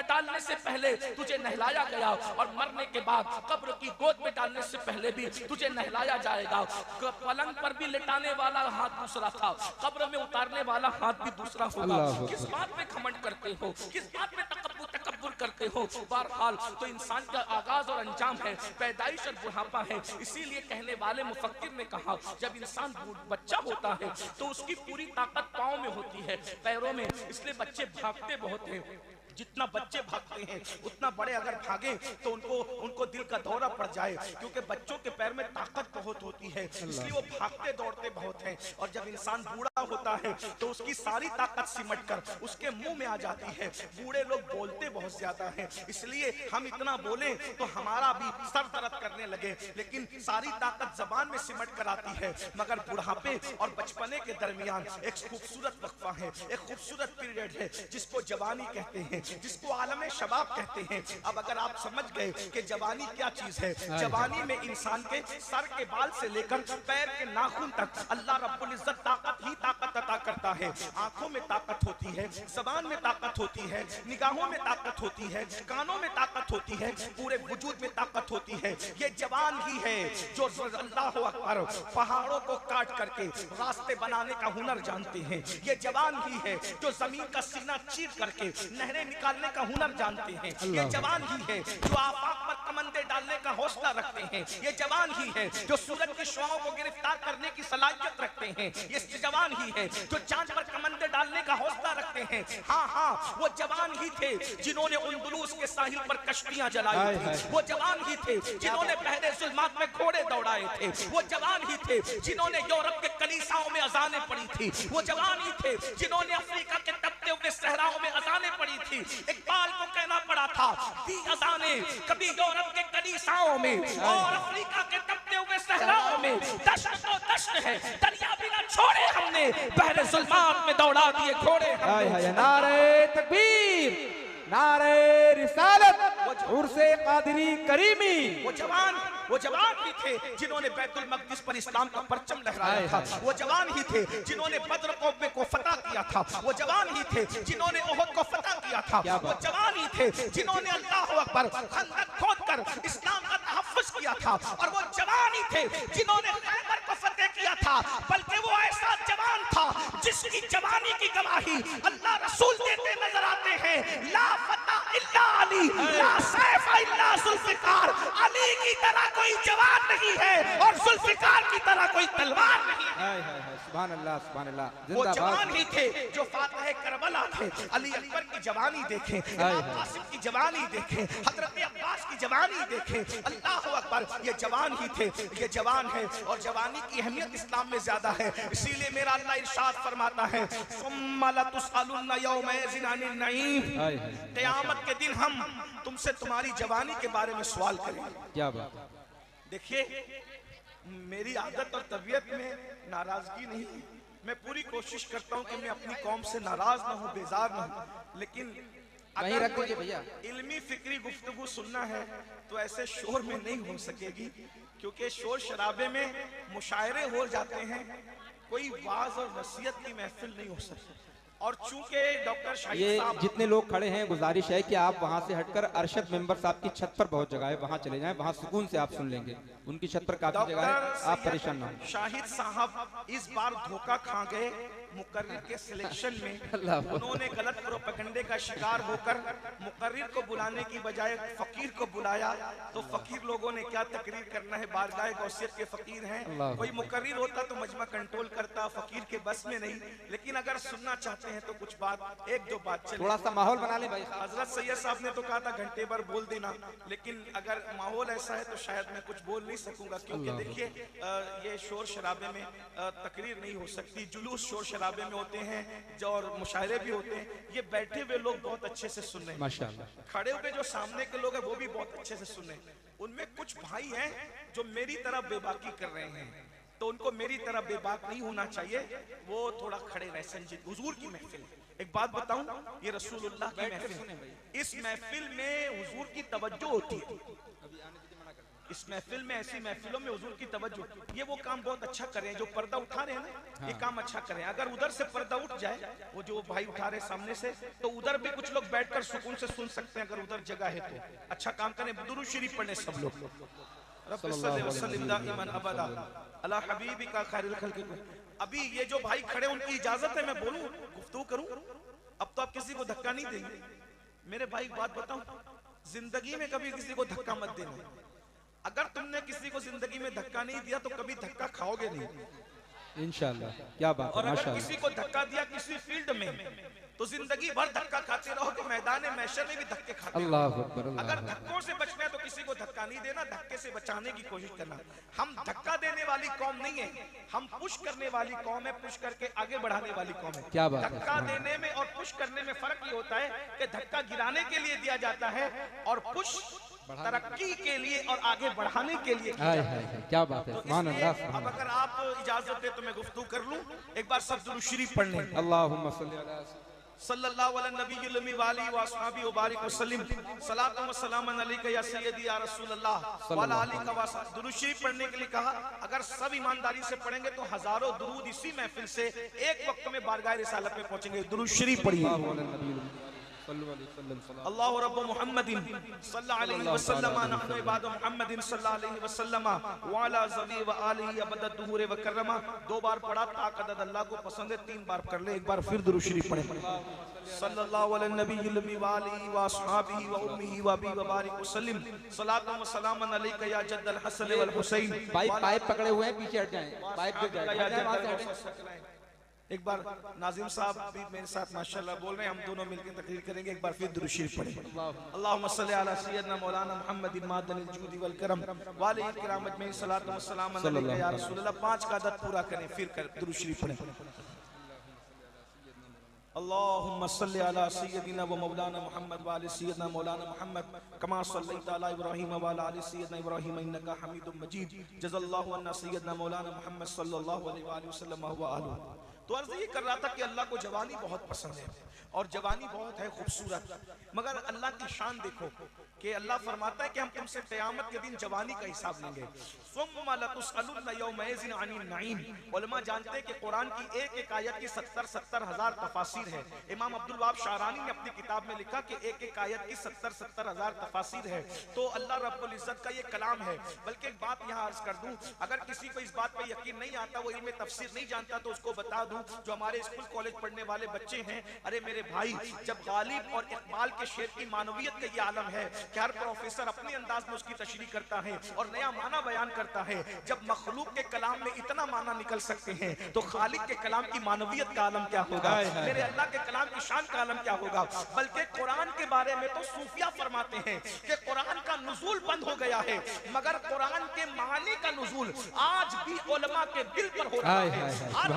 डालने से पहले तुझे नहलाया गया और मरने के बाद कब्र की गोद में डालने से पहले भी तुझे नहलाया जाएगा। पलंग पर भी लेटाने वाला हाथ दूसरा था, कब्र में उतारने वाला हाथ भी दूसरा होगा। किस बात पे घमंड करते हो, किस बात पे तकब्बुर करते हो। बहरहाल तो इंसान का आगाज और अंजाम है पैदाइश और बुढ़ापा है। इसीलिए कहने वाले मुफक्किर ने कहा, जब इंसान बच्चा होता है तो उसकी पूरी ताकत पाँव में होती है, पैरों में। इसलिए बच्चे भागते बहुत हैं। जितना बच्चे भागते हैं उतना बड़े अगर भागे तो उनको दिल का दौरा पड़ जाए, क्योंकि बच्चों के पैर में ताकत बहुत होती है, इसलिए वो भागते दौड़ते बहुत हैं। और जब इंसान बूढ़ा होता है तो उसकी सारी ताकत सिमट कर उसके मुंह में आ जाती है। बूढ़े लोग बोलते बहुत ज्यादा हैं, इसलिए हम इतना बोले तो हमारा भी सर दर्द करने लगे, लेकिन सारी ताकत जबान में सिमट कर आती है। मगर बुढ़ापे और बचपने के दरमियान एक खूबसूरत वक्फा है, एक खूबसूरत पीरियड है जिसको जवानी कहते हैं, जिसको आलम शबाब कहते हैं। अब अगर आप समझ गए कि जवानी क्या चीज है, जवानी में इंसान के सर के बाल से लेकर पैर के नाखून तक अल्लाह रब्बुल इज्जत ताकत ही ताकत अता करता है। आंखों में ताकत होती है, जबान में ताकत होती है, निगाहों में ताकत होती है, कानों में ताकत होती है, पूरे वजूद में ताकत होती है। ये जवान ही है जो अल्लाह अकबर पहाड़ों को काट करके रास्ते बनाने का हुनर जानते हैं। ये जवान ही है जो जमीन का सीना चीर करके नहरें निकालने का हुनर जानते हैं। ये जवान ही है जो आफाक पर कमंदे डालने का हौसला रखते हैं। ये जवान ही है जो सूरज की शुआओं को गिरफ्तार करने की सलाहियत रखते हैं। ये जवान ही है जो चांद पर कमंदे डालने का हौसला रखते हैं। हाँ, वो जवान ही थे जिन्होंने अंदलूस के साहिल पर कश्तियां जलाई थी। वो जवान ही थे जिन्होंने पहले जुल्मात में घोड़े दौड़ाए थे। वो जवान ही थे जिन्होंने यूरोप के कलीसाओं में अजानें पड़ी थी। वो जवान ही थे जिन्होंने अफ्रीका के तपते हुए सहराओं में अजानें पड़ी थी। इकबाल को कहना पड़ा था, दी अजाने कभी यूरोप के कलीसाओं में और अफ्रीका के तपते हुए सहराओं में। दश्त तो दश्त है, दरिया भी ना छोड़े हमने, बहरे जुल्मात में दौड़ा दिए घोड़े। नारे तकबीर, नारे रिसालत, उर्से कादरी करीमी। वो जवान ही थे जिन्होंने बैतुल मक़दिस पर इस्लाम का परचम लहराया था। वो जवान ही थे जिन्होंने बद्र कौमे को फतह किया था। वो जवान ही थे जिन्होंने ओहद को फतह किया था। वो जवान ही थे जिन्होंने अल्लाह अकबर खंदक खोदकर इस्लाम का तहफ़्फ़ुज़ किया था। और वो जवान ही थे जिन्होंने खैबर को फतह किया था। बल्कि वो ऐसा जवान था जिसकी जवानी की गवाही अल्लाह रसूल देते नजर आते हैं। ला फतह इल्ला अली, ला सैफ इल्ला जुल्फ़िकार। अली की तरह कोई जवान नहीं है और जुल्फ़िकार की तरह कोई तलवार नहीं है। सुभान अल्लाह, सुभान अल्लाह। वो जवान ही थे जो फातिह करबला थे। अली अकबर की जवानी देखें, इमाम कासिम की जवानी देखें, हजरत अब्बास की जवानी देखें। अल्लाह अकबर, ये जवान ही थे, ये जवान है। और जवानी की अहमियत इस्लाम में ज्यादा है। इसीलिए मेरा अल्लाह इरशाद फरमाता है, सुम्मा लतुसअलुन्ना यौमइज़िन अनिन नईम। क़यामत के दिन हम तुमसे तुम्हारी जवानी के बारे में सवाल करेंगे। क्या बात। देखिए, मेरी आदत और तबीयत में नाराजगी नहीं है। मैं पूरी कोशिश करता हूं कि मैं अपनी कौम से नाराज ना हूं, बेजार ना हूं, लेकिन वहीं रख दीजिए भैया। इल्मी फिक्री गुफ्तगू सुनना है तो ऐसे शोर में नहीं हो सकेगी, क्योंकि शोर शराबे में मुशायरे हो जाते हैं, कोई वाज और नसीहत की महफिल नहीं हो सकती। और चूंकि डॉक्टर ये शाहिद साहब, जितने लोग खड़े हैं, गुजारिश है कि आप वहां से हटकर अरशद मेंबर साहब की छत पर बहुत जगह है, वहां चले जाएं, वहां सुकून से आप सुन लेंगे। उनकी छत पर काफी जगह है, आप परेशान ना हो। शाहिद साहब इस बार धोखा खा गए मुकर्रिर के सिलेक्शन में। अल्लाह। उन्होंने गलत प्रोपेगेंडे का शिकार होकर मुकर्रिर को बुलाने की बजाय फकीर को बुलाया, तो फकीर लोगों ने क्या तकरीर करना है, बारगाह गौसियत के फकीर हैं, कोई मुकर्रिर होता तो मजमा कंट्रोल करता, फकीर के बस में नहीं। लेकिन अगर सुनना चाहते हैं तो कुछ बात, एक दो बात चले। थोड़ा सा माहौल बना ले भाई। हजरत सैयद साहब ने तो कहा था घंटे भर बोल देना, लेकिन अगर माहौल ऐसा है तो शायद मैं कुछ बोल नहीं सकूंगा, क्योंकि देखिए ये शोर शराबे में तकरीर नहीं हो सकती। जुलूस शोर शराबे में होते हैं जो, और मुशायरे भी होते हैं। ये बैठे हुए लोग बहुत अच्छे से सुन रहे हैं माशाअल्लाह, खड़े हुए जो सामने के लोग हैं वो भी बहुत अच्छे से सुन रहे हैं। उनमें कुछ भाई हैं जो मेरी तरह बेबाकी कर रहे हैं, तो उनको मेरी तरह बेबाक नहीं होना चाहिए, वो थोड़ा खड़े रहे। संजीद हुजूर की महफिल, एक बात बताऊं, ये रसूलुल्लाह की महफिल, इस महफिल में हुजूर की तवज्जो होती है। इस महफिल में, ऐसी महफिलों में हुजूर की तवज्जो, ये वो काम बहुत अच्छा कर रहे हैं जो पर्दा उठा रहे हैं ना, ये काम अच्छा करें। अगर उधर से पर्दा उठ जाए, वो जो भाई उठा रहे सामने से, तो उधर भी कुछ लोग बैठकर सुकून से सुन सकते हैं, अगर उधर जगह है तो अच्छा काम करें। दुरूद शरीफ पढ़ने सब लोग। अभी ये जो भाई खड़े, उनकी इजाजत है मैं बोलूं, गुफ्तगू करूं? अब तो आप किसी को धक्का नहीं देंगे मेरे भाई। बात बताऊं, जिंदगी में कभी किसी को धक्का मत देना। अगर तुमने किसी को जिंदगी में धक्का नहीं दिया तो कभी धक्का खाओगे नहीं, इंशाअल्लाह। क्या बात है, और अगर माशाअल्लाह। किसी को धक्का दिया किसी फील्ड में तो जिंदगी भर धक्का खाते रहोगे, मैदान महशर में भी धक्के खाते अल्लाह रहोगे। अकबर, अल्लाह अगर अकबर। धक्कों से बचना है तो किसी को धक्का नहीं देना, धक्के से बचाने की कोशिश करना। हम धक्का देने वाली कौम नहीं है, हम पुश करने वाली कौम है, पुश करके आगे बढ़ाने वाली कौम है। क्या बात है, धक्का देने में और पुश करने में फर्क ये होता है कि धक्का गिराने के लिए दिया जाता है और पुश तरक्की के लिए और आगे बढ़ाने के लिए किया हाय जाता हाय है। हाय, क्या बात है, तो सुभान इसलिए अल्लाह, अब सुभान अगर आप इजाजत दे तो मैं गुफ्तगू कर लूं। एक बार सब दुरूद शरीफ पढ़ लें। अल्लाहुम्मा सल्ली अला सल्लल्लाहु अलैहि नबीयुल उम्मी वाली व अस्हाबी व बारिक वसल्लम। सलातु व सलामन अलैका या सय्यदी या रसूलल्लाह व अला आलिका व सह। दुरूद शरीफ पढ़ने के लिए कहा। अगर सब ईमानदारी से पढ़ेंगे तो हजारों दुरूद इसी महफिल से एक वक्त में बारगाह रिसालत में पहुंचेंगे। दुरूद शरीफ पढ़िए। अल्लाहु रब्बु मुहम्मदिन सल्लल्लाहु अलैहि वसल्लम नहनु इबादु मुहम्मदिन सल्लल्लाहु अलैहि वसल्लम व अला ज़वी व आलिहि अबद दुहूर व कररमा। 2 बार पढ़ा ताकद अल्लाह को पसंद है, 3 बार कर ले। एक बार फिर दुरूद शरीफ पढ़े। सल्लल्लाहु अलैहि नबीयुल उम्मी व आलिहि व अस्हाबिहि व उम्मिहि व अबी व बारिक वसल्लम। सलातु व सलामन अलैका या जद्दल हसन वल हुसैन। भाई पाइप पकड़े हुए हैं, पीछे हट जाएं, पाइप गिर जाएगा, वहां से हटें। एक बार नाजिम साहब भी मेरे साथ माशाल्लाह बोल रहे हैं, हम दोनों मिलकर तकरीर करेंगे। एक बार फिर दुरूद शरीफ पढ़ें। अल्लाहुम्मा सल्ली अला सय्यदना मौलाना मुहम्मदिन मादनिल जूदी वल करम वाले इकराम अजमईन। सलातु व सलाम अलैका या रसूलल्लाह। 5 का अदद पूरा करें, फिर कर दुरूद शरीफ पढ़ें। अल्लाहुम्मा सल्ली अला सय्यदिना व मौलाना मुहम्मद व आलि सय्यदना मौलाना मुहम्मद कमा सल्लैता अला इब्राहीम व अला आलि सय्यदना इब्राहीम इन्नका हमीदुम मजीद। जज़ल्लाहु अन्ना सय्यदना मौलाना मुहम्मद सल्लल्लाहु अलैहि वसल्लम व आलि। तो अर्ज ये कर रहा था कि अल्लाह को जवानी बहुत पसंद है और जवानी बहुत है खूबसूरत, मगर अल्लाह की शान देखो कि अल्लाह फरमाता है कि हम तुमसे क़यामत के दिन जवानी का हिसाब लेंगे। सुम्मा लतुसअलुन्ना यौमइज़िन अनिन नईम। उलमा जानते हैं कि कुरान की एक एक आयत की 70 हज़ार तफासिर है। इमाम अब्दुल वहाब शारानी ने अपनी किताब में लिखा कि एक एक आयत की 70 हज़ार तफासिर है। तो अल्लाह रब्बुल इज़्ज़त का ये कलाम है। बल्कि एक बात यहाँ अर्ज कर दूं, अगर किसी को इस बात पर यकीन नहीं आता, वो इल्म तफसीर नहीं जानता, तो उसको बता दूं जो हमारे स्कूल कॉलेज पढ़ने वाले बच्चे हैं, अरे मेरे भाई, जब गालिब और इकबाल के शेर की मानवियत का ये आलम है कि हर प्रोफेसर अपने अंदाज में उसकी तशरीह करता है और नया माना बयान करता है। जब मखलूक के कलाम में इतना माना निकल सकते हैं तो खालिक के कलाम की मानवियत का आलम क्या होगा, मेरे अल्लाह के कलाम की शान का आलम क्या होगा। बल्कि कुरान के बारे में तो सूफिया फरमाते हैं कि कुरान का नुज़ूल बंद हो गया है, मगर कुरान के मानी का नुज़ूल आज भी उलमा के दिल पर हो रहा है। हर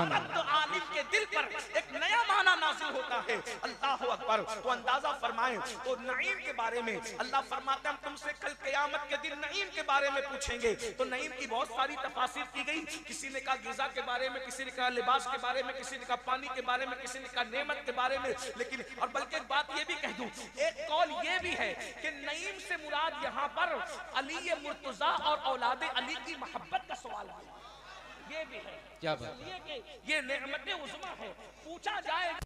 आलिम के दिल पर एक एक नया माना नाजिल होता है। अल्लाह अकबर। तो अंदाजा फरमाएं तो नईम के बारे में अल्लाह फरमाते हैं हम तुमसे कल क़यामत के दिन नईम के बारे में पूछेंगे। तो नईम की बहुत सारी तफासिर की गई। किसी ने कहा गिज़ा के बारे में, किसी ने कहा लिबास के बारे में, किसी ने कहा पानी के बारे में, किसी ने कहा नेमत के बारे में। लेकिन और बल्कि एक बात ये भी कह दूं, एक कौल ये भी है कि नईम से मुराद यहाँ पर अली मुर्तजा और औलाद अली की मोहब्बत का सवाल है। ये भी है क्या बात, ये नेमत उज़्मा है। पूछा जाए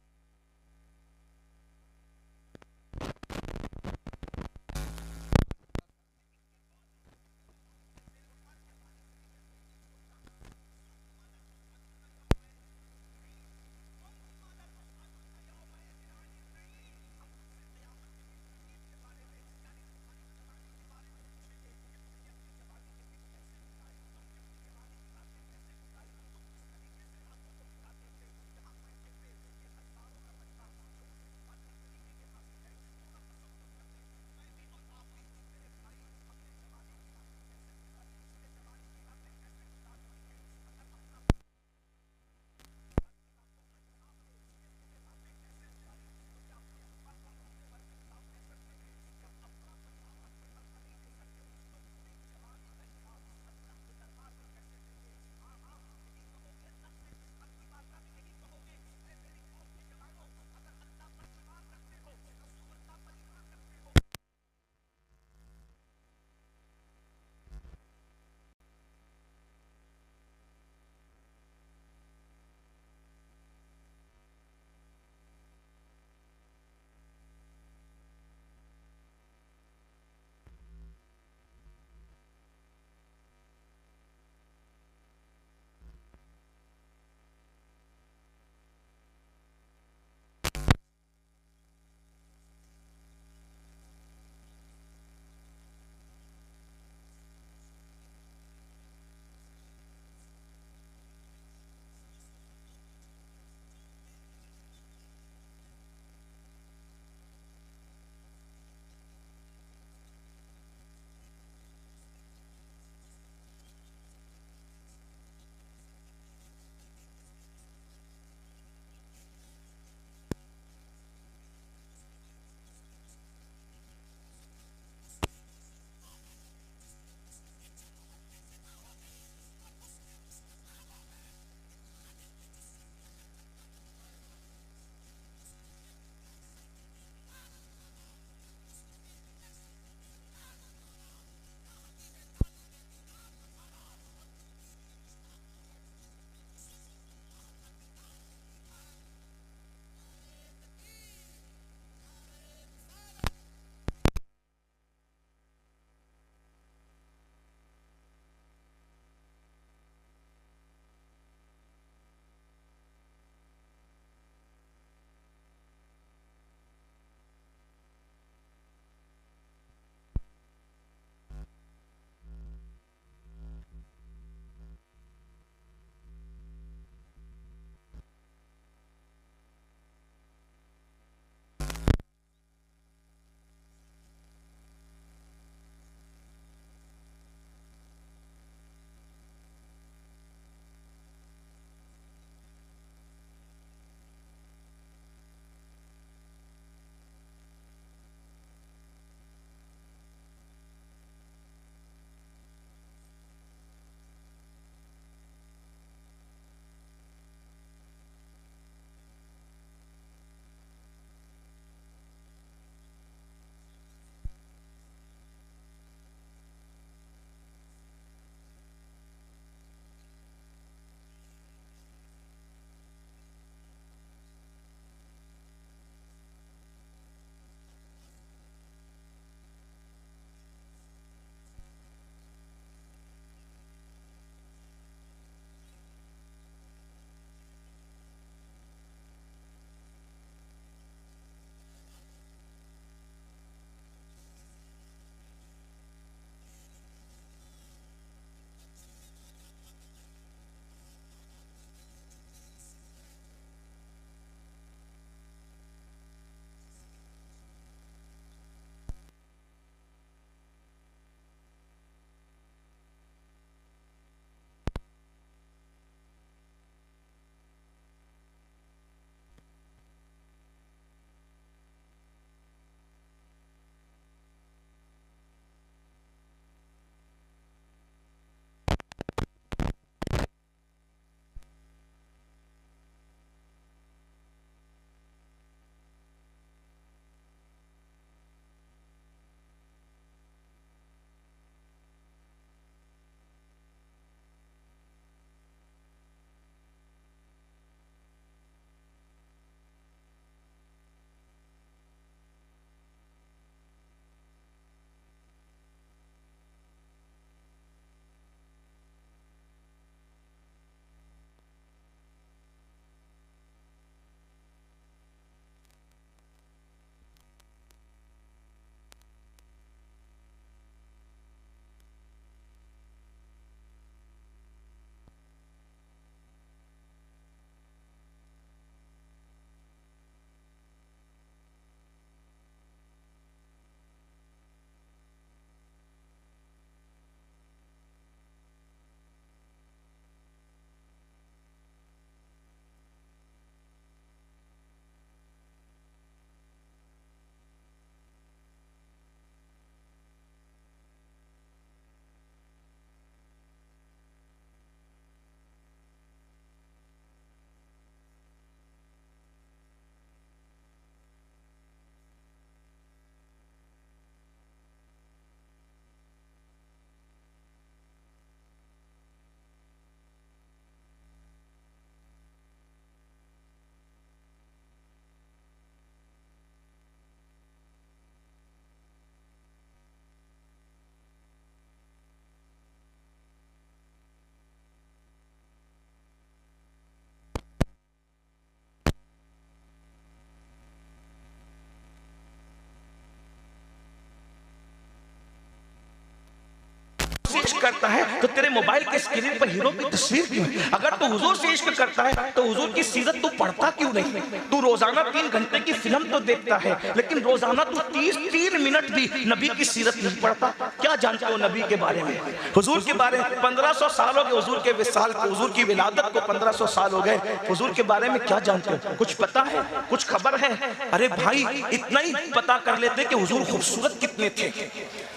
इश्क करता है तो तेरे मोबाइल के स्क्रीन पर हीरो की तस्वीर क्यों है? अगर तू हुजूर से इश्क करता है तो हुजूर की सीरत तू पढ़ता क्यों नहीं? तू रोजाना 3 घंटे की फिल्म तो देखता है, लेकिन रोजाना तू 3 मिनट भी नबी की सीरत नहीं पढ़ता। क्या जानते हो नबी के बारे में, हुजूर के बारे में? 1500 साल हो गए हुजूर के विसाल को, हुजूर की विलादत को 1500 साल हो गए। हुजूर के बारे में क्या जानते हो? कुछ पता है? कुछ खबर है? अरे भाई इतना ही पता कर लेते कि हुजूर खूबसूरत कितने थे।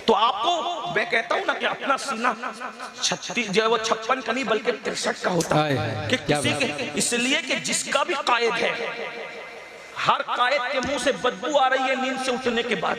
तो आपको मैं कहता हूं ना कि अपना सीना 36 जो है वो 56 का नहीं बल्कि 63 का होता है कि किसी के, इसलिए कि जिसका भी कायद है, हर कायद के मुंह से बदबू आ रही है नींद से उठने के बाद।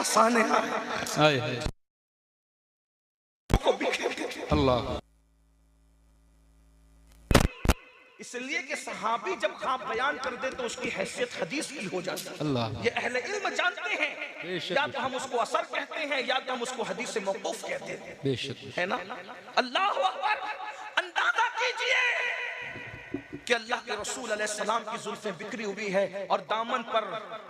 सानेहा हाय हाय को बिखेरते थे। अल्लाह। इसलिए कि सहाबी जब ख्वाब बयान कर दे तो उसकी हैसियत हदीस की हो जाती है। अल्लाह। ये अहले इल्म जानते हैं, बेशक, या तो हम उसको असर कहते हैं या तो हम उसको हदीस से मौकूफ कहते हैं, बेशक है ना। अल्लाह अकबर। अंदाजा कीजिए कि अल्लाह के रसूल अलैहिस्सलाम की जुल्फें बिखरी हुई है और दामन पर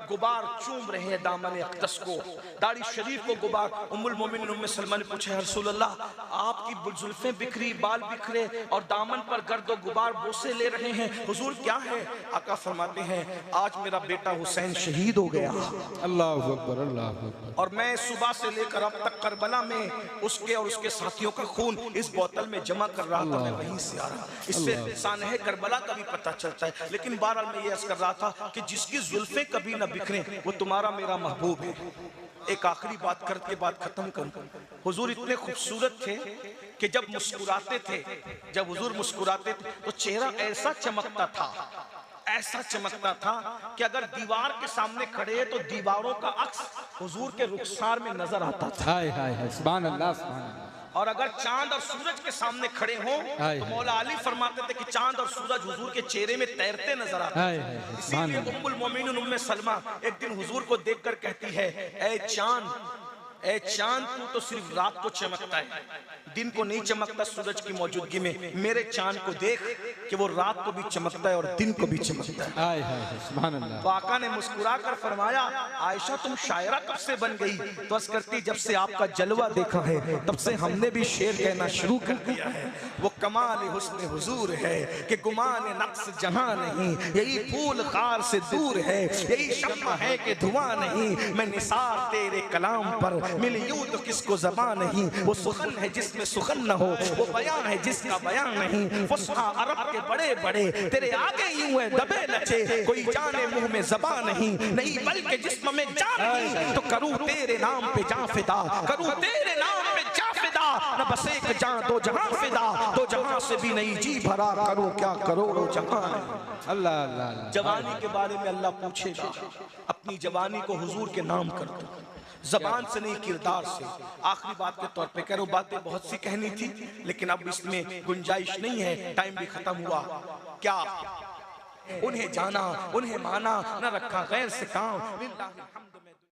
गुबार चूम रहे हैं, दामन अक़दस को, दाढ़ी शरीफ को गुबार। उम्मुल मोमिनीन उम्मे सलमा ने पूछा, या रसूल अल्लाह, आपकी जुल्फें बिखरी, बाल बिखरे और दामन पर गर्द और गुबार बोसे ले रहे हैं, हुजूर क्या है? आका फरमाते हैं, आज मेरा बेटा हुसैन शहीद हो गया। अल्लाहु अकबर, अल्लाहु अकबर। और मैं सुबह से लेकर अब तक करबला में उसके और उसके साथियों का खून इस बोतल में जमा कर रहा था, मैं वहीं से आ रहा। इससे सानहे करबला का भी पता चलता है। लेकिन बहरहाल मैं ये अर्ज कर रहा था कि जिसकी जुल्फें कभी ना बिखरे वो तुम्हारा मेरा महबूब है। एक आखिरी बात करके बात खत्म करूं। हुजूर इतने खूबसूरत थे कि जब मुस्कुराते थे, जब हुजूर मुस्कुराते थे तो चेहरा ऐसा चमकता था, ऐसा चमकता था कि अगर दीवार के सामने खड़े तो दीवारों का अक्स हुजूर के रुखसार में नजर आता था। हाय हाय हाय, सुभान अल्लाह, सुभान अल्लाह। और अगर चांद और सूरज के सामने खड़े हों तो मौला अली फरमाते थे कि चांद और सूरज हुजूर के चेहरे में तैरते नजर आते थे। इसीलिए उम्मुल मोमिनीन उम्मे सलमा एक दिन हुजूर को देखकर कहती है, ए चांद तू तो सिर्फ रात को चमकता है, दिन को नहीं चमकता सूरज की मौजूदगी में। मेरे चांद को देख कि वो रात को भी चमकता है और दिन को भी चमकता है। हाय हाय, सुभान अल्लाह। तो आका ने मुस्कुराकर फरमाया, आयशा तुम शायरा कब से बन गई? तो अर्ज करती, जब से आपका जलवा देखा है तब से हमने भी शेर कहना शुरू कर दिया है। वो कमाल हुस्न हुजूर है कि गुमान नक्स जहां नहीं, यही फूल खार से दूर है, यही शम्मा है कि धुआं नहीं। मैं निसार तेरे कलाम पर मिली यूं तो किसको ज़बान नहीं। वो सुखन है जिसमें सुखन न हो, वो बयां है जिसका बयां नहीं। फुसहा अरब के बड़े बड़े तेरे आगे यूं है दबे लचे, कोई जाने मुंह में ज़बान नहीं बल्कि जिस्म में जान नहीं। तो करूं तेरे नाम पे जान फिदा, करूं तेरे नाम पे जान फिदा, न बस एक जान दो जहां फिदा, दो जहां से भी नहीं जी भरा, करो क्या करोड़ों जहां। अल्लाह अल्लाह। जवानी के बारे में अल्लाह पूछेगा, अपनी जवानी को हुजूर के नाम कर दो, जबान से नहीं किरदार से। आखिरी बात के तौर पे कह रहा हूं, बातें बहुत सी कहनी थी लेकिन अब इसमें गुंजाइश नहीं है, टाइम भी खत्म हुआ। क्या उन्हें जाना, उन्हें माना, न रखा गैर से काम।